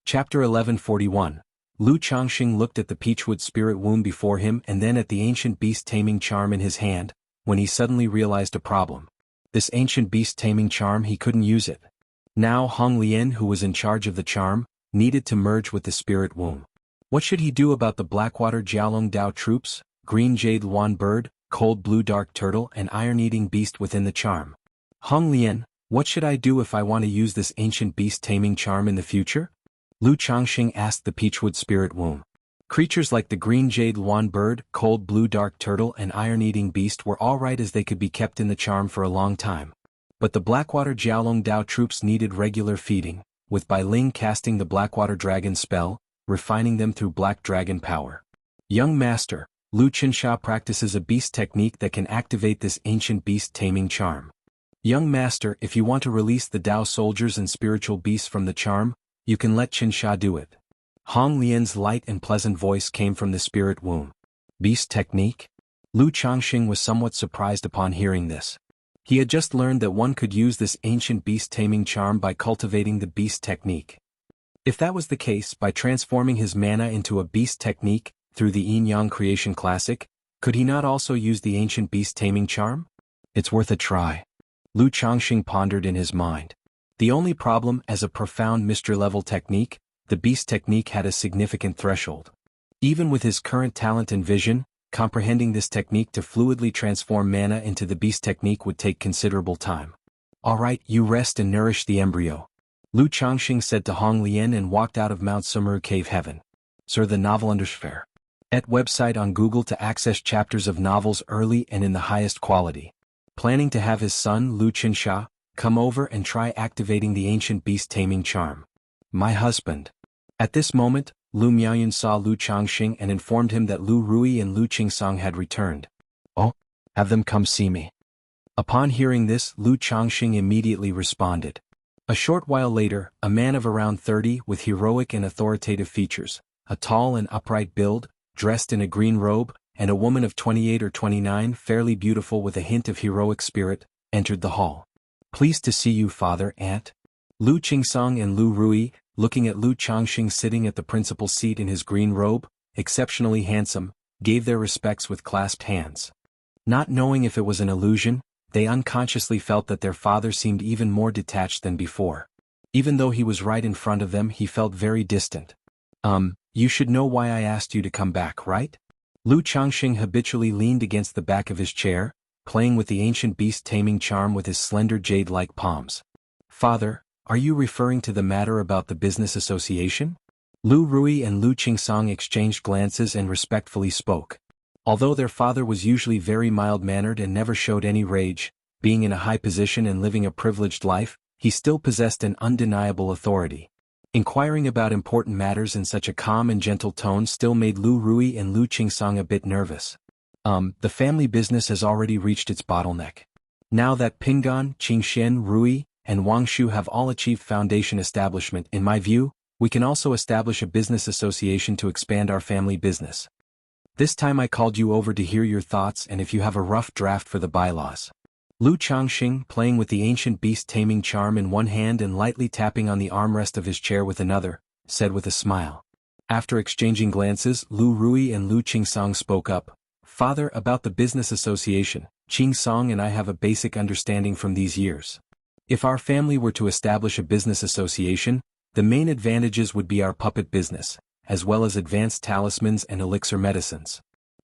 Chapter 1141. Lu Changxing looked at the peachwood spirit womb before him and then at the ancient beast-taming charm in his hand, when he suddenly realized a problem. This ancient beast-taming charm, he couldn't use it. Now Hong Lian, who was in charge of the charm, needed to merge with the spirit womb. What should he do about the Blackwater Jialong Dao troops, green jade luan bird, cold blue dark turtle and iron-eating beast within the charm? Hong Lian, what should I do if I want to use this ancient beast-taming charm in the future? Lu Changxing asked the peachwood spirit womb. Creatures like the green jade luan bird, cold blue dark turtle and iron-eating beast were all right as they could be kept in the charm for a long time. But the Blackwater Jialong Dao troops needed regular feeding, with Bai Ling casting the Blackwater Dragon spell, refining them through Black Dragon power. Young Master, Lu Qinsha practices a beast technique that can activate this ancient beast-taming charm. Young Master, if you want to release the Dao soldiers and spiritual beasts from the charm, you can let Qinsha do it. Hong Lian's light and pleasant voice came from the spirit womb. Beast technique? Lu Changxing was somewhat surprised upon hearing this. He had just learned that one could use this ancient beast-taming charm by cultivating the beast technique. If that was the case, by transforming his mana into a beast technique, through the Yin-Yang Creation Classic, could he not also use the ancient beast-taming charm? It's worth a try. Lu Changxing pondered in his mind. The only problem, as a profound mystery-level technique, the beast technique had a significant threshold. Even with his current talent and vision, comprehending this technique to fluidly transform mana into the beast technique would take considerable time. Alright, you rest and nourish the embryo. Lu Changxing said to Hong Lian and walked out of Mount Sumeru Cave Heaven. Sir, the novel undersfair. Et website on Google to access chapters of novels early and in the highest quality. Planning to have his son, Lu Qinsha, come over and try activating the ancient beast-taming charm. My husband. At this moment, Lu Miaoyun saw Lu Changxing and informed him that Lu Rui and Lu Qingsong had returned. Oh, have them come see me. Upon hearing this, Lu Changxing immediately responded. A short while later, a man of around 30 with heroic and authoritative features, a tall and upright build, dressed in a green robe, and a woman of 28 or 29, fairly beautiful with a hint of heroic spirit, entered the hall. "Pleased to see you, father, aunt." Lu Qingsong and Lu Rui, looking at Lu Changxing sitting at the principal seat in his green robe, exceptionally handsome, gave their respects with clasped hands. Not knowing if it was an illusion, they unconsciously felt that their father seemed even more detached than before. Even though he was right in front of them, he felt very distant. You should know why I asked you to come back, right?" Lu Changxing habitually leaned against the back of his chair, playing with the ancient beast taming charm with his slender jade-like palms. "Father, are you referring to the matter about the business association?" Lu Rui and Lu Qingsong exchanged glances and respectfully spoke. Although their father was usually very mild-mannered and never showed any rage, being in a high position and living a privileged life, he still possessed an undeniable authority. Inquiring about important matters in such a calm and gentle tone still made Lu Rui and Lu Qingsong a bit nervous. The family business has already reached its bottleneck. Now that Pingan, Qingxian, Rui, and Wangshu have all achieved foundation establishment, in my view, we can also establish a business association to expand our family business. This time I called you over to hear your thoughts and if you have a rough draft for the bylaws. Lu Changxing, playing with the ancient beast taming charm in one hand and lightly tapping on the armrest of his chair with another, said with a smile. After exchanging glances, Lu Rui and Lu Qingsong spoke up. "Father, about the business association, Qingsong and I have a basic understanding from these years. If our family were to establish a business association, the main advantages would be our puppet business, as well as advanced talismans and elixir medicines.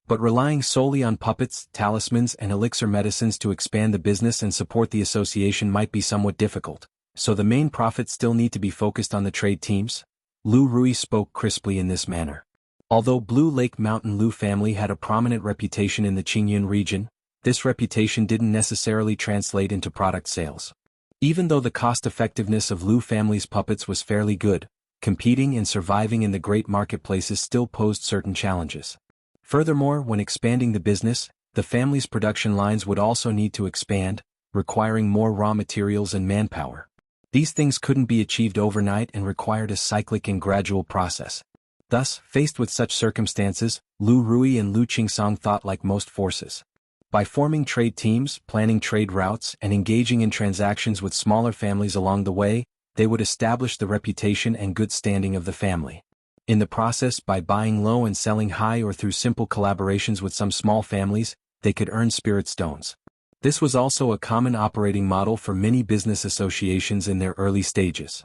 But relying solely on puppets, talismans and elixir medicines to expand the business and support the association might be somewhat difficult, so the main profits still need to be focused on the trade teams." Lu Rui spoke crisply in this manner. Although Blue Lake Mountain Lu family had a prominent reputation in the Qingyun region, this reputation didn't necessarily translate into product sales. Even though the cost-effectiveness of Lu family's puppets was fairly good, competing and surviving in the great marketplaces still posed certain challenges. Furthermore, when expanding the business, the family's production lines would also need to expand, requiring more raw materials and manpower. These things couldn't be achieved overnight and required a cyclic and gradual process. Thus, faced with such circumstances, Lu Rui and Lu Qingsong thought like most forces. By forming trade teams, planning trade routes, and engaging in transactions with smaller families along the way, they would establish the reputation and good standing of the family. In the process, by buying low and selling high or through simple collaborations with some small families, they could earn spirit stones. This was also a common operating model for many business associations in their early stages.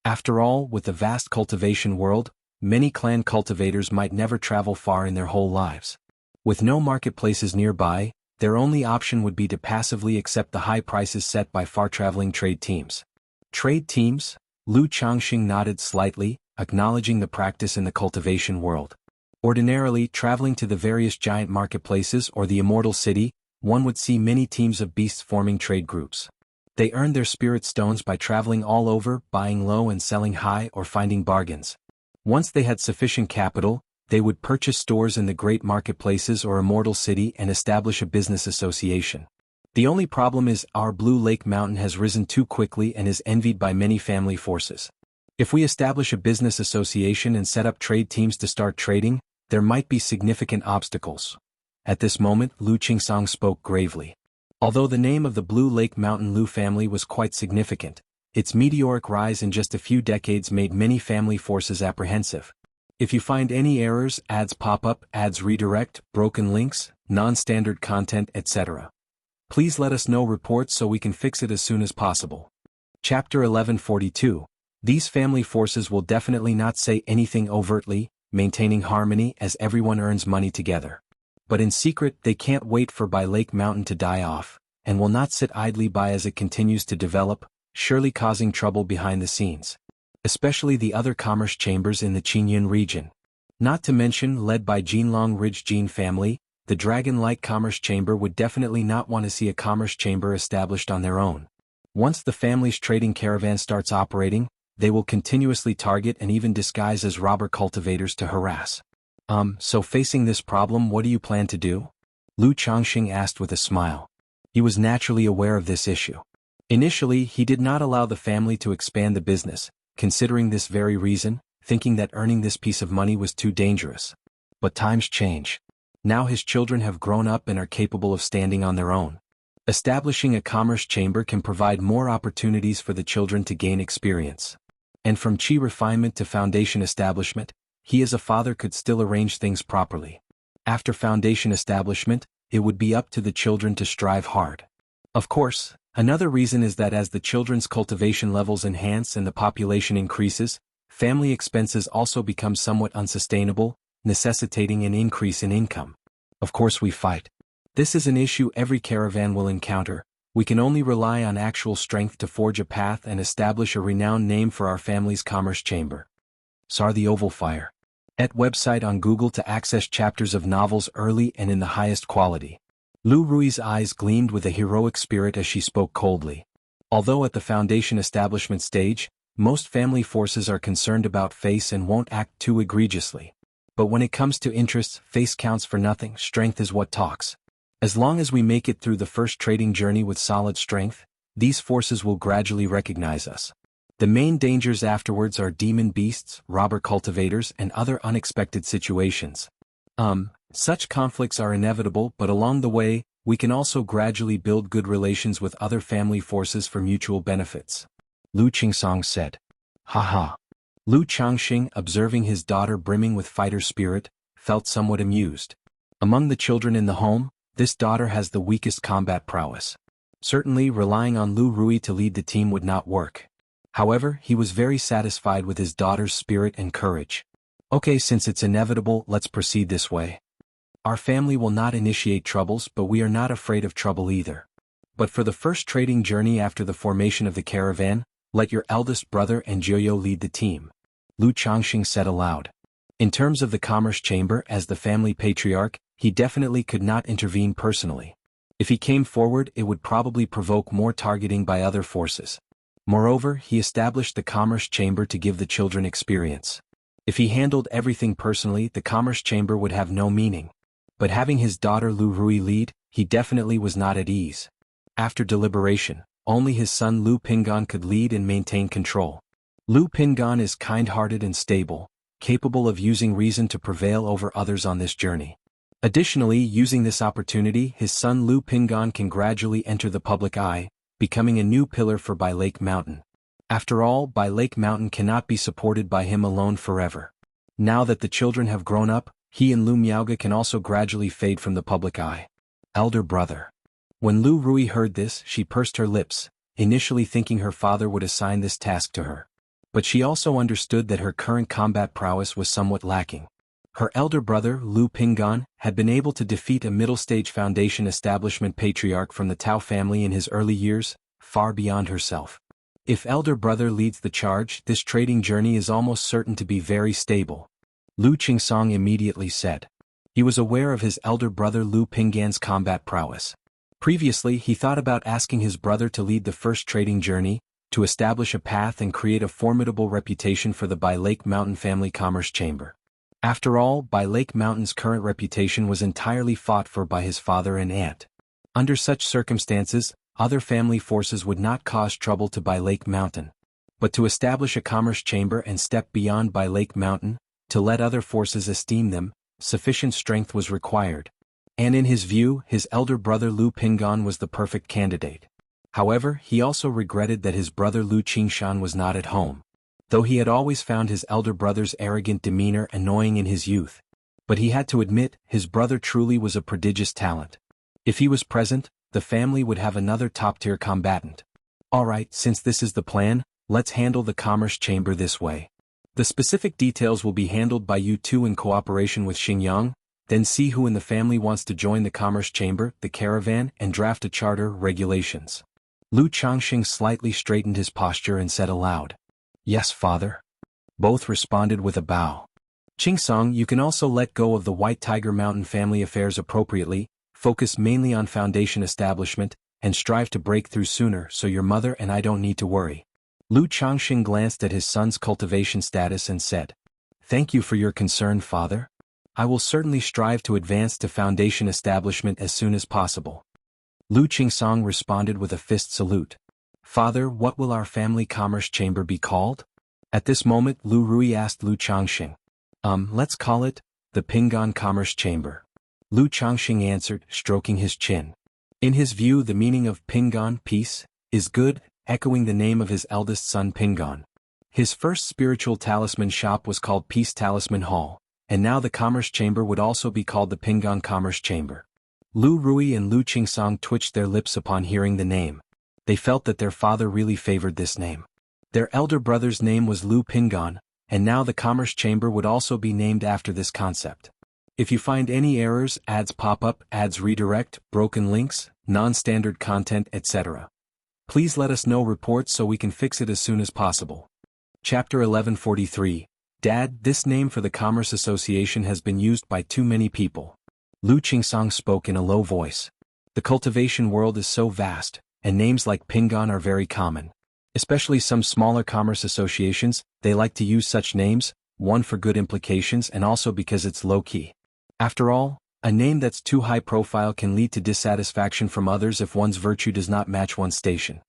After all, with the vast cultivation world, many clan cultivators might never travel far in their whole lives. With no marketplaces nearby, their only option would be to passively accept the high prices set by far-traveling trade teams. Trade teams? Lu Changxing nodded slightly, acknowledging the practice in the cultivation world. Ordinarily, traveling to the various giant marketplaces or the immortal city, one would see many teams of beasts forming trade groups. They earned their spirit stones by traveling all over, buying low and selling high or finding bargains. Once they had sufficient capital, they would purchase stores in the great marketplaces or immortal city and establish a business association. The only problem is our Blue Lake Mountain has risen too quickly and is envied by many family forces. If we establish a business association and set up trade teams to start trading, there might be significant obstacles. At this moment, Lu Qingsong spoke gravely. Although the name of the Blue Lake Mountain Lu family was quite significant, its meteoric rise in just a few decades made many family forces apprehensive. If you find any errors, ads pop up, ads redirect, broken links, non-standard content, etc., please let us know reports so we can fix it as soon as possible. Chapter 1142. These family forces will definitely not say anything overtly, maintaining harmony as everyone earns money together. But in secret they can't wait for By Lake Mountain to die off, and will not sit idly by as it continues to develop, surely causing trouble behind the scenes. Especially the other commerce chambers in the Qingyun region. Not to mention, led by Jinlong Ridge Jin family, the Dragon-like Commerce Chamber would definitely not want to see a commerce chamber established on their own. Once the family's trading caravan starts operating, they will continuously target and even disguise as robber cultivators to harass. So facing this problem, what do you plan to do? Lu Changxing asked with a smile. He was naturally aware of this issue. Initially, he did not allow the family to expand the business, considering this very reason, thinking that earning this piece of money was too dangerous. But times change. Now his children have grown up and are capable of standing on their own. Establishing a commerce chamber can provide more opportunities for the children to gain experience. And from chi refinement to foundation establishment, he as a father could still arrange things properly. After foundation establishment, it would be up to the children to strive hard. Of course, another reason is that as the children's cultivation levels enhance and the population increases, family expenses also become somewhat unsustainable, necessitating an increase in income. Of course we fight. This is an issue every caravan will encounter. We can only rely on actual strength to forge a path and establish a renowned name for our family's commerce chamber. SAR the Oval Fire. Et website on Google to access chapters of novels early and in the highest quality. Lu Rui's eyes gleamed with a heroic spirit as she spoke coldly. Although at the foundation establishment stage, most family forces are concerned about face and won't act too egregiously. But when it comes to interests, face counts for nothing, strength is what talks. As long as we make it through the first trading journey with solid strength, these forces will gradually recognize us. The main dangers afterwards are demon beasts, robber cultivators, and other unexpected situations. Such conflicts are inevitable, but along the way, we can also gradually build good relations with other family forces for mutual benefits. Lu Qingsong said. Haha. Lu Changxing, observing his daughter brimming with fighter spirit, felt somewhat amused. Among the children in the home, this daughter has the weakest combat prowess. Certainly, relying on Lu Rui to lead the team would not work. However, he was very satisfied with his daughter's spirit and courage. Okay, since it's inevitable, let's proceed this way. Our family will not initiate troubles, but we are not afraid of trouble either. But for the first trading journey after the formation of the caravan, let your eldest brother and Jiuyo lead the team. Lu Changxing said aloud. In terms of the commerce chamber as the family patriarch, he definitely could not intervene personally. If he came forward, it would probably provoke more targeting by other forces. Moreover, he established the commerce chamber to give the children experience. If he handled everything personally, the commerce chamber would have no meaning. But having his daughter Lu Rui lead, he definitely was not at ease. After deliberation, only his son Lu Pingan could lead and maintain control. Lu Pingan is kind-hearted and stable, capable of using reason to prevail over others on this journey. Additionally, using this opportunity, his son Lu Pingan can gradually enter the public eye, becoming a new pillar for Bai Lake Mountain. After all, Bai Lake Mountain cannot be supported by him alone forever. Now that the children have grown up, he and Lu Miaoga can also gradually fade from the public eye. Elder brother. When Lu Rui heard this, she pursed her lips, initially thinking her father would assign this task to her. But she also understood that her current combat prowess was somewhat lacking. Her elder brother, Lu Pingan, had been able to defeat a middle-stage foundation establishment patriarch from the Tao family in his early years, far beyond herself. If elder brother leads the charge, this trading journey is almost certain to be very stable. Lu Qingsong immediately said. He was aware of his elder brother Lu Pingan's combat prowess. Previously, he thought about asking his brother to lead the first trading journey, to establish a path and create a formidable reputation for the Bai Lake Mountain family commerce chamber. After all, Bai Lake Mountain's current reputation was entirely fought for by his father and aunt. Under such circumstances, other family forces would not cause trouble to Bai Lake Mountain. But to establish a commerce chamber and step beyond Bai Lake Mountain, to let other forces esteem them, sufficient strength was required. And in his view, his elder brother Lu Pingan was the perfect candidate. However, he also regretted that his brother Lu Qingshan was not at home. Though he had always found his elder brother's arrogant demeanor annoying in his youth. But he had to admit, his brother truly was a prodigious talent. If he was present, the family would have another top-tier combatant. Alright, since this is the plan, let's handle the commerce chamber this way. The specific details will be handled by you two in cooperation with Xingyang, then see who in the family wants to join the commerce chamber, the caravan, and draft a charter, regulations. Lu Changxing slightly straightened his posture and said aloud. Yes, father. Both responded with a bow. Qingsong, you can also let go of the White Tiger Mountain family affairs appropriately, focus mainly on foundation establishment, and strive to break through sooner so your mother and I don't need to worry. Lu Changxing glanced at his son's cultivation status and said, Thank you for your concern, father. I will certainly strive to advance to foundation establishment as soon as possible. Lu Qingsong responded with a fist salute. Father, what will our family commerce chamber be called? At this moment Lu Rui asked Lu Changxing. Let's call it the Pingan Commerce Chamber. Lu Changxing answered, stroking his chin. In his view the meaning of Pingan, peace, is good, echoing the name of his eldest son Pingan. His first spiritual talisman shop was called Peace Talisman Hall, and now the Commerce Chamber would also be called the Pingan Commerce Chamber. Lu Rui and Lu Qingsong twitched their lips upon hearing the name. They felt that their father really favored this name. Their elder brother's name was Lu Pingan, and now the Commerce Chamber would also be named after this concept. If you find any errors, ads pop up, ads redirect, broken links, non-standard content, etc., please let us know reports so we can fix it as soon as possible. Chapter 1143. Dad, this name for the Commerce Association has been used by too many people. Lu Qingsong spoke in a low voice. The cultivation world is so vast, and names like Pingan are very common. Especially some smaller commerce associations, they like to use such names, one for good implications and also because it's low-key. After all, a name that's too high profile can lead to dissatisfaction from others if one's virtue does not match one's station.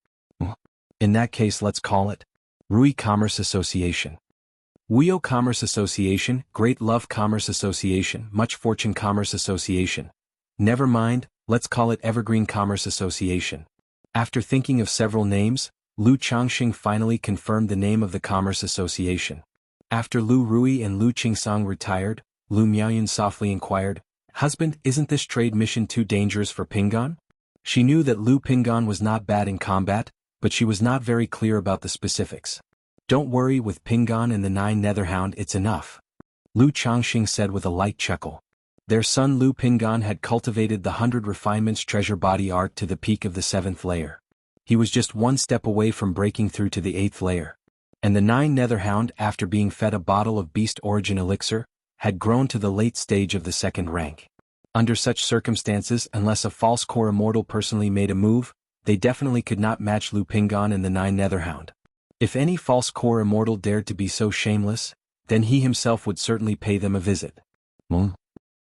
In that case let's call it Rui Commerce Association. Wuxia Commerce Association, Great Love Commerce Association, Much Fortune Commerce Association. Never mind, let's call it Evergreen Commerce Association. After thinking of several names, Lu Changxing finally confirmed the name of the Commerce Association. After Lu Rui and Lu Qingsong retired, Lu Miaoyun softly inquired, "Husband, isn't this trade mission too dangerous for Pingan?" She knew that Lu Pingan was not bad in combat, but she was not very clear about the specifics. "Don't worry, with Pingan and the 9 Netherhound it's enough," Lu Changxing said with a light chuckle. Their son Lu Pingan had cultivated the 100 refinements treasure body art to the peak of the 7th layer. He was just one step away from breaking through to the 8th layer. And the 9 Netherhound, after being fed a bottle of beast origin elixir, had grown to the late stage of the 2nd rank. Under such circumstances, unless a false core immortal personally made a move, they definitely could not match Lu Pingan and the 9 Netherhound. If any false core immortal dared to be so shameless, then he himself would certainly pay them a visit. Lu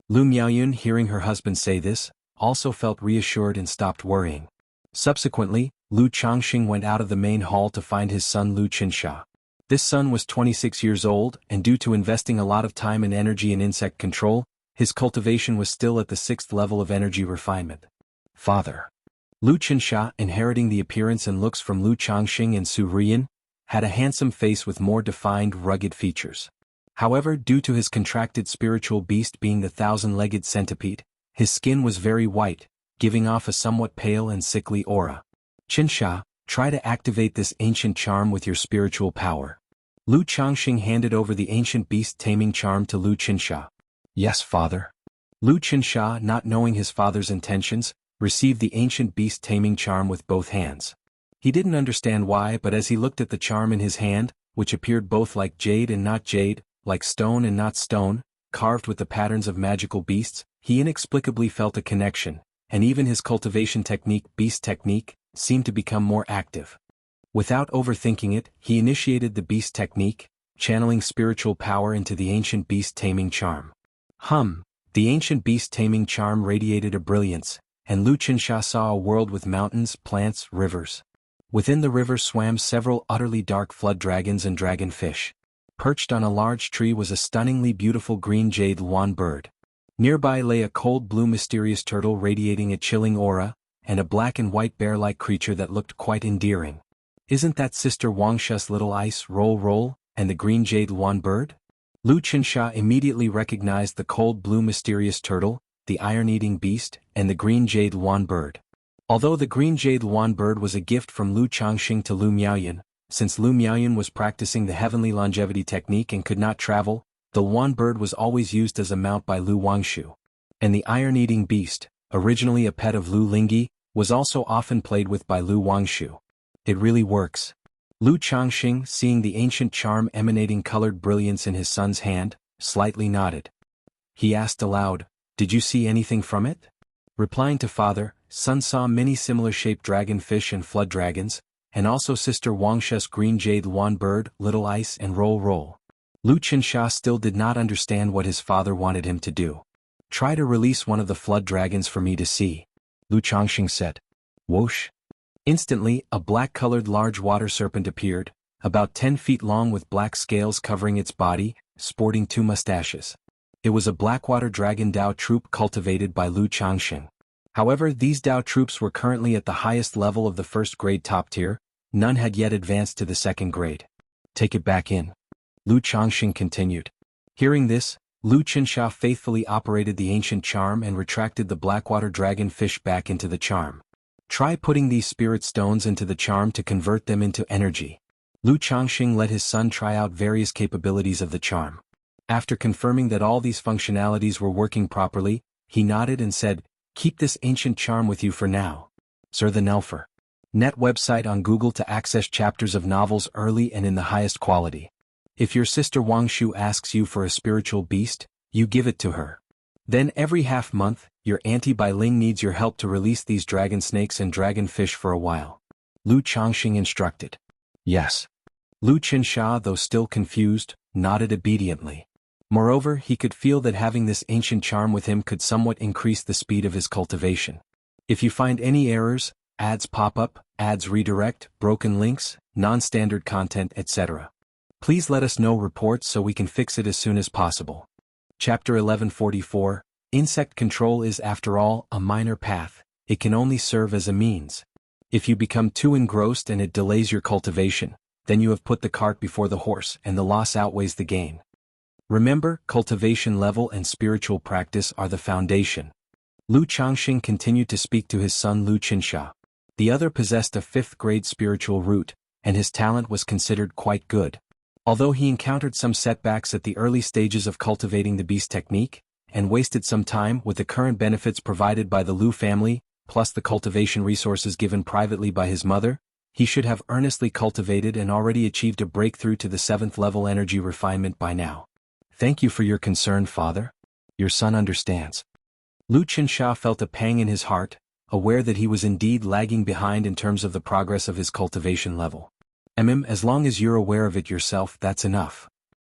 Miaoyun, hearing her husband say this, also felt reassured and stopped worrying. Subsequently, Lu Changxing went out of the main hall to find his son Lu Qinsha. This son was 26 years old, and due to investing a lot of time and energy in insect control, his cultivation was still at the 6th level of energy refinement. Father. Lu Qinsha, inheriting the appearance and looks from Lu Changxing and Su Rian, had a handsome face with more defined, rugged features. However, due to his contracted spiritual beast being the 1,000-legged centipede, his skin was very white, giving off a somewhat pale and sickly aura. "Qinsha, try to activate this ancient charm with your spiritual power." Lu Changxing handed over the ancient beast taming charm to Lu Qinsha. "Yes, father." Lu Qinsha, not knowing his father's intentions, received the ancient beast taming charm with both hands. He didn't understand why, but as he looked at the charm in his hand, which appeared both like jade and not jade, like stone and not stone, carved with the patterns of magical beasts, he inexplicably felt a connection, and even his cultivation technique, beast technique, seemed to become more active. Without overthinking it, he initiated the beast technique, channeling spiritual power into the ancient beast taming charm. The ancient beast taming charm radiated a brilliance, and Lu Qinsha saw a world with mountains, plants, rivers. Within the river swam several utterly dark flood dragons and dragonfish. Perched on a large tree was a stunningly beautiful green jade luan bird. Nearby lay a cold blue mysterious turtle radiating a chilling aura, and a black and white bear-like creature that looked quite endearing. "Isn't that Sister Wangsha's little ice roll and the green jade luan bird?" Lu Qinsha immediately recognized the cold blue mysterious turtle, the iron-eating beast, and the green jade luan bird. Although the green jade luan bird was a gift from Lu Changxing to Lu Miaoyun, since Lu Miaoyun was practicing the heavenly longevity technique and could not travel, the luan bird was always used as a mount by Lu Wangshu. And the iron-eating beast, originally a pet of Lu Lingyi, was also often played with by Lu Wangshu. "It really works." Lu Changxing, seeing the ancient charm emanating colored brilliance in his son's hand, slightly nodded. He asked aloud, "Did you see anything from it?" Replying to father, son saw many similar-shaped dragonfish and flood dragons, and also Sister Wangsha's green jade luan bird, little ice and roll. Lu Qinsha still did not understand what his father wanted him to do. "Try to release one of the flood dragons for me to see," Lu Changxing said. Whoosh! Instantly, a black-colored large water serpent appeared, about 10 feet long with black scales covering its body, sporting 2 mustaches. It was a Blackwater Dragon Dao troop cultivated by Lu Changxing. However, these Dao troops were currently at the highest level of the first grade top tier, none had yet advanced to the second grade. Take it back in. Lu Changxing continued. Hearing this, Lu Qinsha faithfully operated the ancient charm and retracted the Blackwater Dragon fish back into the charm. Try putting these spirit stones into the charm to convert them into energy. Lu Changxing let his son try out various capabilities of the charm. After confirming that all these functionalities were working properly, he nodded and said, "Keep this ancient charm with you for now." Sir the Nelfer. Net website on Google to access chapters of novels early and in the highest quality. If your sister Wangshu asks you for a spiritual beast, you give it to her. Then every half-month, your auntie Bai Ling needs your help to release these dragon snakes and dragon fish for a while. Lu Changxing instructed. Yes. Lu Qinsha, though still confused, nodded obediently. Moreover, he could feel that having this ancient charm with him could somewhat increase the speed of his cultivation. If you find any errors, ads pop up, ads redirect, broken links, non-standard content, etc., please let us know reports so we can fix it as soon as possible. Chapter 1144, Insect control is after all a minor path, it can only serve as a means. If you become too engrossed and it delays your cultivation, then you have put the cart before the horse and the loss outweighs the gain. Remember, cultivation level and spiritual practice are the foundation. Lu Changxing continued to speak to his son Lu Qinsha. The other possessed a 5th grade spiritual root, and his talent was considered quite good. Although he encountered some setbacks at the early stages of cultivating the beast technique, and wasted some time with the current benefits provided by the Lu family, plus the cultivation resources given privately by his mother, he should have earnestly cultivated and already achieved a breakthrough to the 7th level energy refinement by now. Thank you for your concern, father. Your son understands. Lu Qinsha felt a pang in his heart, aware that he was indeed lagging behind in terms of the progress of his cultivation level. As long as you're aware of it yourself, that's enough.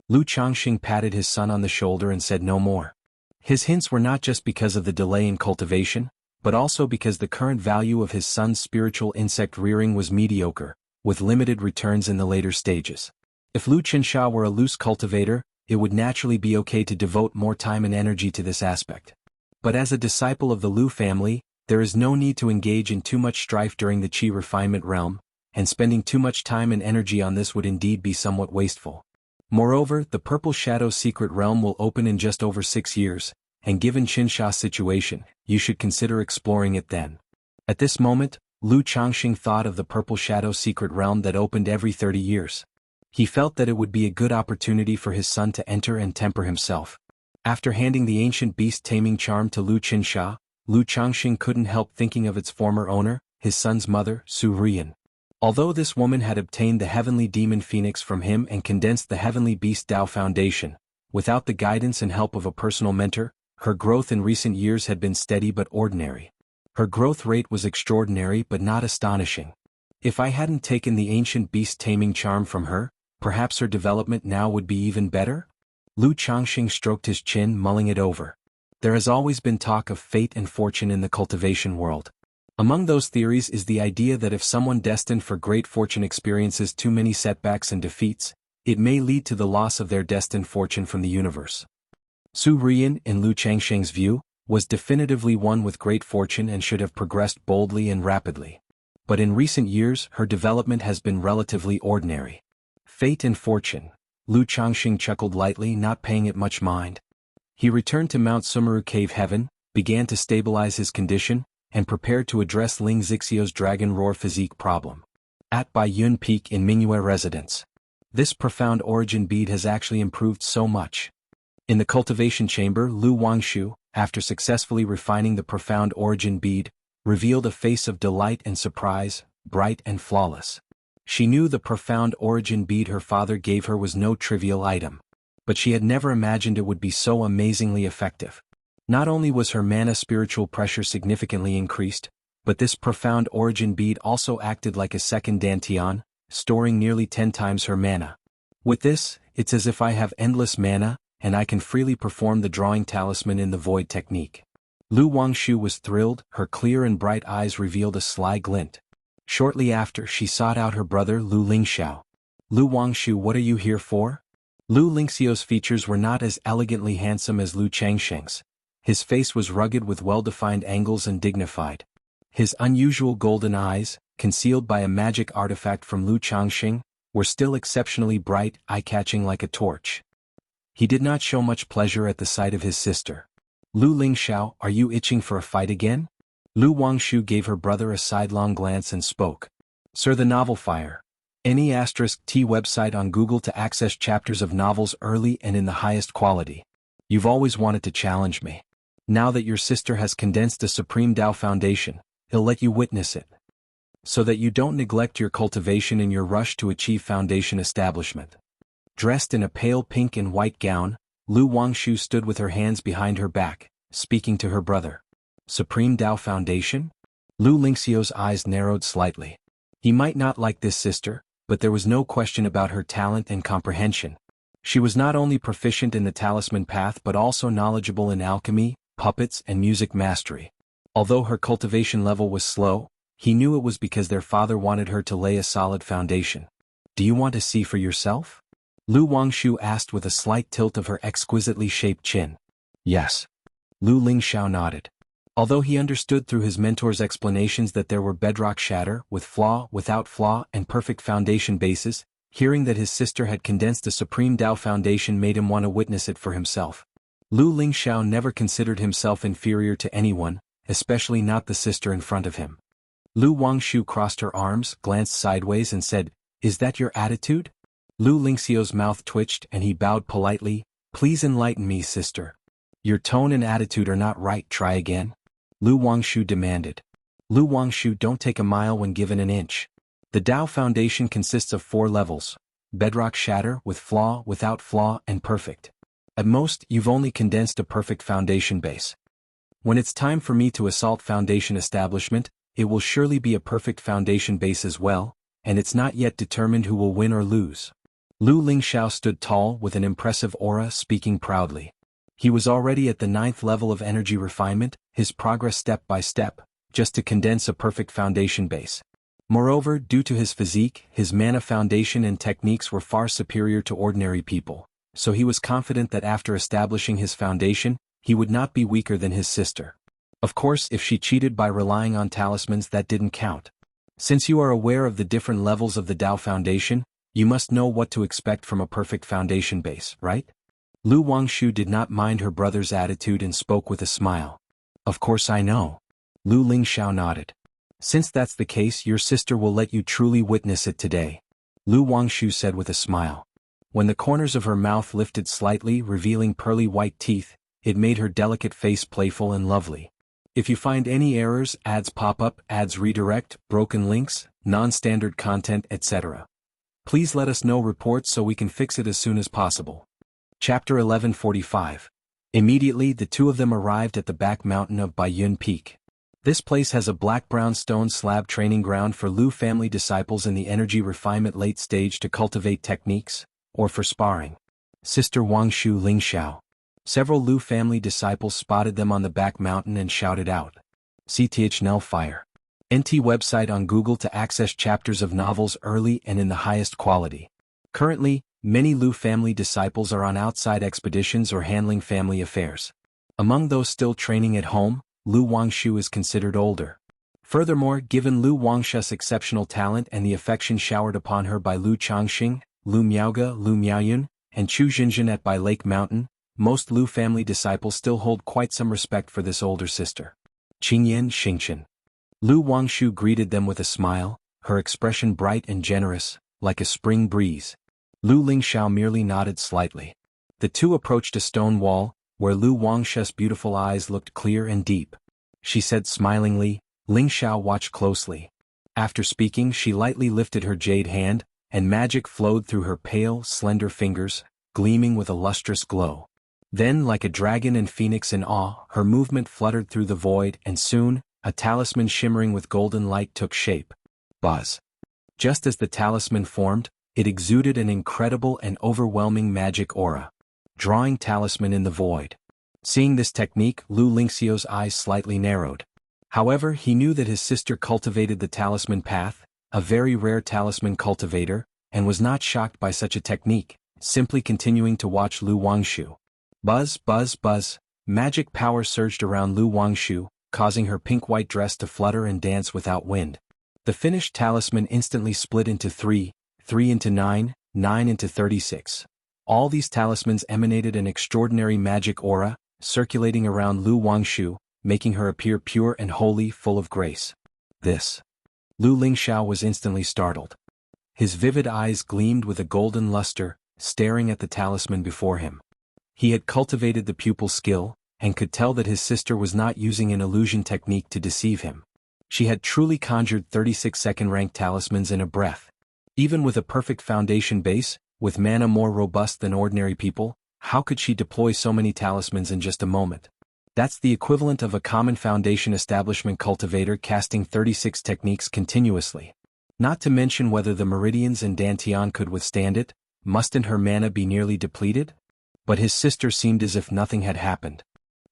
Lu Changxing patted his son on the shoulder and said no more. His hints were not just because of the delay in cultivation, but also because the current value of his son's spiritual insect rearing was mediocre, with limited returns in the later stages. If Lu Qinsha were a loose cultivator, it would naturally be okay to devote more time and energy to this aspect. But as a disciple of the Lu family, there is no need to engage in too much strife during the Qi refinement realm, and spending too much time and energy on this would indeed be somewhat wasteful. Moreover, the Purple Shadow secret realm will open in just over 6 years, and given Qinsha's situation, you should consider exploring it then. At this moment, Lu Changxing thought of the Purple Shadow secret realm that opened every 30 years. He felt that it would be a good opportunity for his son to enter and temper himself. After handing the ancient beast taming charm to Lu Qinsha, Lu Changxing couldn't help thinking of its former owner, his son's mother, Su Rian. Although this woman had obtained the heavenly demon phoenix from him and condensed the heavenly beast Dao foundation, without the guidance and help of a personal mentor, her growth in recent years had been steady but ordinary. Her growth rate was extraordinary but not astonishing. If I hadn't taken the ancient beast taming charm from her, perhaps her development now would be even better? Lu Changxing stroked his chin, mulling it over. There has always been talk of fate and fortune in the cultivation world. Among those theories is the idea that if someone destined for great fortune experiences too many setbacks and defeats, it may lead to the loss of their destined fortune from the universe. Su Rian, in Lu Changxing's view, was definitively one with great fortune and should have progressed boldly and rapidly. But in recent years, her development has been relatively ordinary. Fate and fortune. Lu Changxing chuckled lightly, not paying it much mind. He returned to Mount Sumeru Cave Heaven, began to stabilize his condition, and prepared to address Ling Zixio's Dragon Roar physique problem. At Bai Yun Peak in Mingyue Residence. This profound origin bead has actually improved so much. In the cultivation chamber, Lu Wangshu, after successfully refining the profound origin bead, revealed a face of delight and surprise, bright and flawless. She knew the profound origin bead her father gave her was no trivial item. But she had never imagined it would be so amazingly effective. Not only was her mana spiritual pressure significantly increased, but this profound origin bead also acted like a second Dantian, storing nearly 10 times her mana. With this, it's as if I have endless mana, and I can freely perform the drawing talisman in the void technique. Lu Wangshu was thrilled, her clear and bright eyes revealed a sly glint. Shortly after, she sought out her brother Lu Lingxiao. Lu Wangshu, what are you here for? Lu Lingxiu's features were not as elegantly handsome as Lu Changsheng's. His face was rugged with well-defined angles and dignified. His unusual golden eyes, concealed by a magic artifact from Lu Changsheng, were still exceptionally bright, eye-catching like a torch. He did not show much pleasure at the sight of his sister. Lu Lingxiao, are you itching for a fight again? Lu Wangshu gave her brother a sidelong glance and spoke. Sir, the novel Fire. Any *T website on Google to access chapters of novels early and in the highest quality. You've always wanted to challenge me. Now that your sister has condensed a Supreme Tao Foundation, he'll let you witness it. So that you don't neglect your cultivation in your rush to achieve foundation establishment. Dressed in a pale pink and white gown, Lu Wangshu stood with her hands behind her back, speaking to her brother. Supreme Tao Foundation? Lu Lingxiu's eyes narrowed slightly. He might not like this sister, but there was no question about her talent and comprehension. She was not only proficient in the talisman path but also knowledgeable in alchemy, puppets and music mastery. Although her cultivation level was slow, he knew it was because their father wanted her to lay a solid foundation. Do you want to see for yourself? Lu Wangshu asked with a slight tilt of her exquisitely shaped chin. Yes. Lu Lingxiao nodded. Although he understood through his mentor's explanations that there were bedrock shatter, with flaw, without flaw, and perfect foundation bases, hearing that his sister had condensed a Supreme Tao Foundation made him want to witness it for himself. Lu Lingxiao never considered himself inferior to anyone, especially not the sister in front of him. Lu Wangshu crossed her arms, glanced sideways and said, Is that your attitude? Lu Lingxiu's mouth twitched and he bowed politely, Please enlighten me, sister. Your tone and attitude are not right, try again. Lu Wangshu demanded. Lu Wangshu, don't take a mile when given an inch. The Tao Foundation consists of 4 levels: bedrock shatter, with flaw, without flaw, and perfect. At most, you've only condensed a perfect foundation base. When it's time for me to assault foundation establishment, it will surely be a perfect foundation base as well, and it's not yet determined who will win or lose. Lu Lingxiao stood tall with an impressive aura, speaking proudly. He was already at the 9th level of energy refinement, his progress step by step, just to condense a perfect foundation base. Moreover, due to his physique, his mana foundation and techniques were far superior to ordinary people, so he was confident that after establishing his foundation, he would not be weaker than his sister. Of course, if she cheated by relying on talismans, that didn't count. Since you are aware of the different levels of the Tao Foundation, you must know what to expect from a perfect foundation base, right? Lu Wangshu did not mind her brother's attitude and spoke with a smile. Of course I know. Lu Lingxiao nodded. Since that's the case, your sister will let you truly witness it today. Lu Wangshu said with a smile. When the corners of her mouth lifted slightly, revealing pearly white teeth, it made her delicate face playful and lovely. If you find any errors, ads pop up, ads redirect, broken links, non-standard content, etc., please let us know reports so we can fix it as soon as possible. Chapter 1145. Immediately the two of them arrived at the back mountain of Baiyun Peak. This place has a black-brown stone slab training ground for Lu family disciples in the energy refinement late stage to cultivate techniques, or for sparring. Sister Wangshu Lingxiao. Several Lu family disciples spotted them on the back mountain and shouted out. CTHNL Fire. NT website on Google to access chapters of novels early and in the highest quality. Currently, many Lu family disciples are on outside expeditions or handling family affairs. Among those still training at home, Lu Wangshu is considered older. Furthermore, given Lu Wangshu's exceptional talent and the affection showered upon her by Lu Changxing, Lu Miaoge, Lu Miaoyun, and Chu Jinjin at Bai Lake Mountain, most Lu family disciples still hold quite some respect for this older sister. Qingyan Xingchen. Lu Wangshu greeted them with a smile, her expression bright and generous, like a spring breeze. Lu Lingxiao merely nodded slightly. The two approached a stone wall, where Lu Wangshu's beautiful eyes looked clear and deep. She said smilingly, Lingxiao, watch closely. After speaking, she lightly lifted her jade hand, and magic flowed through her pale, slender fingers, gleaming with a lustrous glow. Then, like a dragon and phoenix in awe, her movement fluttered through the void, and soon, a talisman shimmering with golden light took shape. Buzz. Just as the talisman formed, it exuded an incredible and overwhelming magic aura. Drawing talisman in the void. Seeing this technique, Lu Lingxiu's eyes slightly narrowed. However, he knew that his sister cultivated the talisman path, a very rare talisman cultivator, and was not shocked by such a technique, simply continuing to watch Lu Wangshu. Buzz, buzz, buzz. Magic power surged around Lu Wangshu, causing her pink-white dress to flutter and dance without wind. The finished talisman instantly split into 3, 3 into 9, 9 into 36. All these talismans emanated an extraordinary magic aura, circulating around Lu Wangshu, making her appear pure and holy, full of grace. This. Lu Lingxiao was instantly startled. His vivid eyes gleamed with a golden luster, staring at the talisman before him. He had cultivated the pupil skill, and could tell that his sister was not using an illusion technique to deceive him. She had truly conjured 36 second-rank talismans in a breath. Even with a perfect foundation base, with mana more robust than ordinary people, how could she deploy so many talismans in just a moment? That's the equivalent of a common foundation establishment cultivator casting 36 techniques continuously. Not to mention whether the meridians and dantian could withstand it. Mustn't her mana be nearly depleted? But his sister seemed as if nothing had happened.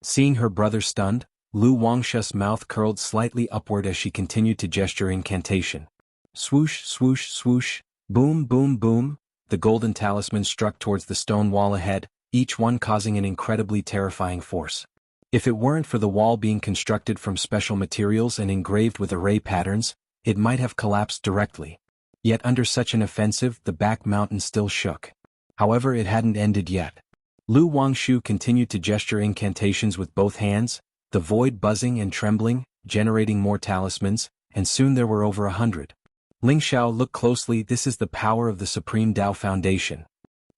Seeing her brother stunned, Lu Wangshu's mouth curled slightly upward as she continued to gesture incantation. Swoosh, swoosh, swoosh, boom, boom, boom. The golden talisman struck towards the stone wall ahead, each one causing an incredibly terrifying force. If it weren't for the wall being constructed from special materials and engraved with array patterns, it might have collapsed directly. Yet under such an offensive, the back mountain still shook. However, it hadn't ended yet. Lu Wangshu continued to gesture incantations with both hands, the void buzzing and trembling, generating more talismans, and soon there were over 100. Lingxiao, look closely, this is the power of the Supreme Tao Foundation.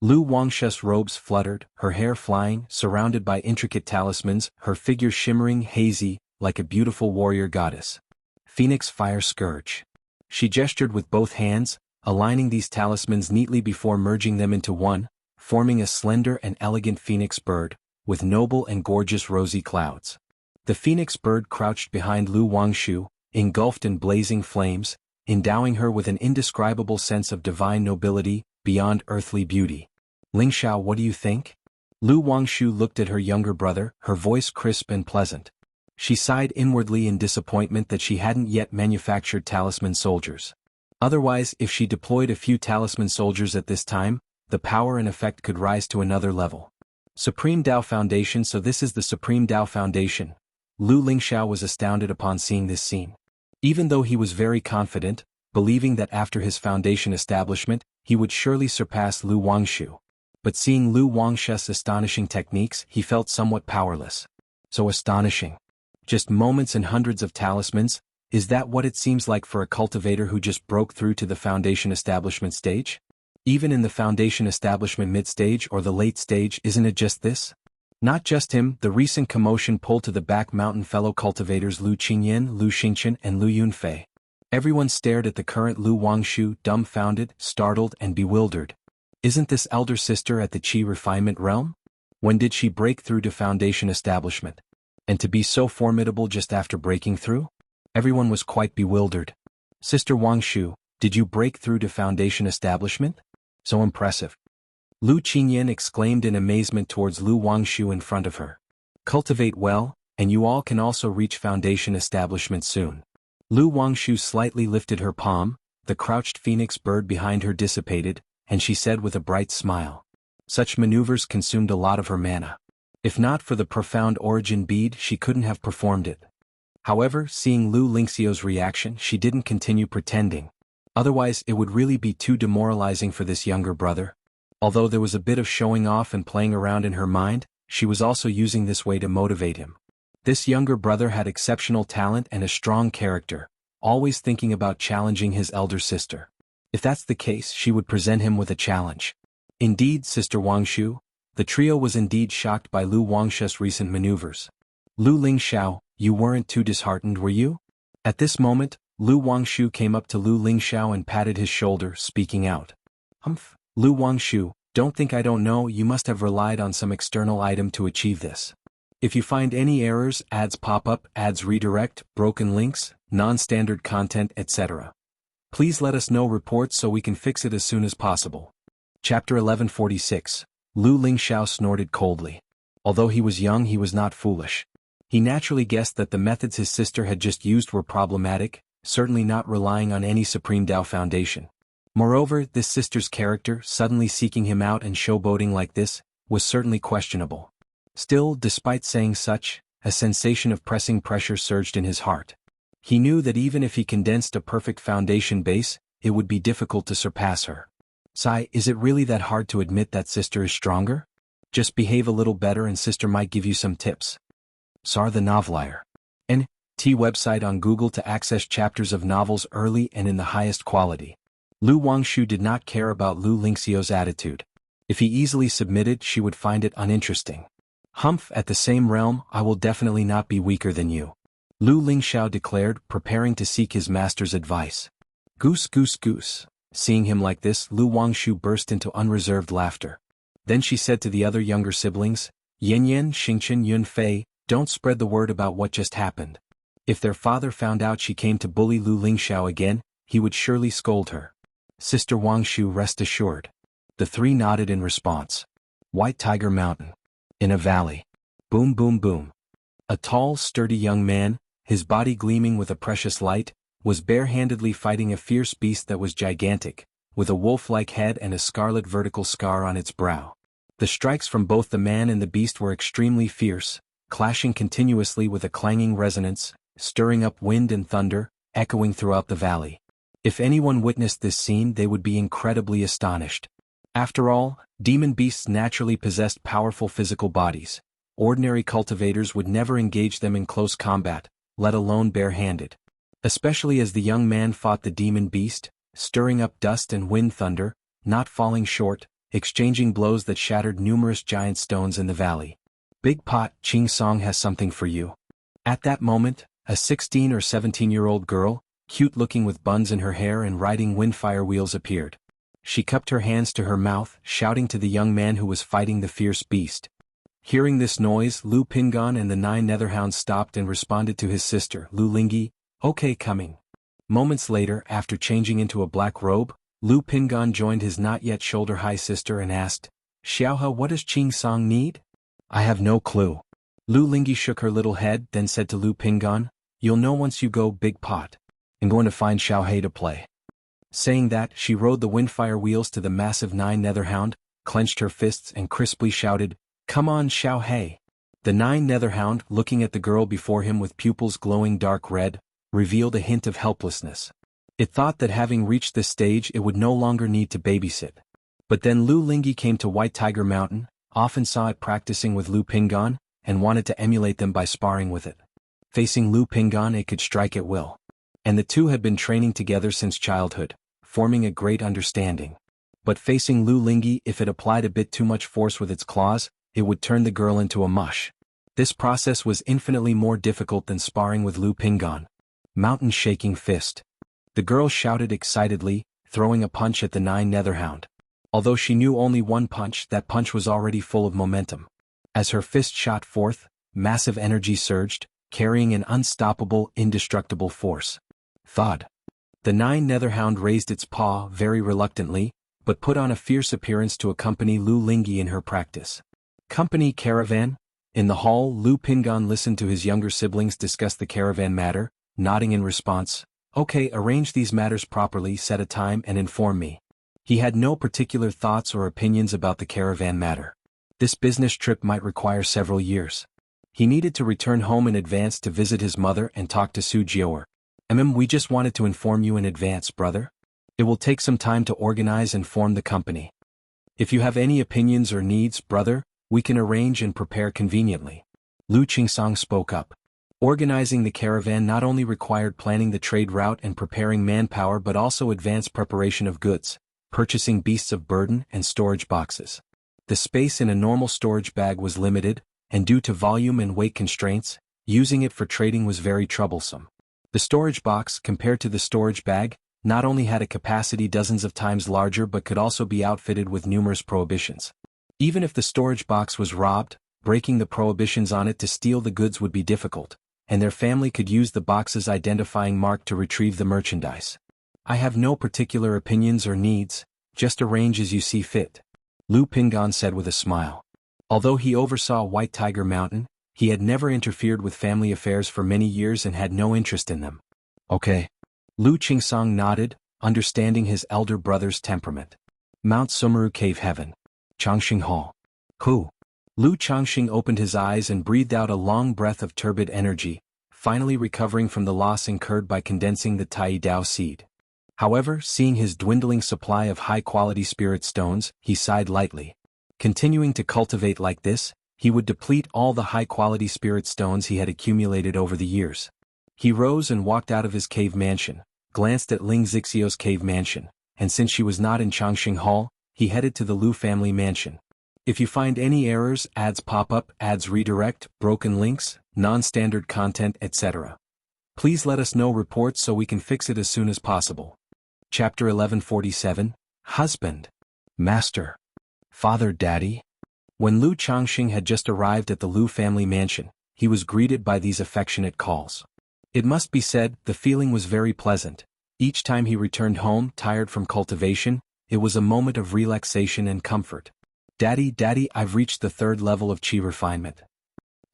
Lu Wangshu's robes fluttered, her hair flying, surrounded by intricate talismans, her figure shimmering, hazy, like a beautiful warrior goddess. Phoenix Fire Scourge. She gestured with both hands, aligning these talismans neatly before merging them into one, forming a slender and elegant phoenix bird, with noble and gorgeous rosy clouds. The phoenix bird crouched behind Lu Wangshu, engulfed in blazing flames, endowing her with an indescribable sense of divine nobility, beyond earthly beauty. Lingxiao, what do you think? Lu Wangshu looked at her younger brother, her voice crisp and pleasant. She sighed inwardly in disappointment that she hadn't yet manufactured talisman soldiers. Otherwise, if she deployed a few talisman soldiers at this time, the power and effect could rise to another level. Supreme Tao Foundation. So this is the Supreme Tao Foundation. Lu Lingxiao was astounded upon seeing this scene. Even though he was very confident, believing that after his foundation establishment, he would surely surpass Lu Wangshu. But seeing Lu Wangshu's astonishing techniques, he felt somewhat powerless. So astonishing. Just moments and hundreds of talismans, is that what it seems like for a cultivator who just broke through to the foundation establishment stage? Even in the foundation establishment mid-stage or the late stage, isn't it just this? Not just him, the recent commotion pulled to the back mountain fellow cultivators Lu Qingyan, Lu Xingchen and Lu Yunfei. Everyone stared at the current Lu Wangshu, dumbfounded, startled and bewildered. Isn't this elder sister at the Qi refinement realm? When did she break through to foundation establishment? And to be so formidable just after breaking through? Everyone was quite bewildered. Sister Wangshu, did you break through to foundation establishment? So impressive. Lu Qingyan exclaimed in amazement towards Lu Wangshu in front of her. Cultivate well, and you all can also reach foundation establishment soon. Lu Wangshu slightly lifted her palm, the crouched phoenix bird behind her dissipated, and she said with a bright smile. Such maneuvers consumed a lot of her mana. If not for the profound origin bead, she couldn't have performed it. However, seeing Lu Lingxiao's reaction, she didn't continue pretending. Otherwise, it would really be too demoralizing for this younger brother. Although there was a bit of showing off and playing around in her mind, she was also using this way to motivate him. This younger brother had exceptional talent and a strong character, always thinking about challenging his elder sister. If that's the case, she would present him with a challenge. Indeed, Sister Wangshu, the trio was indeed shocked by Lu Wangshu's recent maneuvers. Lu Lingxiao, you weren't too disheartened, were you? At this moment, Lu Wangshu came up to Lu Lingxiao and patted his shoulder, speaking out. Humph, Lu Wangshu, don't think I don't know, you must have relied on some external item to achieve this. If you find any errors, ads pop up, ads redirect, broken links, non-standard content, etc. Please let us know reports so we can fix it as soon as possible. Chapter 1146. Lu Lingxiao snorted coldly. Although he was young, he was not foolish. He naturally guessed that the methods his sister had just used were problematic, certainly not relying on any Supreme Tao Foundation. Moreover, this sister's character, suddenly seeking him out and showboating like this, was certainly questionable. Still, despite saying such, a sensation of pressing pressure surged in his heart. He knew that even if he condensed a perfect foundation base, it would be difficult to surpass her. Sigh, is it really that hard to admit that sister is stronger? Just behave a little better and sister might give you some tips. Sar the Novelier. N.T. website on Google to access chapters of novels early and in the highest quality. Lu Wangshu did not care about Lu Lingxiu's attitude. If he easily submitted, she would find it uninteresting. Humph, at the same realm, I will definitely not be weaker than you. Lu Lingxiao declared, preparing to seek his master's advice. Goose goose goose. Seeing him like this, Lu Wangshu burst into unreserved laughter. Then she said to the other younger siblings, Yan Yan, Xingchen, Yun Fei, don't spread the word about what just happened. If their father found out she came to bully Lu Lingxiao again, he would surely scold her. Sister Wangshu, rest assured. The three nodded in response. White Tiger Mountain. In a valley. Boom boom boom. A tall, sturdy young man, his body gleaming with a precious light, was barehandedly fighting a fierce beast that was gigantic, with a wolf-like head and a scarlet vertical scar on its brow. The strikes from both the man and the beast were extremely fierce, clashing continuously with a clanging resonance, stirring up wind and thunder, echoing throughout the valley. If anyone witnessed this scene, they would be incredibly astonished. After all, demon beasts naturally possessed powerful physical bodies. Ordinary cultivators would never engage them in close combat, let alone barehanded. Especially as the young man fought the demon beast, stirring up dust and wind thunder, not falling short, exchanging blows that shattered numerous giant stones in the valley. Big Pot, Ching Song has something for you. At that moment, a 16 or 17-year-old girl, cute-looking with buns in her hair and riding windfire wheels, appeared. She cupped her hands to her mouth, shouting to the young man who was fighting the fierce beast. Hearing this noise, Lu Pingan and the 9 Netherhounds stopped and responded to his sister, Lu Lingyi, okay, coming. Moments later, after changing into a black robe, Lu Pingan joined his not-yet shoulder-high sister and asked, Xiaohe, what does Ching Song need? I have no clue. Lu Lingyi shook her little head, then said to Lu Pingan, you'll know once you go, Big Pot. I'm going to find Xiaohe to play. Saying that, she rode the windfire wheels to the massive 9 Netherhound, clenched her fists and crisply shouted, come on, Xiaohe. The 9 Netherhound, looking at the girl before him with pupils glowing dark red, revealed a hint of helplessness. It thought that having reached this stage it would no longer need to babysit. But then Lu Lingyi came to White Tiger Mountain, often saw it practicing with Lu Pingan, and wanted to emulate them by sparring with it. Facing Lu Pingan, it could strike at will. And the two had been training together since childhood, forming a great understanding. But facing Lu Lingyi, if it applied a bit too much force with its claws, it would turn the girl into a mush. This process was infinitely more difficult than sparring with Lu Pingan. Mountain shaking fist. The girl shouted excitedly, throwing a punch at the 9 Netherhound. Although she knew only one punch, that punch was already full of momentum. As her fist shot forth, massive energy surged, carrying an unstoppable, indestructible force. Thud. The 9 Netherhound raised its paw very reluctantly, but put on a fierce appearance to accompany Lu Lingyi in her practice. Company caravan? In the hall, Lu Pingan listened to his younger siblings discuss the caravan matter, nodding in response. Okay, arrange these matters properly, set a time and inform me. He had no particular thoughts or opinions about the caravan matter. This business trip might require several years. He needed to return home in advance to visit his mother and talk to Su Jiaoer. We just wanted to inform you in advance, brother. It will take some time to organize and form the company. If you have any opinions or needs, brother, we can arrange and prepare conveniently. Lu Qingsong spoke up. Organizing the caravan not only required planning the trade route and preparing manpower but also advanced preparation of goods, purchasing beasts of burden and storage boxes. The space in a normal storage bag was limited, and due to volume and weight constraints, using it for trading was very troublesome. The storage box, compared to the storage bag, not only had a capacity dozens of times larger but could also be outfitted with numerous prohibitions. Even if the storage box was robbed, breaking the prohibitions on it to steal the goods would be difficult, and their family could use the box's identifying mark to retrieve the merchandise. I have no particular opinions or needs, just arrange as you see fit. Lu Pingan said with a smile. Although he oversaw White Tiger Mountain, he had never interfered with family affairs for many years and had no interest in them. Okay. Lu Qingsong nodded, understanding his elder brother's temperament. Mount Sumeru Cave Heaven. Changxing Hall. Who? Lu Changxing opened his eyes and breathed out a long breath of turbid energy, finally recovering from the loss incurred by condensing the Tai Dao seed. However, seeing his dwindling supply of high-quality spirit stones, he sighed lightly. Continuing to cultivate like this, he would deplete all the high-quality spirit stones he had accumulated over the years. He rose and walked out of his cave mansion, glanced at Ling Zixio's cave mansion, and since she was not in Changxing Hall, he headed to the Lu family mansion. If you find any errors, ads pop up, ads redirect, broken links, non-standard content, etc., please let us know reports so we can fix it as soon as possible. Chapter 1147, Husband, Master, Father, Daddy. When Lu Changxing had just arrived at the Lu family mansion, he was greeted by these affectionate calls. It must be said, the feeling was very pleasant. Each time he returned home tired from cultivation, it was a moment of relaxation and comfort. Daddy, Daddy, I've reached the 3rd level of Qi refinement.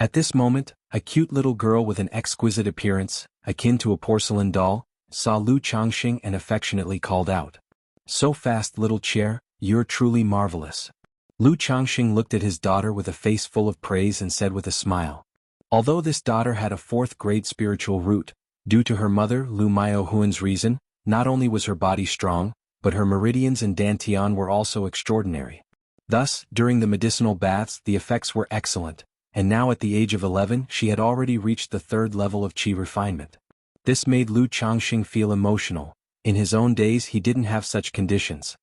At this moment, a cute little girl with an exquisite appearance, akin to a porcelain doll, saw Lu Changxing and affectionately called out. So fast, little chair, you're truly marvelous. Lu Changxing looked at his daughter with a face full of praise and said with a smile. Although this daughter had a 4th-grade spiritual root, due to her mother Lu Miaohuan's reason, not only was her body strong, but her meridians and dantian were also extraordinary. Thus, during the medicinal baths the effects were excellent, and now at the age of 11 she had already reached the 3rd level of Qi refinement. This made Lu Changxing feel emotional. In his own days he didn't have such conditions.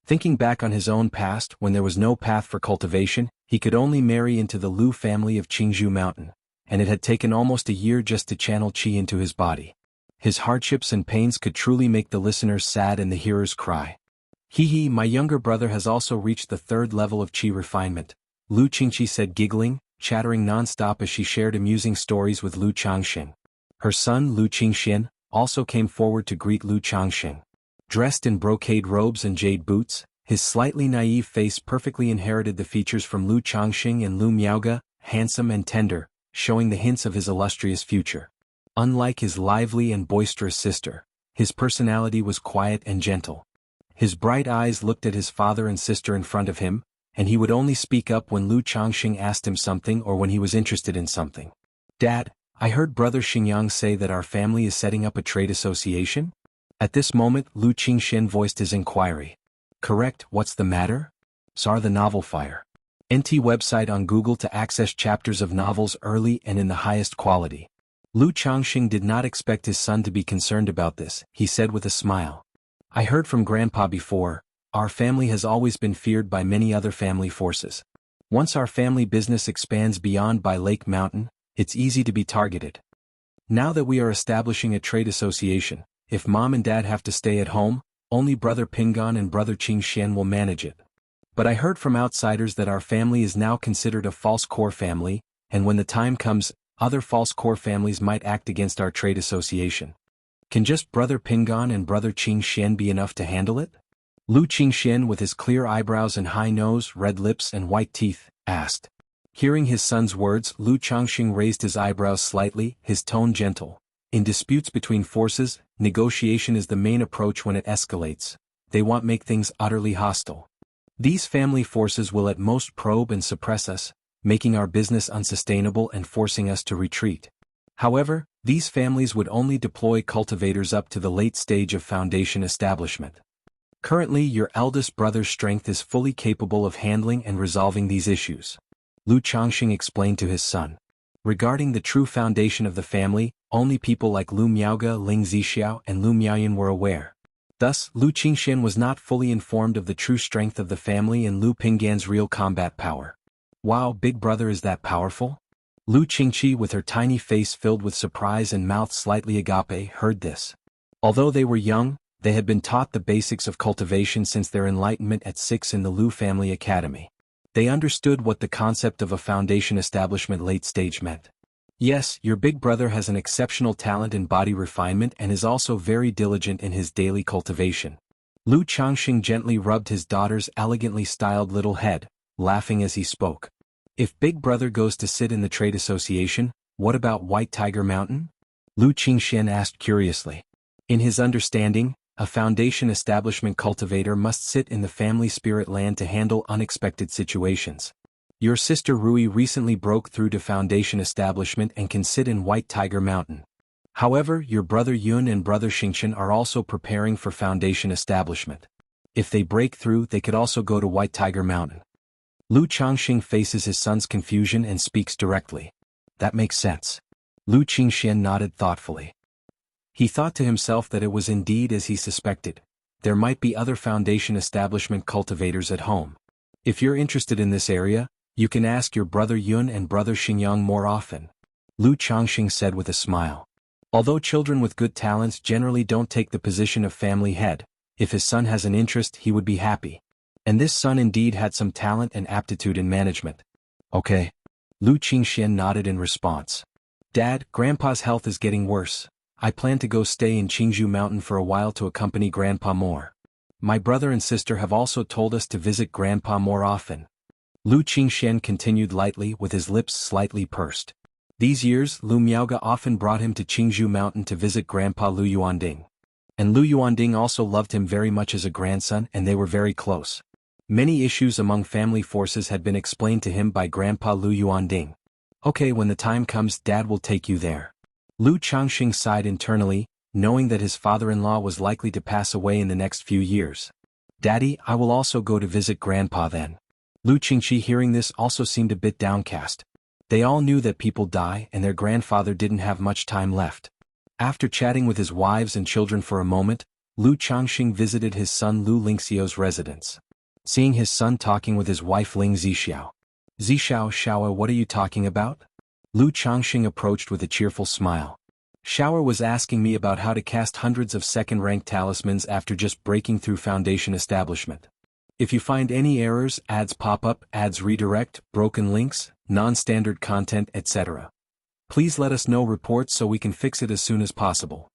Thinking back on his own past when there was no path for cultivation, he could only marry into the Lu family of Qingzhou Mountain, and it had taken almost a year just to channel Qi into his body. His hardships and pains could truly make the listeners sad and the hearers cry. Hee, my younger brother has also reached the 3rd level of Qi refinement, Lu Qingqi said, giggling, chattering non-stop as she shared amusing stories with Lu Changxing. Her son Lu Qingxian also came forward to greet Lu Changxing. Dressed in brocade robes and jade boots, his slightly naive face perfectly inherited the features from Lu Changxing and Lu Miaoge, handsome and tender, showing the hints of his illustrious future. Unlike his lively and boisterous sister, his personality was quiet and gentle. His bright eyes looked at his father and sister in front of him, and he would only speak up when Lu Changxing asked him something or when he was interested in something. Dad, I heard Brother Xingyang say that our family is setting up a trade association? At this moment Lu Qingxian voiced his inquiry. Correct, what's the matter? SAR the Novel Fire. NT website on Google to access chapters of novels early and in the highest quality. Lu Changxing did not expect his son to be concerned about this, he said with a smile. I heard from Grandpa before, our family has always been feared by many other family forces. Once our family business expands beyond by Lake Mountain, it's easy to be targeted. Now that we are establishing a trade association, if Mom and Dad have to stay at home, only Brother Pingan and Brother Qingxian will manage it. But I heard from outsiders that our family is now considered a false core family, and when the time comes, other false core families might act against our trade association. Can just Brother Pingan and Brother Qingxian be enough to handle it? Lu Qingxian, with his clear eyebrows and high nose, red lips and white teeth, asked. Hearing his son's words, Lu Changxing raised his eyebrows slightly, his tone gentle. In disputes between forces, negotiation is the main approach when it escalates. They won't make things utterly hostile. These family forces will at most probe and suppress us, making our business unsustainable and forcing us to retreat. However, these families would only deploy cultivators up to the late stage of foundation establishment. Currently, your eldest brother's strength is fully capable of handling and resolving these issues. Lu Changxing explained to his son. Regarding the true foundation of the family, only people like Lu Miaoge, Ling Zixiao, and Lu Miaoyan were aware. Thus, Lu Qingxian was not fully informed of the true strength of the family and Lu Pinggan's real combat power. Wow, big brother is that powerful? Lu Qingqi, with her tiny face filled with surprise and mouth slightly agape, heard this. Although they were young, they had been taught the basics of cultivation since their enlightenment at 6 in the Lu Family Academy. They understood what the concept of a foundation establishment late stage meant. Yes, your big brother has an exceptional talent in body refinement and is also very diligent in his daily cultivation. Lu Changxing gently rubbed his daughter's elegantly styled little head, laughing as he spoke. If big brother goes to sit in the trade association, what about White Tiger Mountain? Lu Qingxian asked curiously. In his understanding, A foundation establishment cultivator must sit in the family spirit land to handle unexpected situations. Your sister Rui recently broke through to foundation establishment and can sit in White Tiger Mountain. However, your brother Yun and brother Xingchen are also preparing for foundation establishment. If they break through, they could also go to White Tiger Mountain. Lu Changxing faces his son's confusion and speaks directly. That makes sense. Lu Qingxian nodded thoughtfully. He thought to himself that it was indeed as he suspected. There might be other foundation establishment cultivators at home. If you're interested in this area, you can ask your brother Yun and brother Xingyang more often, Lu Changxing said with a smile. Although children with good talents generally don't take the position of family head, if his son has an interest he would be happy. And this son indeed had some talent and aptitude in management. Okay. Lu Qingxian nodded in response. Dad, Grandpa's health is getting worse. I plan to go stay in Qingzhou Mountain for a while to accompany Grandpa more. My brother and sister have also told us to visit Grandpa more often. Lu Qingxian continued lightly with his lips slightly pursed. These years, Lu Miaoge often brought him to Qingzhou Mountain to visit Grandpa Lu Yuanding. And Lu Yuanding also loved him very much as a grandson and they were very close. Many issues among family forces had been explained to him by Grandpa Lu Yuanding. Okay, when the time comes, Dad will take you there. Lu Changxing sighed internally, knowing that his father-in-law was likely to pass away in the next few years. Daddy, I will also go to visit Grandpa then. Lu Qingqi hearing this also seemed a bit downcast. They all knew that people die and their grandfather didn't have much time left. After chatting with his wives and children for a moment, Lu Changxing visited his son Lu Lingxiao's residence. Seeing his son talking with his wife Ling Zixiao. Zixiao, Xiao, what are you talking about? Lu Changxing approached with a cheerful smile. Xiao was asking me about how to cast hundreds of second-rank talismans after just breaking through foundation establishment. If you find any errors, ads pop up, ads redirect, broken links, non-standard content, etc. Please let us know reports so we can fix it as soon as possible.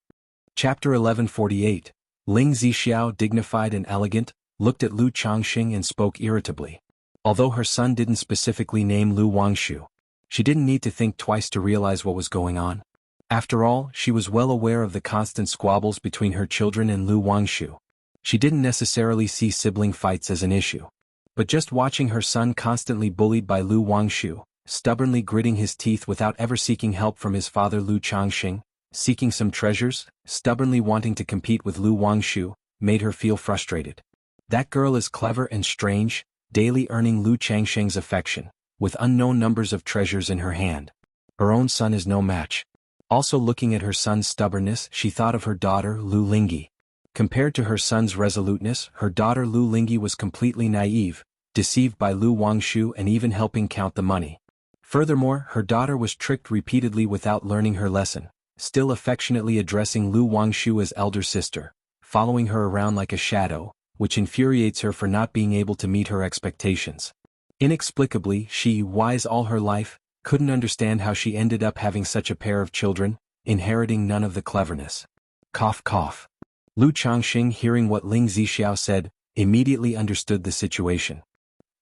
Chapter 1148. Ling Zixiao, dignified and elegant, looked at Lu Changxing and spoke irritably. Although her son didn't specifically name Lu Wangshu, she didn't need to think twice to realize what was going on. After all, she was well aware of the constant squabbles between her children and Lu Wangshu. She didn't necessarily see sibling fights as an issue. But just watching her son constantly bullied by Lu Wangshu, stubbornly gritting his teeth without ever seeking help from his father Lu Changxing, seeking some treasures, stubbornly wanting to compete with Lu Wangshu, made her feel frustrated. That girl is clever and strange, daily earning Lu Changxing's affection, with unknown numbers of treasures in her hand. Her own son is no match. Also looking at her son's stubbornness, she thought of her daughter Lu Lingyi. Compared to her son's resoluteness, her daughter Lu Lingyi was completely naive, deceived by Lu Wangshu and even helping count the money. Furthermore, her daughter was tricked repeatedly without learning her lesson, still affectionately addressing Lu Wangshu as elder sister, following her around like a shadow, which infuriates her for not being able to meet her expectations. Inexplicably, she, wise all her life, couldn't understand how she ended up having such a pair of children, inheriting none of the cleverness. Cough cough. Lu Changxing, hearing what Ling Zixiao said, immediately understood the situation.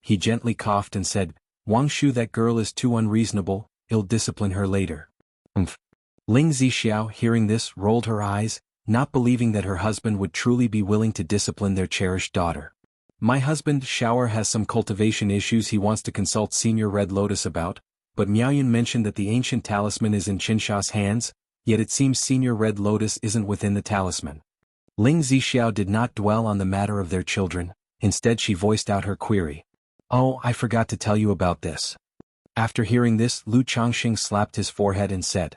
He gently coughed and said, Wangshu, that girl is too unreasonable, I'll discipline her later. Ling Zixiao, hearing this, rolled her eyes, not believing that her husband would truly be willing to discipline their cherished daughter. My husband, Shower, has some cultivation issues he wants to consult Senior Red Lotus about, but Miaoyun mentioned that the ancient talisman is in Qinsha's hands, yet it seems Senior Red Lotus isn't within the talisman. Ling Zixiao did not dwell on the matter of their children, instead she voiced out her query. Oh, I forgot to tell you about this. After hearing this, Lu Changxing slapped his forehead and said.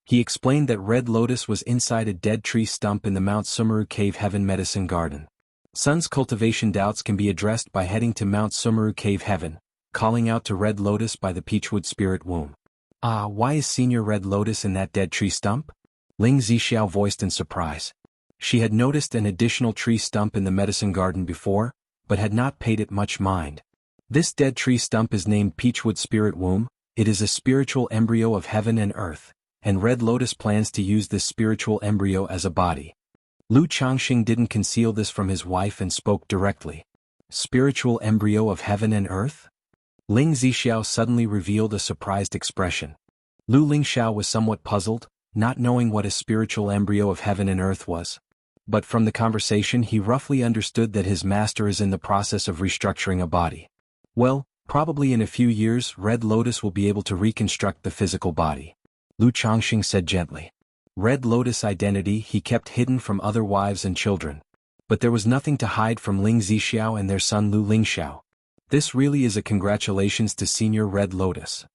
He explained that Red Lotus was inside a dead tree stump in the Mount Sumeru Cave Heaven Medicine Garden. Sun's cultivation doubts can be addressed by heading to Mount Sumeru Cave Heaven, calling out to Red Lotus by the Peachwood Spirit Womb. Why is Senior Red Lotus in that dead tree stump? Ling Zixiao voiced in surprise. She had noticed an additional tree stump in the medicine garden before, but had not paid it much mind. This dead tree stump is named Peachwood Spirit Womb. It is a spiritual embryo of heaven and earth, and Red Lotus plans to use this spiritual embryo as a body. Lu Changxing didn't conceal this from his wife and spoke directly. Spiritual embryo of heaven and earth? Ling Zixiao suddenly revealed a surprised expression. Lu Lingxiao was somewhat puzzled, not knowing what a spiritual embryo of heaven and earth was. But from the conversation he roughly understood that his master is in the process of restructuring a body. Well, probably in a few years Red Lotus will be able to reconstruct the physical body. Lu Changxing said gently. Red Lotus identity he kept hidden from other wives and children. But there was nothing to hide from Ling Zixiao and their son Lu Lingxiao. This really is a congratulations to Senior Red Lotus.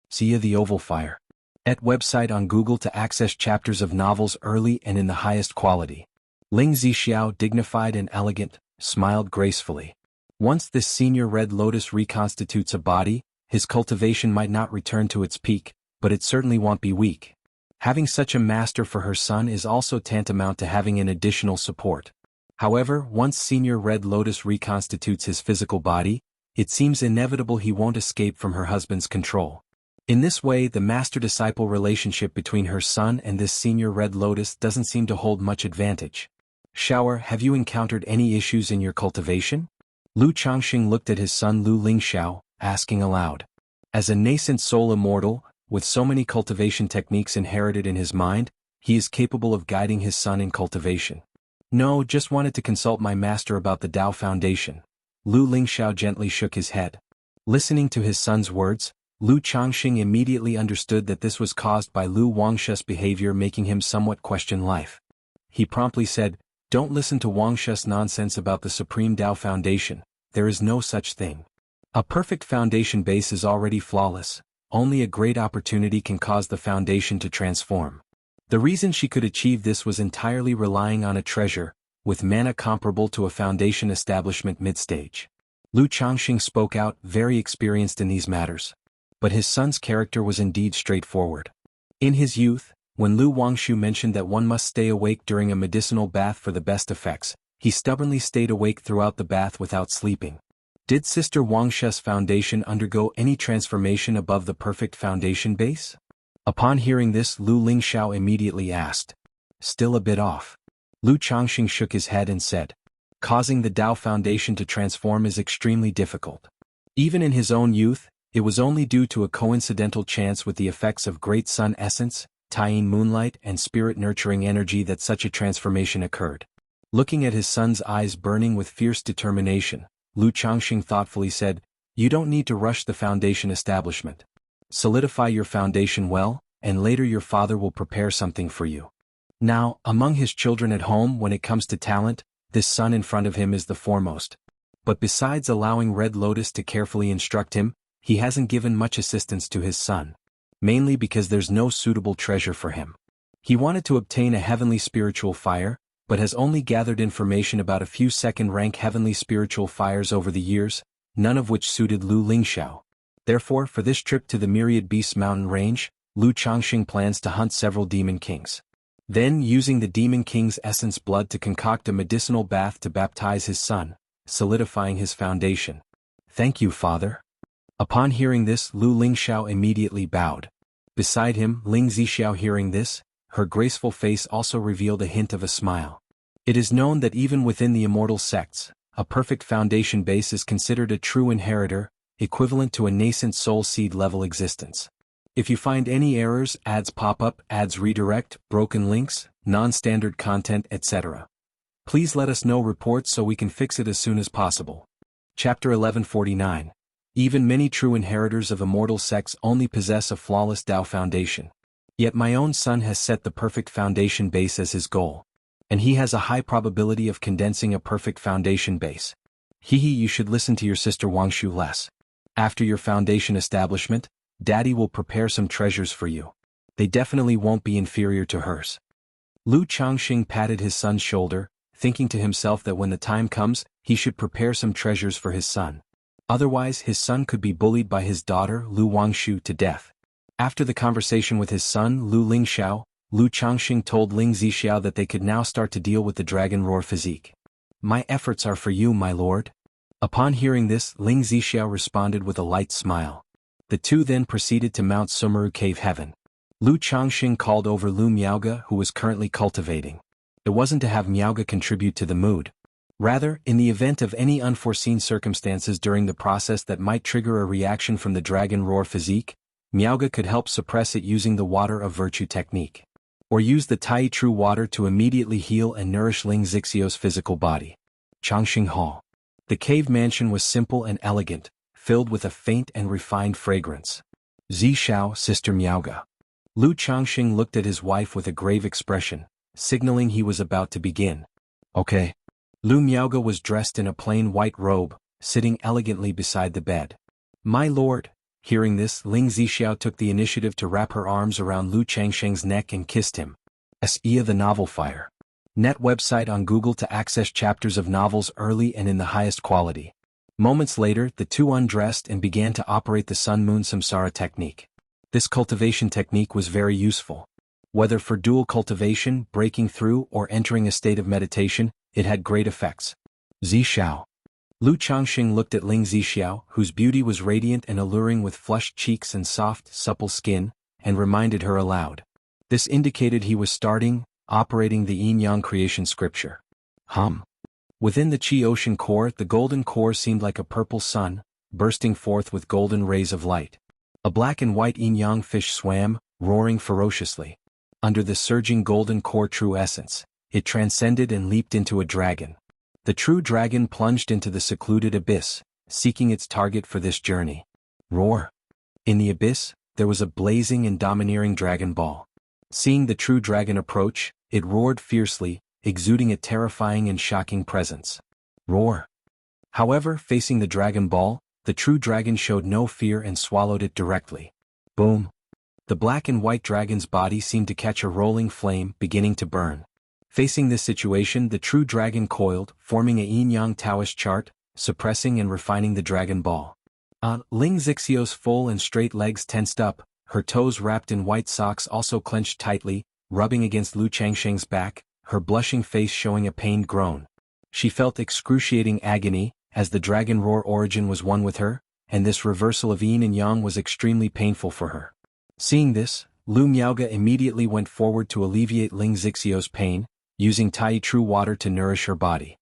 See ya the Oval Fire. Et website on Google to access chapters of novels early and in the highest quality. Ling Zixiao, dignified and elegant, smiled gracefully. Once this Senior Red Lotus reconstitutes a body, his cultivation might not return to its peak, but it certainly won't be weak. Having such a master for her son is also tantamount to having an additional support. However, once Senior Red Lotus reconstitutes his physical body, it seems inevitable he won't escape from her husband's control. In this way, the master-disciple relationship between her son and this Senior Red Lotus doesn't seem to hold much advantage. Shower, have you encountered any issues in your cultivation? Lu Changxing looked at his son Lu Lingxiao, asking aloud. As a nascent soul immortal, with so many cultivation techniques inherited in his mind, he is capable of guiding his son in cultivation. No, just wanted to consult my master about the Tao Foundation. Lu Lingxiao gently shook his head. Listening to his son's words, Lu Changxing immediately understood that this was caused by Lu Wangshe's behavior making him somewhat question life. He promptly said, "Don't listen to Wangshe's nonsense about the Supreme Tao Foundation, there is no such thing. A perfect foundation base is already flawless, only a great opportunity can cause the foundation to transform." The reason she could achieve this was entirely relying on a treasure, with mana comparable to a foundation establishment mid-stage. Lu Changxing spoke out, very experienced in these matters. But his son's character was indeed straightforward. In his youth, when Lu Wangshu mentioned that one must stay awake during a medicinal bath for the best effects, he stubbornly stayed awake throughout the bath without sleeping. Did Sister Wangshe's foundation undergo any transformation above the perfect foundation base? Upon hearing this, Lu Lingxiao immediately asked. Still a bit off. Lu Changxing shook his head and said, causing the Tao Foundation to transform is extremely difficult. Even in his own youth, it was only due to a coincidental chance with the effects of Great Sun Essence, Taiyin Moonlight and Spirit Nurturing Energy that such a transformation occurred. Looking at his son's eyes burning with fierce determination, Lu Changxing thoughtfully said, "You don't need to rush the foundation establishment. Solidify your foundation well, and later your father will prepare something for you." Now, among his children at home when it comes to talent, this son in front of him is the foremost. But besides allowing Red Lotus to carefully instruct him, he hasn't given much assistance to his son. Mainly because there's no suitable treasure for him. He wanted to obtain a heavenly spiritual fire, but has only gathered information about a few second-rank heavenly spiritual fires over the years, none of which suited Lu Lingxiao. Therefore, for this trip to the Myriad Beasts mountain range, Lu Changxing plans to hunt several demon kings. Then, using the demon king's essence blood to concoct a medicinal bath to baptize his son, solidifying his foundation. Thank you, father. Upon hearing this, Lu Lingxiao immediately bowed. Beside him, Ling Zixiao hearing this, her graceful face also revealed a hint of a smile. It is known that even within the immortal sects, a perfect foundation base is considered a true inheritor, equivalent to a nascent soul seed level existence. If you find any errors, ads pop up, ads redirect, broken links, non-standard content, etc. Please let us know reports so we can fix it as soon as possible. Chapter 1149. Even many true inheritors of immortal sects only possess a flawless Tao foundation. Yet my own son has set the perfect foundation base as his goal. And he has a high probability of condensing a perfect foundation base. You should listen to your sister Wangshu less. After your foundation establishment, Daddy will prepare some treasures for you. They definitely won't be inferior to hers. Lu Changxing patted his son's shoulder, thinking to himself that when the time comes, he should prepare some treasures for his son. Otherwise, his son could be bullied by his daughter, Lu Wangshu, to death. After the conversation with his son, Lu Lingxiao, Lu Changxing told Ling Zixiao that they could now start to deal with the dragon roar physique. My efforts are for you, my lord. Upon hearing this, Ling Zixiao responded with a light smile. The two then proceeded to Mount Sumeru Cave Heaven. Lu Changxing called over Lu Miaoge, who was currently cultivating. It wasn't to have Miaoge contribute to the mood. Rather, in the event of any unforeseen circumstances during the process that might trigger a reaction from the dragon roar physique, Miaoge could help suppress it using the water of virtue technique. Or use the Tai True water to immediately heal and nourish Ling Zixio's physical body. Changxing Hall. The cave mansion was simple and elegant, filled with a faint and refined fragrance. Zi Xiao, Sister Miaoga. Lu Changxing looked at his wife with a grave expression, signaling he was about to begin. Okay. Lu Miaoga was dressed in a plain white robe, sitting elegantly beside the bed. My lord. Hearing this, Ling Zixiao took the initiative to wrap her arms around Lu Changxing's neck and kissed him. S.E. The Novel Fire. Net website on Google to access chapters of novels early and in the highest quality. Moments later, the two undressed and began to operate the Sun-Moon Samsara technique. This cultivation technique was very useful. Whether for dual cultivation, breaking through, or entering a state of meditation, it had great effects. Zi Xiao. Lu Changxing looked at Ling Zixiao, whose beauty was radiant and alluring with flushed cheeks and soft, supple skin, and reminded her aloud. This indicated he was operating the yin-yang creation scripture. Within the Qi ocean core, the golden core seemed like a purple sun, bursting forth with golden rays of light. A black and white yin-yang fish swam, roaring ferociously. Under the surging golden core true essence, it transcended and leaped into a dragon. The true dragon plunged into the secluded abyss, seeking its target for this journey. Roar! In the abyss, there was a blazing and domineering dragon ball. Seeing the true dragon approach, it roared fiercely, exuding a terrifying and shocking presence. Roar! However, facing the dragon ball, the true dragon showed no fear and swallowed it directly. Boom! The black and white dragon's body seemed to catch a rolling flame, beginning to burn. Facing this situation, the true dragon coiled, forming a yin-yang Taoist chart, suppressing and refining the dragon ball. Ling Zixio's full and straight legs tensed up, her toes wrapped in white socks also clenched tightly, rubbing against Lu Changxing's back, her blushing face showing a pained groan. She felt excruciating agony, as the dragon roar origin was one with her, and this reversal of yin and yang was extremely painful for her. Seeing this, Lu Miaoga immediately went forward to alleviate Ling Zixio's pain, using Tai True water to nourish her body.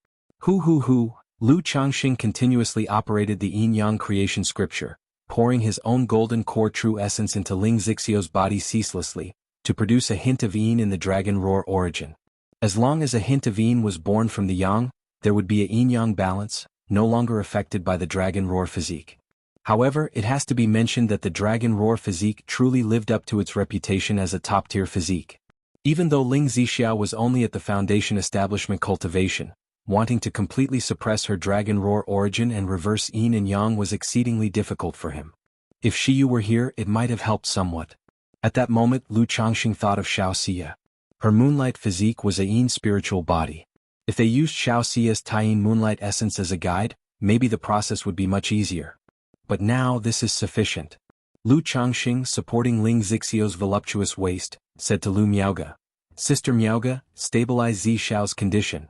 Lu Changxing continuously operated the yin-yang creation scripture, pouring his own golden core true essence into Ling Zixio's body ceaselessly, to produce a hint of yin in the dragon roar origin. As long as a hint of yin was born from the yang, there would be a yin-yang balance, no longer affected by the dragon roar physique. However, it has to be mentioned that the dragon roar physique truly lived up to its reputation as a top-tier physique. Even though Ling Zixiao was only at the foundation establishment cultivation, wanting to completely suppress her dragon roar origin and reverse yin and yang was exceedingly difficult for him. If Shiyu were here, it might have helped somewhat. At that moment, Lu Changxing thought of Xiao Xia. Her moonlight physique was a yin spiritual body. If they used Xiao Xia's Taiyin moonlight essence as a guide, maybe the process would be much easier. But now this is sufficient. Lu Changxing, supporting Ling Zixio's voluptuous waist, said to Lu Miaoga, Sister Miaoga, stabilize Zi Xiao's condition.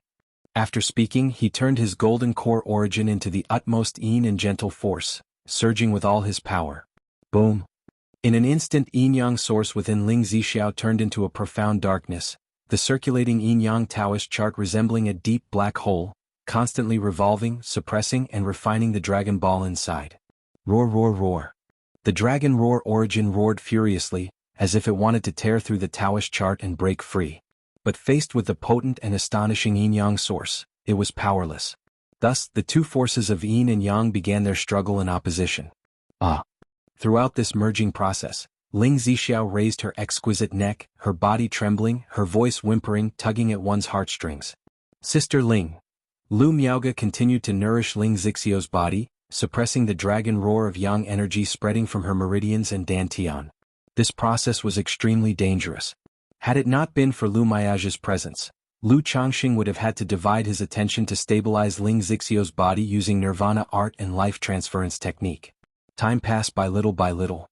After speaking, he turned his golden core origin into the utmost yin and gentle force, surging with all his power. Boom! In an instant, yin-yang source within Ling Zixiao turned into a profound darkness, the circulating yin-yang Taoist chart resembling a deep black hole, constantly revolving, suppressing and refining the dragon ball inside. Roar, roar, roar. The dragon roar origin roared furiously, as if it wanted to tear through the Taoist chart and break free. But faced with the potent and astonishing yin-yang source, it was powerless. Thus, the two forces of yin and yang began their struggle and opposition. Throughout this merging process, Ling Zixiao raised her exquisite neck, her body trembling, her voice whimpering, tugging at one's heartstrings. Sister Ling. Lu Miaoga continued to nourish Ling Zixio's body, suppressing the dragon roar of yang energy spreading from her meridians and dantian. This process was extremely dangerous. Had it not been for Lu Miaoga's presence, Lu Changxing would have had to divide his attention to stabilize Ling Zixio's body using nirvana art and life transference technique. Time passed by little.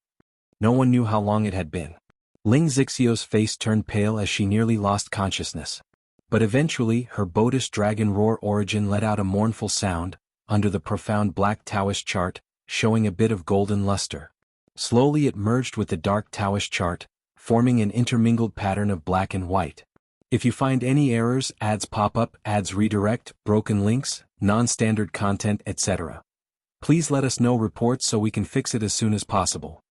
No one knew how long it had been. Ling Zixio's face turned pale as she nearly lost consciousness. But eventually, her Bodhi's dragon roar origin let out a mournful sound, under the profound black Taoist chart, showing a bit of golden luster. Slowly it merged with the dark Taoist chart, forming an intermingled pattern of black and white. If you find any errors, ads pop up, ads redirect, broken links, non-standard content, etc., please let us know reports so we can fix it as soon as possible.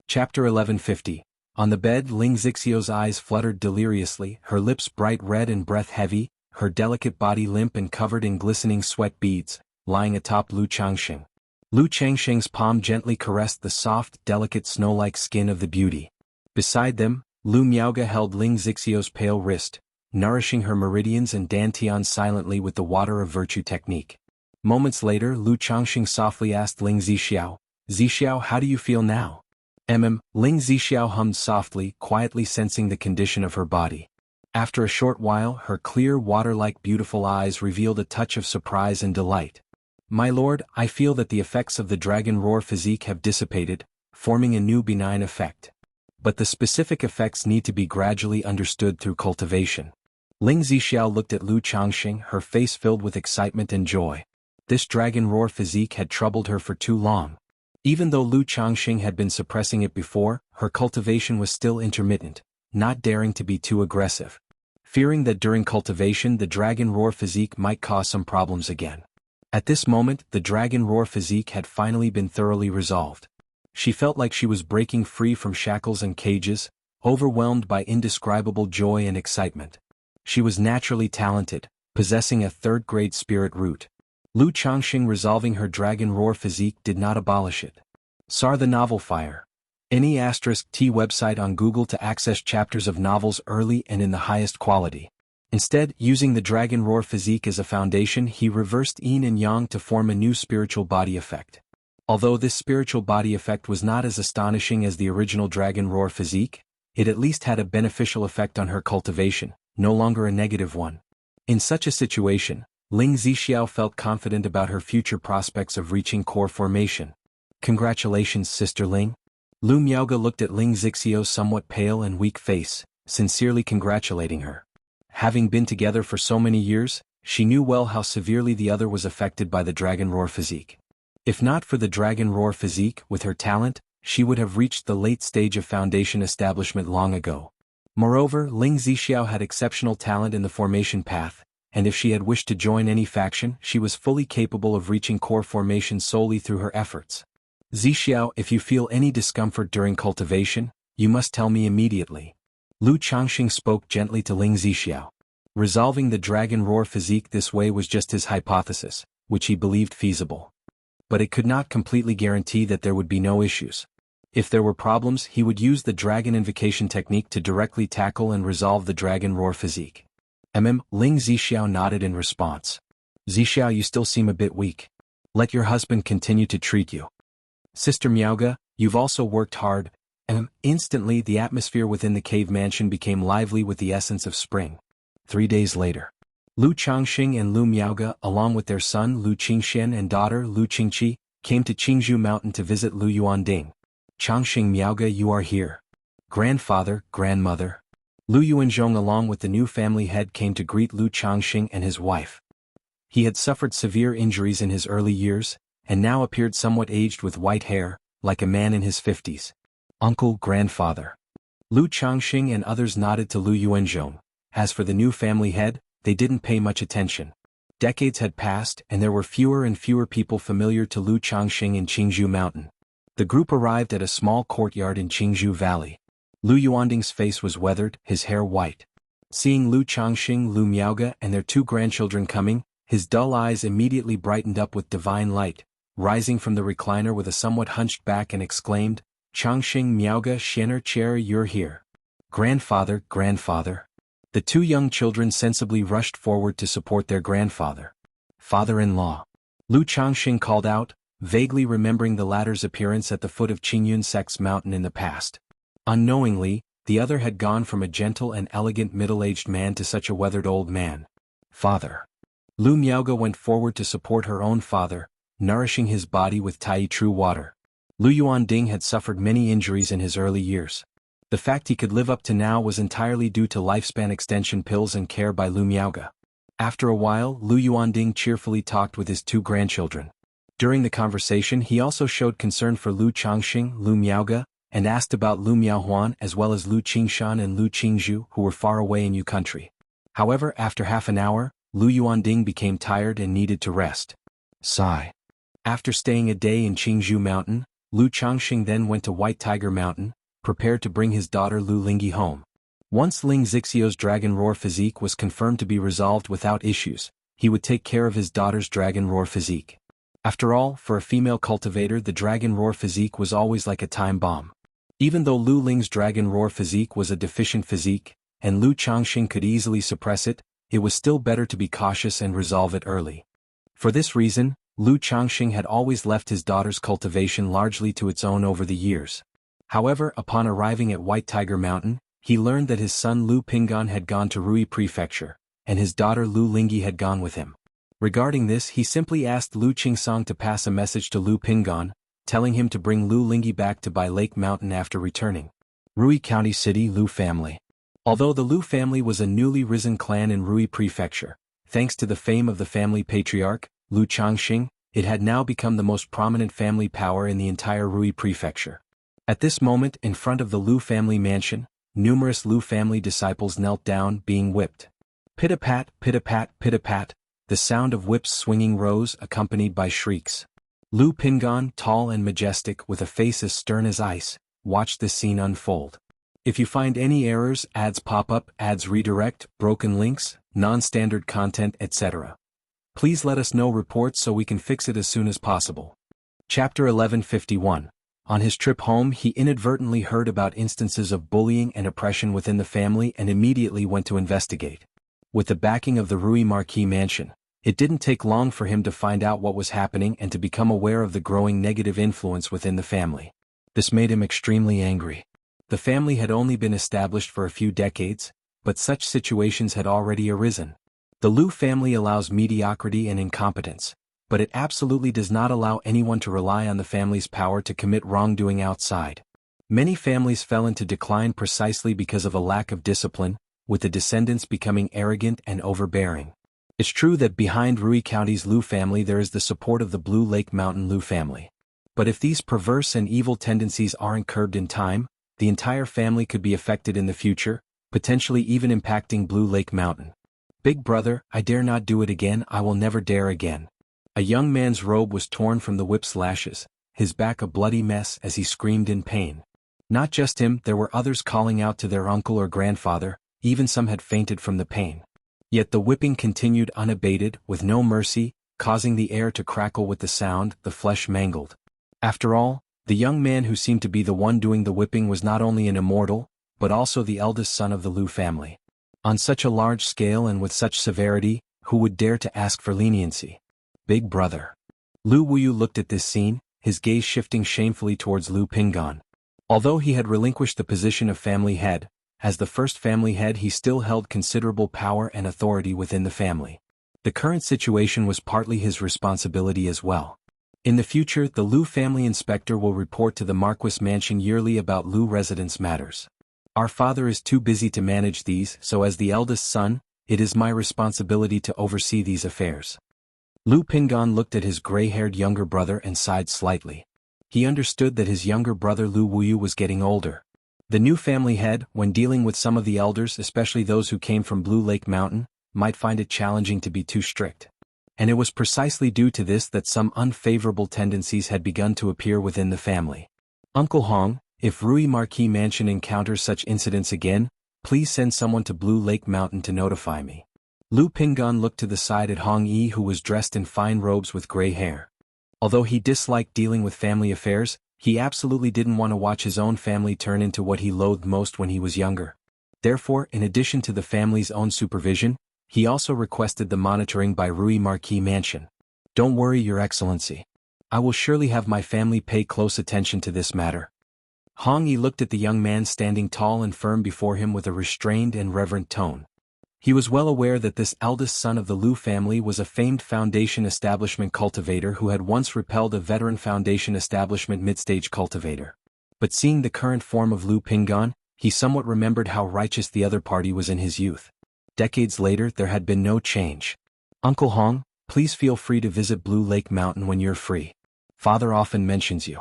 Chapter 1150. On the bed, Ling Zixio's eyes fluttered deliriously, her lips bright red and breath heavy, her delicate body limp and covered in glistening sweat beads, lying atop Lu Changxing. Lu Changxing's palm gently caressed the soft, delicate snow-like skin of the beauty. Beside them, Lu Miaoge held Ling Zixio's pale wrist, nourishing her meridians and dantian silently with the water of virtue technique. Moments later, Lu Changxing softly asked Ling Zixiao, "Zixiao, how do you feel now?" Ling Zixiao hummed softly, quietly sensing the condition of her body. After a short while, her clear water-like beautiful eyes revealed a touch of surprise and delight. "My lord, I feel that the effects of the dragon roar physique have dissipated, forming a new benign effect. But the specific effects need to be gradually understood through cultivation." Ling Zixiao looked at Lu Changxing, her face filled with excitement and joy. This dragon roar physique had troubled her for too long. Even though Lu Changxing had been suppressing it before, her cultivation was still intermittent, not daring to be too aggressive. Fearing that during cultivation the dragon roar physique might cause some problems again. At this moment, the dragon roar physique had finally been thoroughly resolved. She felt like she was breaking free from shackles and cages, overwhelmed by indescribable joy and excitement. She was naturally talented, possessing a third-grade spirit root. Lu Changxing resolving her dragon roar physique did not abolish it. SAR the Novel Fire. Any *T website on Google to access chapters of novels early and in the highest quality. Instead, using the dragon roar physique as a foundation, he reversed yin and yang to form a new spiritual body effect. Although this spiritual body effect was not as astonishing as the original dragon roar physique, it at least had a beneficial effect on her cultivation, no longer a negative one. In such a situation, Ling Zixiao felt confident about her future prospects of reaching core formation. "Congratulations, Sister Ling." Lu Miaoge looked at Ling Zixio's somewhat pale and weak face, sincerely congratulating her. Having been together for so many years, she knew well how severely the other was affected by the dragon roar physique. If not for the dragon roar physique, with her talent, she would have reached the late stage of foundation establishment long ago. Moreover, Ling Zixiao had exceptional talent in the formation path, and if she had wished to join any faction, she was fully capable of reaching core formation solely through her efforts. "Zixiao, if you feel any discomfort during cultivation, you must tell me immediately." Lu Changxing spoke gently to Ling Zixiao. Resolving the dragon roar physique this way was just his hypothesis, which he believed feasible. But it could not completely guarantee that there would be no issues. If there were problems, he would use the dragon invocation technique to directly tackle and resolve the dragon roar physique. Ling Zixiao nodded in response. "Zixiao, you still seem a bit weak. Let your husband continue to treat you. Sister Miaoge, you've also worked hard." Instantly the atmosphere within the cave mansion became lively with the essence of spring. 3 days later, Lu Changxing and Lu Miaoge, along with their son Lu Qingxian and daughter Lu Qingqi, came to Qingzhou Mountain to visit Lu Yuanding. "Changxing, Miaoge, you are here. Grandfather, grandmother." Lu Yuanzhong along with the new family head came to greet Lu Changxing and his wife. He had suffered severe injuries in his early years, and now appeared somewhat aged with white hair, like a man in his 50s. "Uncle, grandfather." Lu Changxing and others nodded to Lu Yuanzhong. As for the new family head, they didn't pay much attention. Decades had passed and there were fewer and fewer people familiar to Lu Changxing in Qingzhou Mountain. The group arrived at a small courtyard in Qingzhou Valley. Lu Yuanding's face was weathered, his hair white. Seeing Lu Changxing, Lu Miaoge and their 2 grandchildren coming, his dull eyes immediately brightened up with divine light, rising from the recliner with a somewhat hunched back and exclaimed, "Changxing, Miaoge, Xianer Cher, you're here. Grandfather, grandfather." The 2 young children sensibly rushed forward to support their grandfather. "Father-in-law." Lu Changxing called out, vaguely remembering the latter's appearance at the foot of Qingyun Sect's mountain in the past. Unknowingly, the other had gone from a gentle and elegant middle-aged man to such a weathered old man. "Father." Lu Miaoge went forward to support her own father, nourishing his body with Tai True water. Lu Yuanding had suffered many injuries in his early years. The fact he could live up to now was entirely due to lifespan extension pills and care by Lu Miaoge. After a while, Lu Yuanding cheerfully talked with his 2 grandchildren. During the conversation he also showed concern for Lu Changxing, Lu Miaoge, and asked about Lu Miaohuan as well as Lu Qingshan and Lu Qingzhu who were far away in Yu country. However, after half an hour, Lu Yuanding became tired and needed to rest. Sigh. After staying a day in Qingzhou Mountain, Lu Changxing then went to White Tiger Mountain, prepared to bring his daughter Lu Lingyi home. Once Ling Zixio's Dragon Roar physique was confirmed to be resolved without issues, he would take care of his daughter's Dragon Roar physique. After all, for a female cultivator the Dragon Roar physique was always like a time bomb. Even though Lu Ling's Dragon Roar physique was a deficient physique, and Lu Changxing could easily suppress it, it was still better to be cautious and resolve it early. For this reason, Lu Changxing had always left his daughter's cultivation largely to its own over the years. However, upon arriving at White Tiger Mountain, he learned that his son Lu Pinggan had gone to Rui Prefecture, and his daughter Lu Lingyi had gone with him. Regarding this, he simply asked Lu Qingsong to pass a message to Lu Pinggan, telling him to bring Lu Lingyi back to Bai Lake Mountain after returning. Rui County City Lu family. Although the Lu family was a newly risen clan in Rui Prefecture, thanks to the fame of the family patriarch, Lu Changxing, it had now become the most prominent family power in the entire Rui Prefecture. At this moment, in front of the Lu family mansion, numerous Lu family disciples knelt down, being whipped. Pit-a-pat, pit-a-pat, pit-a-pat, the sound of whips swinging rose, accompanied by shrieks. Lu Pinggan, tall and majestic with a face as stern as ice, watched this scene unfold. If you find any errors, ads pop up, ads redirect, broken links, non-standard content, etc., please let us know reports so we can fix it as soon as possible. Chapter 1151. On his trip home he inadvertently heard about instances of bullying and oppression within the family and immediately went to investigate. With the backing of the Rui Marquis mansion, it didn't take long for him to find out what was happening and to become aware of the growing negative influence within the family. This made him extremely angry. The family had only been established for a few decades, but such situations had already arisen. The Lu family allows mediocrity and incompetence, but it absolutely does not allow anyone to rely on the family's power to commit wrongdoing outside. Many families fell into decline precisely because of a lack of discipline, with the descendants becoming arrogant and overbearing. It's true that behind Rui County's Lu family there is the support of the Blue Lake Mountain Lu family. But if these perverse and evil tendencies aren't curbed in time, the entire family could be affected in the future, potentially even impacting Blue Lake Mountain. Big brother, I dare not do it again, I will never dare again. A young man's robe was torn from the whip's lashes, his back a bloody mess as he screamed in pain. Not just him, there were others calling out to their uncle or grandfather, even some had fainted from the pain. Yet the whipping continued unabated, with no mercy, causing the air to crackle with the sound, the flesh mangled. After all, the young man who seemed to be the one doing the whipping was not only an immortal, but also the eldest son of the Lu family. On such a large scale and with such severity, who would dare to ask for leniency? Big brother. Lu Wuyu looked at this scene, his gaze shifting shamefully towards Lu Pinggan. Although he had relinquished the position of family head, as the first family head he still held considerable power and authority within the family. The current situation was partly his responsibility as well. In the future the Lu family inspector will report to the Marquis mansion yearly about Lu residence matters. Our father is too busy to manage these, so as the eldest son, it is my responsibility to oversee these affairs. Lu Pinggan looked at his gray-haired younger brother and sighed slightly. He understood that his younger brother Lu Wuyu was getting older. The new family head, when dealing with some of the elders, especially those who came from Blue Lake Mountain, might find it challenging to be too strict. And it was precisely due to this that some unfavorable tendencies had begun to appear within the family. Uncle Hong, if Rui Marquis Mansion encounters such incidents again, please send someone to Blue Lake Mountain to notify me. Lu Pinggan looked to the side at Hong Yi, who was dressed in fine robes with gray hair. Although he disliked dealing with family affairs, he absolutely didn't want to watch his own family turn into what he loathed most when he was younger. Therefore, in addition to the family's own supervision, he also requested the monitoring by Rui Marquis Mansion. Don't worry, Your Excellency. I will surely have my family pay close attention to this matter. Hong Yi looked at the young man standing tall and firm before him with a restrained and reverent tone. He was well aware that this eldest son of the Lu family was a famed Foundation Establishment cultivator who had once repelled a veteran Foundation Establishment mid-stage cultivator. But seeing the current form of Lu Pinggan, he somewhat remembered how righteous the other party was in his youth. Decades later there had been no change. Uncle Hong, please feel free to visit Blue Lake Mountain when you're free. Father often mentions you.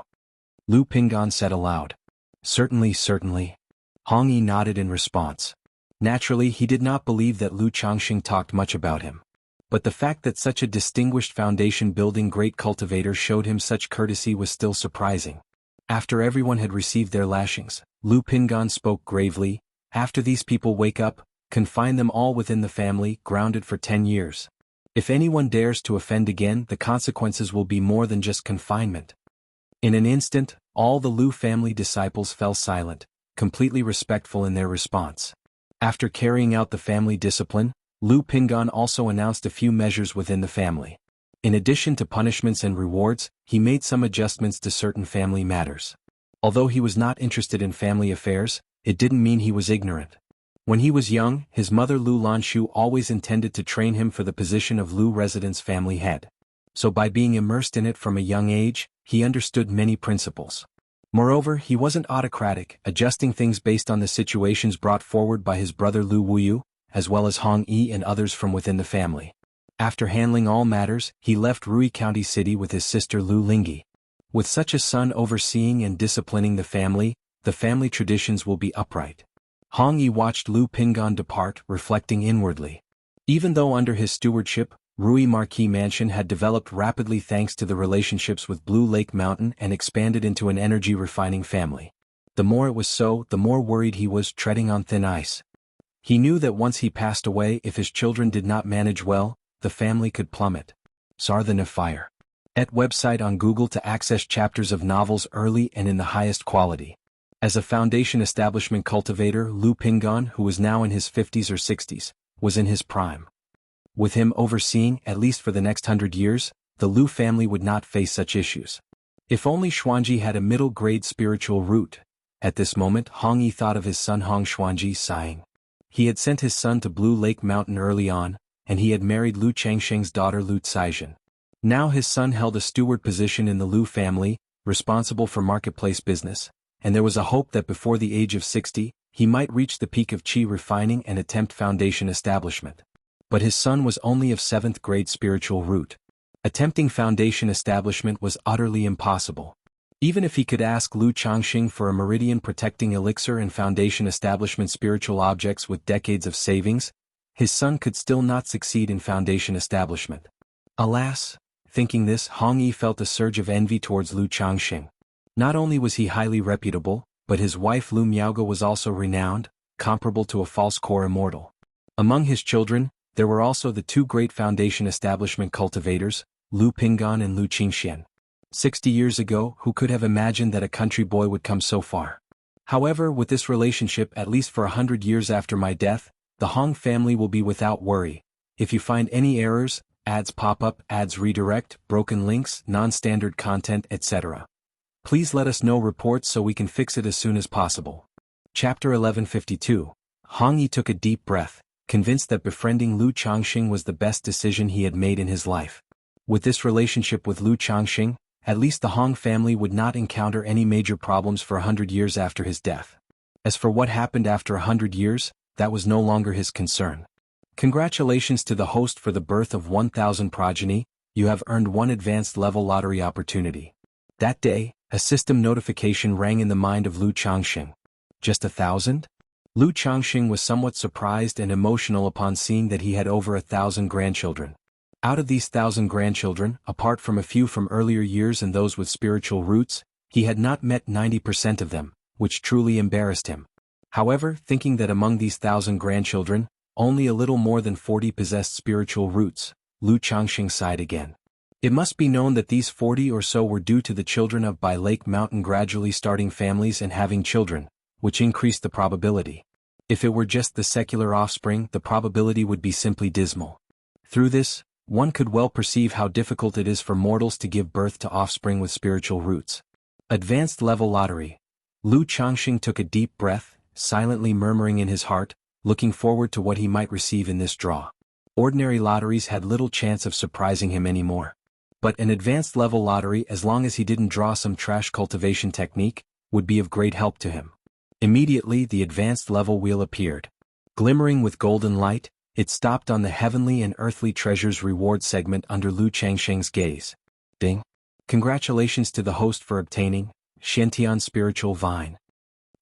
Lu Pinggan said aloud. Certainly, certainly. Hong Yi nodded in response. Naturally he did not believe that Lu Changxing talked much about him. But the fact that such a distinguished foundation-building great cultivator showed him such courtesy was still surprising. After everyone had received their lashings, Lu Pingan spoke gravely, "After these people wake up, confine them all within the family, grounded for 10 years. If anyone dares to offend again, the consequences will be more than just confinement." In an instant, all the Lu family disciples fell silent, completely respectful in their response. After carrying out the family discipline, Lu Pingan also announced a few measures within the family. In addition to punishments and rewards, he made some adjustments to certain family matters. Although he was not interested in family affairs, it didn't mean he was ignorant. When he was young, his mother Lu Lanshu always intended to train him for the position of Lu residence family head. So by being immersed in it from a young age, he understood many principles. Moreover, he wasn't autocratic, adjusting things based on the situations brought forward by his brother Lu Wuyu, as well as Hong Yi and others from within the family. After handling all matters, he left Rui County City with his sister Lu Lingyi. With such a son overseeing and disciplining the family traditions will be upright. Hong Yi watched Lu Pingan depart, reflecting inwardly. Even though under his stewardship, Rui Marquis Mansion had developed rapidly thanks to the relationships with Blue Lake Mountain and expanded into an energy-refining family. The more it was so, the more worried he was, treading on thin ice. He knew that once he passed away, if his children did not manage well, the family could plummet. Sarthan Fire. Et website on Google to access chapters of novels early and in the highest quality. As a foundation establishment cultivator, Lu Pingan, who was now in his 50s or 60s, was in his prime. With him overseeing, at least for the next 100 years, the Lu family would not face such issues. If only Xuanji had a middle-grade spiritual root. At this moment, Hong Yi thought of his son Hong Xuanji, sighing. He had sent his son to Blue Lake Mountain early on, and he had married Lu Changsheng's daughter Lu Caizhen. Now his son held a steward position in the Lu family, responsible for marketplace business, and there was a hope that before the age of 60, he might reach the peak of qi refining and attempt foundation establishment. But his son was only of 7th grade spiritual root. Attempting foundation establishment was utterly impossible. Even if he could ask Lu Changxing for a meridian-protecting elixir and foundation establishment spiritual objects with decades of savings, his son could still not succeed in foundation establishment. Alas, thinking this, Hong Yi felt a surge of envy towards Lu Changxing. Not only was he highly reputable, but his wife Lu Miaoge was also renowned, comparable to a false core immortal. Among his children, there were also the 2 great foundation establishment cultivators, Lu Pingan and Lu Qingxian. 60 years ago, who could have imagined that a country boy would come so far? However, with this relationship, at least for 100 years after my death, the Hong family will be without worry. If you find any errors, ads pop up, ads redirect, broken links, non-standard content, etc., please let us know reports so we can fix it as soon as possible. Chapter 1152. Hong Yi took a deep breath, convinced that befriending Lu Changxing was the best decision he had made in his life. With this relationship with Lu Changxing, at least the Hong family would not encounter any major problems for 100 years after his death. As for what happened after 100 years, that was no longer his concern. Congratulations to the host for the birth of 1,000 progeny, you have earned 1 advanced level lottery opportunity. That day, a system notification rang in the mind of Lu Changxing. Just 1,000? Lu Changxing was somewhat surprised and emotional upon seeing that he had over 1,000 grandchildren. Out of these 1,000 grandchildren, apart from a few from earlier years and those with spiritual roots, he had not met 90% of them, which truly embarrassed him. However, thinking that among these 1,000 grandchildren, only a little more than 40 possessed spiritual roots, Lu Changxing sighed again. It must be known that these 40 or so were due to the children of Bai Lake Mountain gradually starting families and having children, which increased the probability. If it were just the secular offspring, the probability would be simply dismal. Through this, one could well perceive how difficult it is for mortals to give birth to offspring with spiritual roots. Advanced level lottery. Lu Changxing took a deep breath, silently murmuring in his heart, looking forward to what he might receive in this draw. Ordinary lotteries had little chance of surprising him anymore. But an advanced level lottery, as long as he didn't draw some trash cultivation technique, would be of great help to him. Immediately the advanced level wheel appeared. Glimmering with golden light, it stopped on the heavenly and earthly treasures reward segment under Lu Changxing's gaze. Ding. Congratulations to the host for obtaining Shantian Spiritual Vine.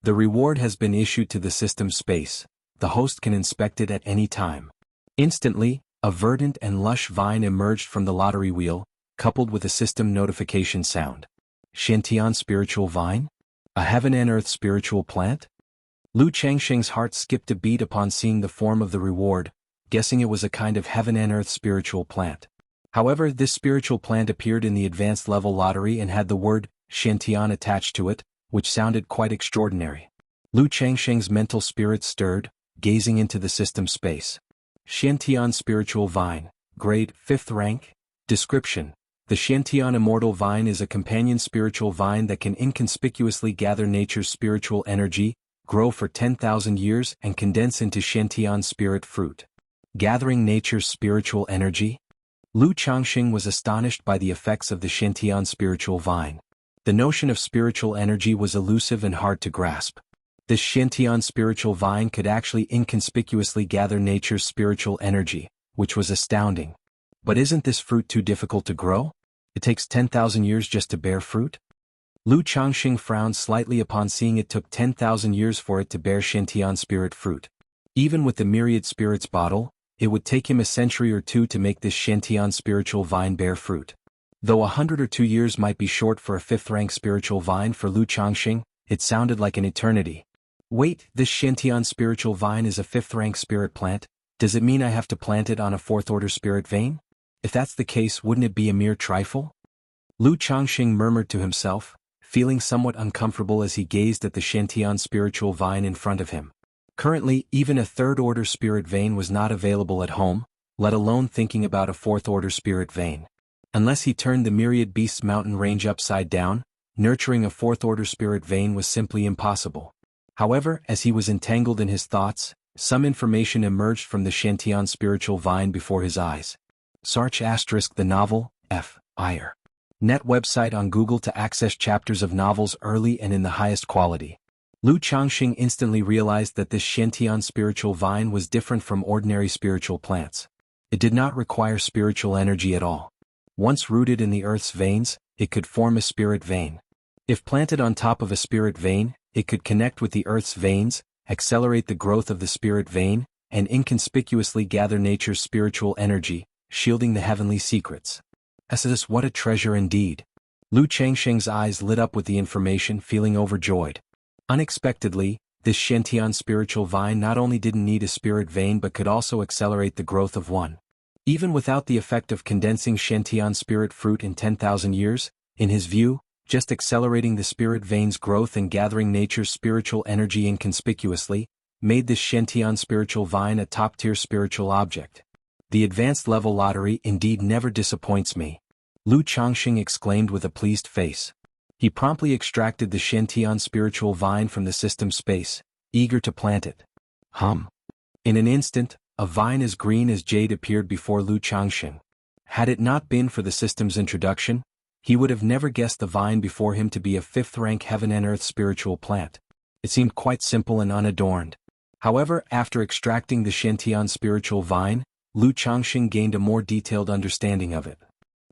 The reward has been issued to the system space. The host can inspect it at any time. Instantly, a verdant and lush vine emerged from the lottery wheel, coupled with a system notification sound. Shantian spiritual vine? A heaven and earth spiritual plant? Lu Changsheng's heart skipped a beat upon seeing the form of the reward, guessing it was a kind of heaven and earth spiritual plant. However, this spiritual plant appeared in the advanced level lottery and had the word Shantian attached to it, which sounded quite extraordinary. Lu Changsheng's mental spirit stirred, gazing into the system space. Shantian spiritual vine, grade 5th rank. Description: the Shantian immortal vine is a companion spiritual vine that can inconspicuously gather nature's spiritual energy, grow for 10,000 years and condense into Shantian spirit fruit. Gathering nature's spiritual energy? Lu Changxing was astonished by the effects of the Shantian spiritual vine. The notion of spiritual energy was elusive and hard to grasp. This Shantian spiritual vine could actually inconspicuously gather nature's spiritual energy, which was astounding. But isn't this fruit too difficult to grow? It takes 10,000 years just to bear fruit? Lu Changxing frowned slightly upon seeing it took 10,000 years for it to bear Shantian spirit fruit. Even with the myriad spirits bottle, it would take him a century or two to make this Shantian spiritual vine bear fruit. Though 100 or 2 years might be short for a 5th-rank spiritual vine for Lu Changxing, it sounded like an eternity. Wait, this Shantian spiritual vine is a 5th-rank spirit plant? Does it mean I have to plant it on a 4th-order spirit vein? If that's the case, wouldn't it be a mere trifle? Lu Changxing murmured to himself, feeling somewhat uncomfortable as he gazed at the Shantian spiritual vine in front of him. Currently, even a 3rd-order spirit vein was not available at home, let alone thinking about a 4th-order spirit vein. Unless he turned the Myriad Beasts mountain range upside down, nurturing a 4th-order spirit vein was simply impossible. However, as he was entangled in his thoughts, some information emerged from the Shantian spiritual vine before his eyes. Search * the novel, F. Iyer. Net website on Google to access chapters of novels early and in the highest quality. Lu Changxing instantly realized that this Shantian spiritual vine was different from ordinary spiritual plants. It did not require spiritual energy at all. Once rooted in the earth's veins, it could form a spirit vein. If planted on top of a spirit vein, it could connect with the earth's veins, accelerate the growth of the spirit vein, and inconspicuously gather nature's spiritual energy, shielding the heavenly secrets. What a treasure indeed. Lu Changxing's eyes lit up with the information, feeling overjoyed. Unexpectedly, this Shantian spiritual vine not only didn't need a spirit vein but could also accelerate the growth of one. Even without the effect of condensing Shantian spirit fruit in 10,000 years, in his view, just accelerating the spirit vein's growth and gathering nature's spiritual energy inconspicuously, made this Shantian spiritual vine a top-tier spiritual object. The advanced level lottery indeed never disappoints me. Lu Changxing exclaimed with a pleased face. He promptly extracted the Shantian spiritual vine from the system space, eager to plant it. In an instant, a vine as green as jade appeared before Lu Changxing. Had it not been for the system's introduction, he would have never guessed the vine before him to be a 5th-rank heaven and earth spiritual plant. It seemed quite simple and unadorned. However, after extracting the Shantian spiritual vine, Lu Changxing gained a more detailed understanding of it.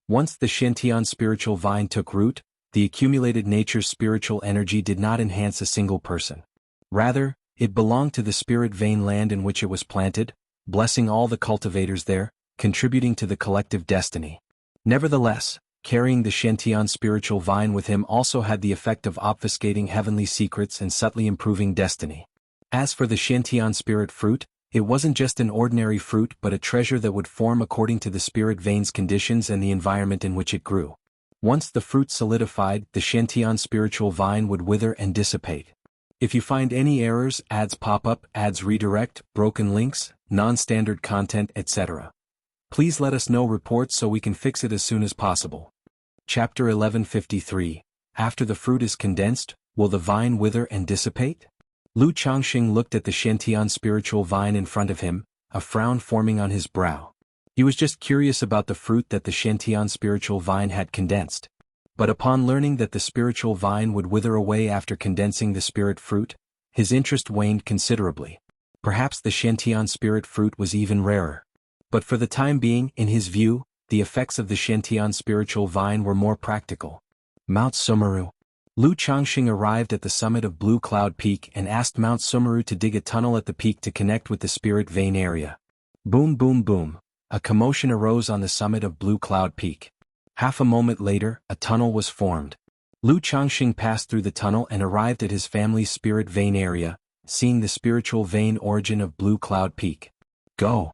Once the Shantian spiritual vine took root, the accumulated nature's spiritual energy did not enhance a single person. Rather, it belonged to the spirit vein land in which it was planted, blessing all the cultivators there, contributing to the collective destiny. Nevertheless, carrying the Shantian spiritual vine with him also had the effect of obfuscating heavenly secrets and subtly improving destiny. As for the Shantian spirit fruit, it wasn't just an ordinary fruit but a treasure that would form according to the spirit vein's conditions and the environment in which it grew. Once the fruit solidified, the Shantian spiritual vine would wither and dissipate. If you find any errors, ads pop up, ads redirect, broken links, non-standard content, etc., please let us know reports so we can fix it as soon as possible. Chapter 1153. After the fruit is condensed, will the vine wither and dissipate? Lu Changxing looked at the Shantian spiritual vine in front of him, a frown forming on his brow. He was just curious about the fruit that the Shantian spiritual vine had condensed. But upon learning that the spiritual vine would wither away after condensing the spirit fruit, his interest waned considerably. Perhaps the Shantian spirit fruit was even rarer. But for the time being, in his view, the effects of the Shantian spiritual vine were more practical. Mount Sumeru. Lu Changxing arrived at the summit of Blue Cloud Peak and asked Mount Sumeru to dig a tunnel at the peak to connect with the spirit vein area. Boom boom boom. A commotion arose on the summit of Blue Cloud Peak. Half a moment later, a tunnel was formed. Lu Changxing passed through the tunnel and arrived at his family's spirit vein area, seeing the spiritual vein origin of Blue Cloud Peak. Go!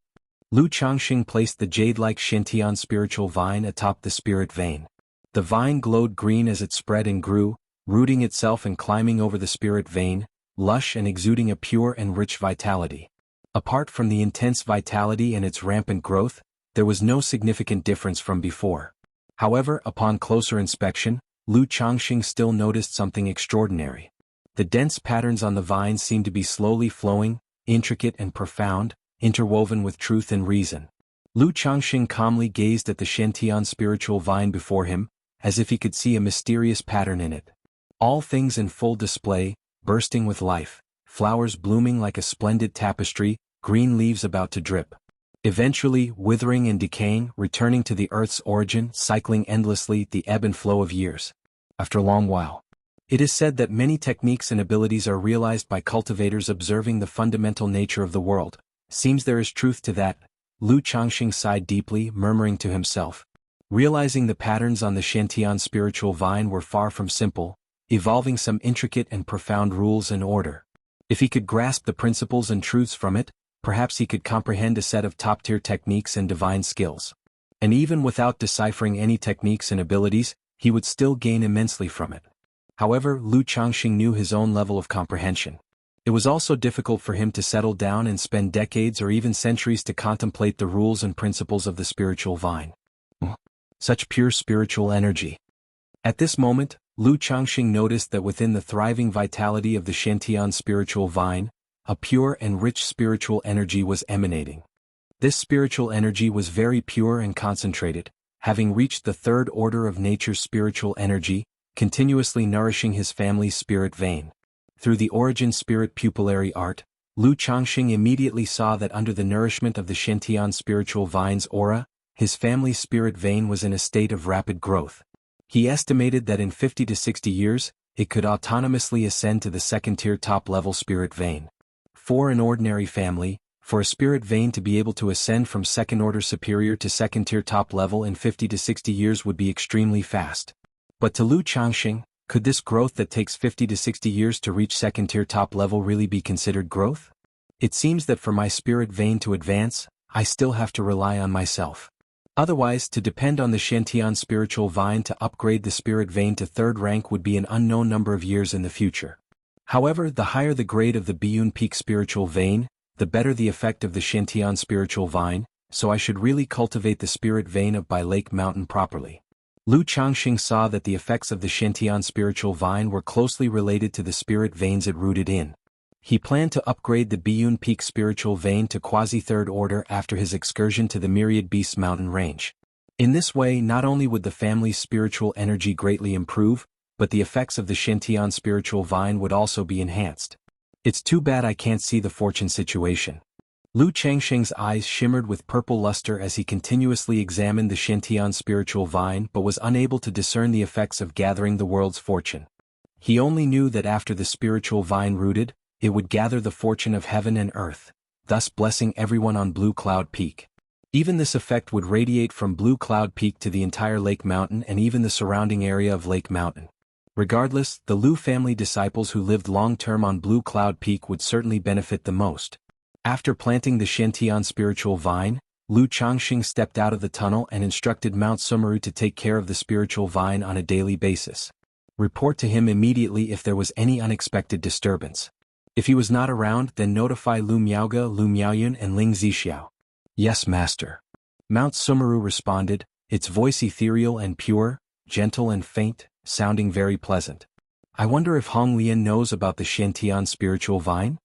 Lu Changxing placed the jade-like Shintian spiritual vine atop the spirit vein. The vine glowed green as it spread and grew, rooting itself and climbing over the spirit vein, lush and exuding a pure and rich vitality. Apart from the intense vitality and its rampant growth, there was no significant difference from before. However, upon closer inspection, Lu Changxing still noticed something extraordinary. The dense patterns on the vine seemed to be slowly flowing, intricate and profound, interwoven with truth and reason. Lu Changxing calmly gazed at the Shintian spiritual vine before him, as if he could see a mysterious pattern in it. All things in full display, bursting with life, flowers blooming like a splendid tapestry, green leaves about to drip. Eventually, withering and decaying, returning to the earth's origin, cycling endlessly the ebb and flow of years. After a long while. It is said that many techniques and abilities are realized by cultivators observing the fundamental nature of the world. Seems there is truth to that. Lu Changxing sighed deeply, murmuring to himself. Realizing the patterns on the Shintian spiritual vine were far from simple, evolving some intricate and profound rules and order. If he could grasp the principles and truths from it, perhaps he could comprehend a set of top-tier techniques and divine skills. And even without deciphering any techniques and abilities, he would still gain immensely from it. However, Lu Changxing knew his own level of comprehension. It was also difficult for him to settle down and spend decades or even centuries to contemplate the rules and principles of the spiritual vine. Such pure spiritual energy. At this moment, Lu Changxing noticed that within the thriving vitality of the Shintian spiritual vine, a pure and rich spiritual energy was emanating. This spiritual energy was very pure and concentrated, having reached the third order of nature's spiritual energy, continuously nourishing his family's spirit vein. Through the origin spirit pupillary art, Lu Changxing immediately saw that under the nourishment of the Shintian spiritual vine's aura, his family's spirit vein was in a state of rapid growth. He estimated that in 50 to 60 years, it could autonomously ascend to the second-tier top-level spirit vein. For an ordinary family, for a spirit vein to be able to ascend from second-order superior to second-tier top-level in 50 to 60 years would be extremely fast. But to Lu Changxing, could this growth that takes 50 to 60 years to reach second-tier top-level really be considered growth? It seems that for my spirit vein to advance, I still have to rely on myself. Otherwise, to depend on the Shintian spiritual vine to upgrade the spirit vein to third rank would be an unknown number of years in the future. However, the higher the grade of the Biyun Peak spiritual vein, the better the effect of the Shintian spiritual vine, so I should really cultivate the spirit vein of Bai Lake Mountain properly. Lu Changxing saw that the effects of the Shintian spiritual vine were closely related to the spirit veins it rooted in. He planned to upgrade the Biyun Peak spiritual vein to quasi-third order after his excursion to the Myriad Beasts mountain range. In this way, not only would the family's spiritual energy greatly improve, but the effects of the Shintian spiritual vine would also be enhanced. It's too bad I can't see the fortune situation. Lu Changxing's eyes shimmered with purple luster as he continuously examined the Shintian spiritual vine but was unable to discern the effects of gathering the world's fortune. He only knew that after the spiritual vine rooted, it would gather the fortune of heaven and earth, thus blessing everyone on Blue Cloud Peak. Even this effect would radiate from Blue Cloud Peak to the entire Lake Mountain and even the surrounding area of Lake Mountain. Regardless, the Lu family disciples who lived long-term on Blue Cloud Peak would certainly benefit the most. After planting the Shintian spiritual vine, Lu Changxing stepped out of the tunnel and instructed Mount Sumeru to take care of the spiritual vine on a daily basis. Report to him immediately if there was any unexpected disturbance. If he was not around, then notify Lu Miaoge, Lu Miaoyun and Ling Zixiao. Yes, master. Mount Sumeru responded, its voice ethereal and pure, gentle and faint, sounding very pleasant. I wonder if Hong Lian knows about the Shintian spiritual vine?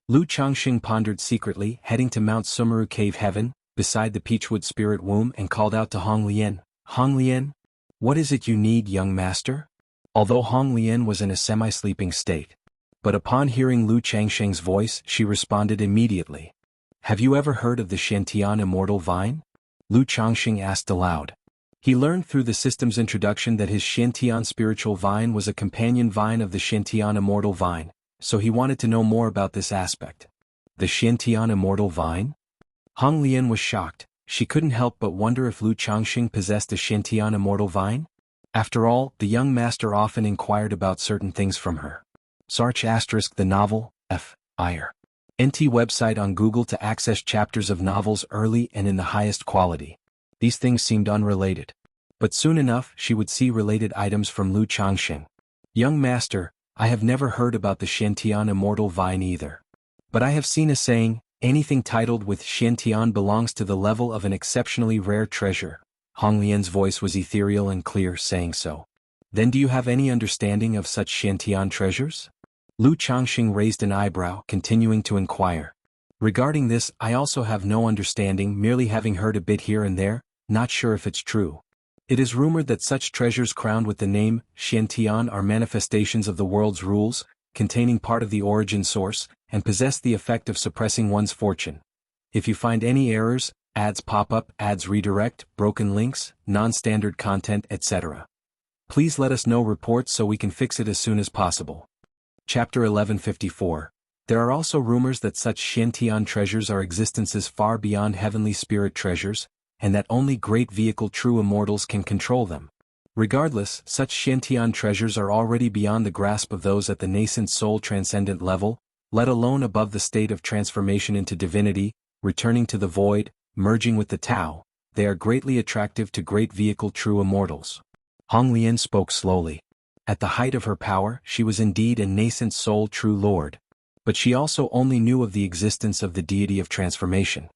Lu Changxing pondered secretly, heading to Mount Sumeru Cave Heaven, beside the Peachwood Spirit Womb and called out to Hong Lian. Hong Lian? What is it you need, young master? Although Hong Lian was in a semi-sleeping state. But upon hearing Lu Changxing's voice, she responded immediately. Have you ever heard of the Shintian immortal vine? Lu Changxing asked aloud. He learned through the system's introduction that his Shintian spiritual vine was a companion vine of the Shintian immortal vine, so he wanted to know more about this aspect. The Shintian immortal vine? Hong Lian was shocked. She couldn't help but wonder if Lu Changxing possessed a Shintian immortal vine. After all, the young master often inquired about certain things from her. Search * the novel, F.I.R. NT website on Google to access chapters of novels early and in the highest quality. These things seemed unrelated. But soon enough she would see related items from Lu Changxing. Young master, I have never heard about the Xiantian immortal vine either. But I have seen a saying, anything titled with Xiantian belongs to the level of an exceptionally rare treasure. Hong Lian's voice was ethereal and clear, saying so. Then do you have any understanding of such Xiantian treasures? Lu Changxing raised an eyebrow, continuing to inquire. Regarding this, I also have no understanding, merely having heard a bit here and there, not sure if it's true. It is rumored that such treasures crowned with the name Xiantian are manifestations of the world's rules, containing part of the origin source, and possess the effect of suppressing one's fortune. If you find any errors, ads pop up, ads redirect, broken links, non-standard content, etc. Please let us know reports so we can fix it as soon as possible. Chapter 1154. There are also rumors that such Xiantian treasures are existences far beyond heavenly spirit treasures, and that only great vehicle true immortals can control them. Regardless, such Xiantian treasures are already beyond the grasp of those at the nascent soul transcendent level, let alone above the state of transformation into divinity, returning to the void, merging with the Tao. They are greatly attractive to great vehicle true immortals. Hong Lian spoke slowly. At the height of her power, she was indeed a nascent soul true lord. But she also only knew of the existence of the deity of transformation.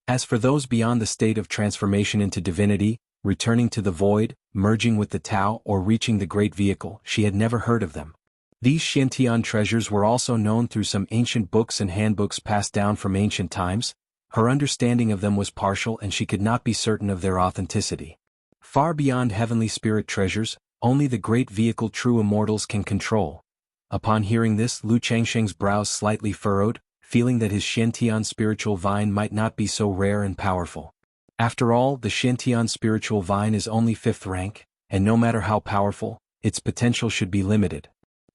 As for those beyond the state of transformation into divinity, returning to the void, merging with the Tao, or reaching the great vehicle, she had never heard of them. These Xiantian treasures were also known through some ancient books and handbooks passed down from ancient times. Her understanding of them was partial and she could not be certain of their authenticity. Far beyond heavenly spirit treasures, only the great vehicle true immortals can control. Upon hearing this, Lu Changxing's brows slightly furrowed, feeling that his Xiantian spiritual vine might not be so rare and powerful. After all, the Xiantian spiritual vine is only 5th rank, and no matter how powerful, its potential should be limited.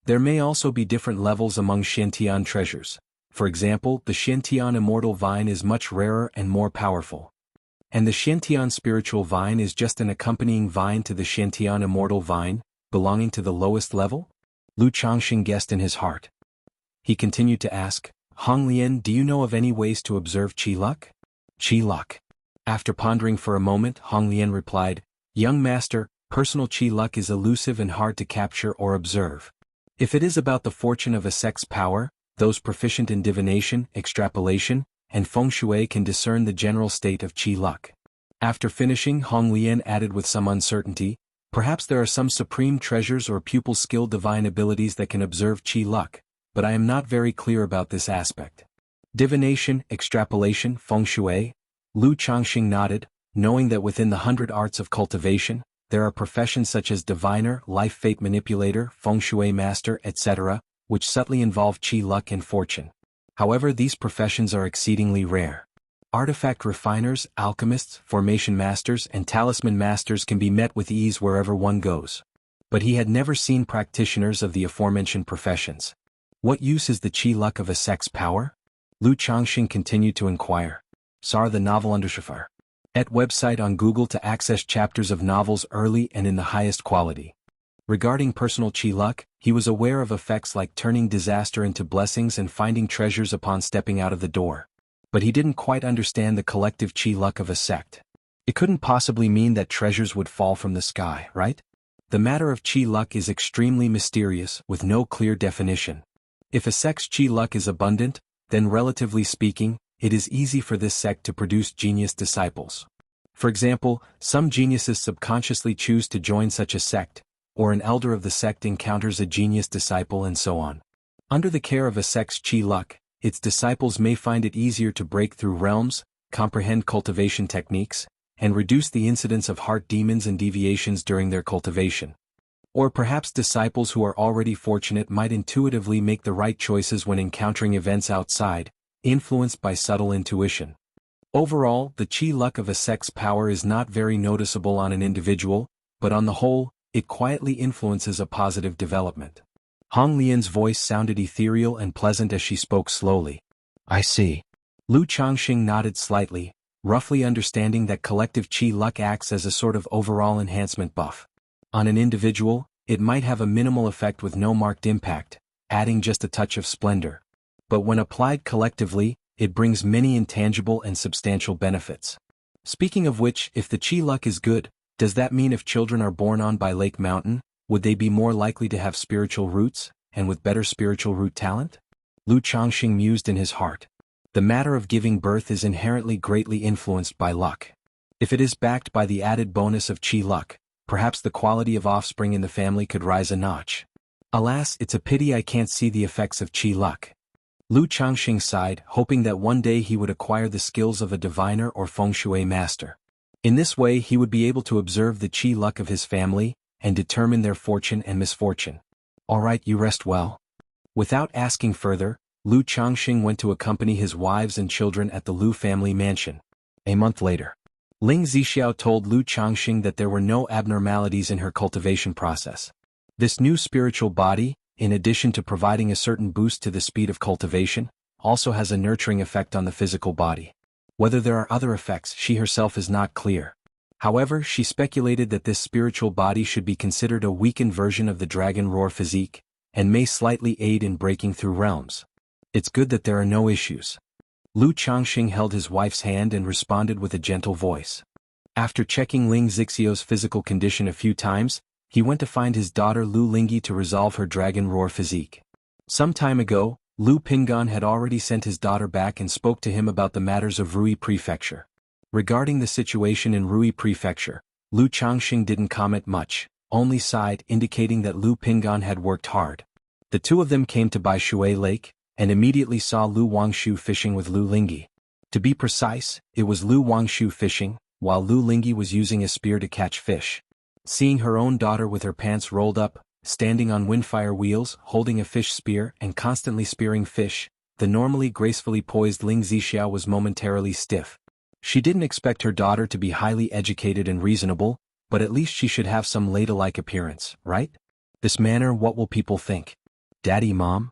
There may also be different levels among Xiantian treasures. For example, the Xiantian immortal vine is much rarer and more powerful. And the Xiantian spiritual vine is just an accompanying vine to the Xiantian immortal vine, belonging to the lowest level? Lu Changxing guessed in his heart. He continued to ask, Hong Lian, do you know of any ways to observe Qi luck? Qi luck. After pondering for a moment, Hong Lian replied, Young master, personal Qi luck is elusive and hard to capture or observe. If it is about the fortune of a sect's power, those proficient in divination, extrapolation, and feng shui can discern the general state of Qi luck. After finishing, Hong Lian added with some uncertainty, perhaps there are some supreme treasures or pupil skill divine abilities that can observe Qi luck, but I am not very clear about this aspect. Divination, extrapolation, feng shui? Lu Changxing nodded, knowing that within the 100 arts of cultivation, there are professions such as diviner, life fate manipulator, feng shui master, etc., which subtly involve Qi luck and fortune. However, these professions are exceedingly rare. Artifact refiners, alchemists, formation masters, and talisman masters can be met with ease wherever one goes. But he had never seen practitioners of the aforementioned professions. What use is the Qi luck of a sect's power? Lu Changxing continued to inquire. Sar the novel _. Et website on Google to access chapters of novels early and in the highest quality. Regarding personal Qi luck, he was aware of effects like turning disaster into blessings and finding treasures upon stepping out of the door. But he didn't quite understand the collective Qi luck of a sect. It couldn't possibly mean that treasures would fall from the sky, right? The matter of Qi luck is extremely mysterious, with no clear definition. If a sect's Qi luck is abundant, then relatively speaking, it is easy for this sect to produce genius disciples. For example, some geniuses subconsciously choose to join such a sect, or an elder of the sect encounters a genius disciple and so on. Under the care of a sect's Qi luck, its disciples may find it easier to break through realms, comprehend cultivation techniques, and reduce the incidence of heart demons and deviations during their cultivation. Or perhaps disciples who are already fortunate might intuitively make the right choices when encountering events outside, influenced by subtle intuition. Overall, the Qi luck of a sect's power is not very noticeable on an individual, but on the whole, it quietly influences a positive development. Hong Lian's voice sounded ethereal and pleasant as she spoke slowly. I see. Lu Changxing nodded slightly, roughly understanding that collective Qi luck acts as a sort of overall enhancement buff. On an individual, it might have a minimal effect with no marked impact, adding just a touch of splendor. But when applied collectively, it brings many intangible and substantial benefits. Speaking of which, if the chi luck is good, does that mean if children are born on by Lake Mountain, would they be more likely to have spiritual roots, and with better spiritual root talent? Lu Changxing mused in his heart. The matter of giving birth is inherently greatly influenced by luck. If it is backed by the added bonus of chi luck, perhaps the quality of offspring in the family could rise a notch. Alas, it's a pity I can't see the effects of chi luck. Lu Changxing sighed, hoping that one day he would acquire the skills of a diviner or feng shui master. In this way he would be able to observe the chi luck of his family, and determine their fortune and misfortune. Alright, you rest well. Without asking further, Lu Changxing went to accompany his wives and children at the Lu family mansion. A month later, Ling Zixiao told Lu Changxing that there were no abnormalities in her cultivation process. This new spiritual body, in addition to providing a certain boost to the speed of cultivation, also has a nurturing effect on the physical body. Whether there are other effects, she herself is not clear. However, she speculated that this spiritual body should be considered a weakened version of the dragon roar physique, and may slightly aid in breaking through realms. It's good that there are no issues. Lu Changxing held his wife's hand and responded with a gentle voice. After checking Ling Zixiao's physical condition a few times, he went to find his daughter Lu Lingyi to resolve her dragon roar physique. Some time ago, Lu Pingan had already sent his daughter back and spoke to him about the matters of Rui Prefecture. Regarding the situation in Rui Prefecture, Lu Changxing didn't comment much, only sighed, indicating that Lu Pingan had worked hard. The two of them came to Bai Shui Lake, and immediately saw Lu Wangshu fishing with Lu Lingyi. To be precise, it was Lu Wangshu fishing, while Lu Lingyi was using a spear to catch fish. Seeing her own daughter with her pants rolled up, standing on windfire wheels, holding a fish spear and constantly spearing fish, the normally gracefully poised Ling Zixiao was momentarily stiff. She didn't expect her daughter to be highly educated and reasonable, but at least she should have some ladylike appearance, right? This manner, what will people think? Daddy, Mom?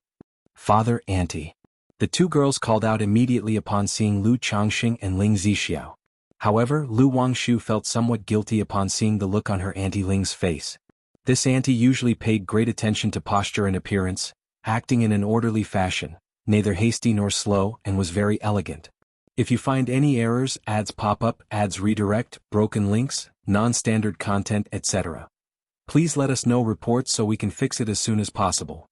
Father, Auntie. The two girls called out immediately upon seeing Lu Changxing and Ling Zixiao. However, Lu Wangshu felt somewhat guilty upon seeing the look on her Auntie Ling's face. This auntie usually paid great attention to posture and appearance, acting in an orderly fashion, neither hasty nor slow, and was very elegant. If you find any errors, ads pop up, ads redirect, broken links, non-standard content, etc., please let us know reports so we can fix it as soon as possible.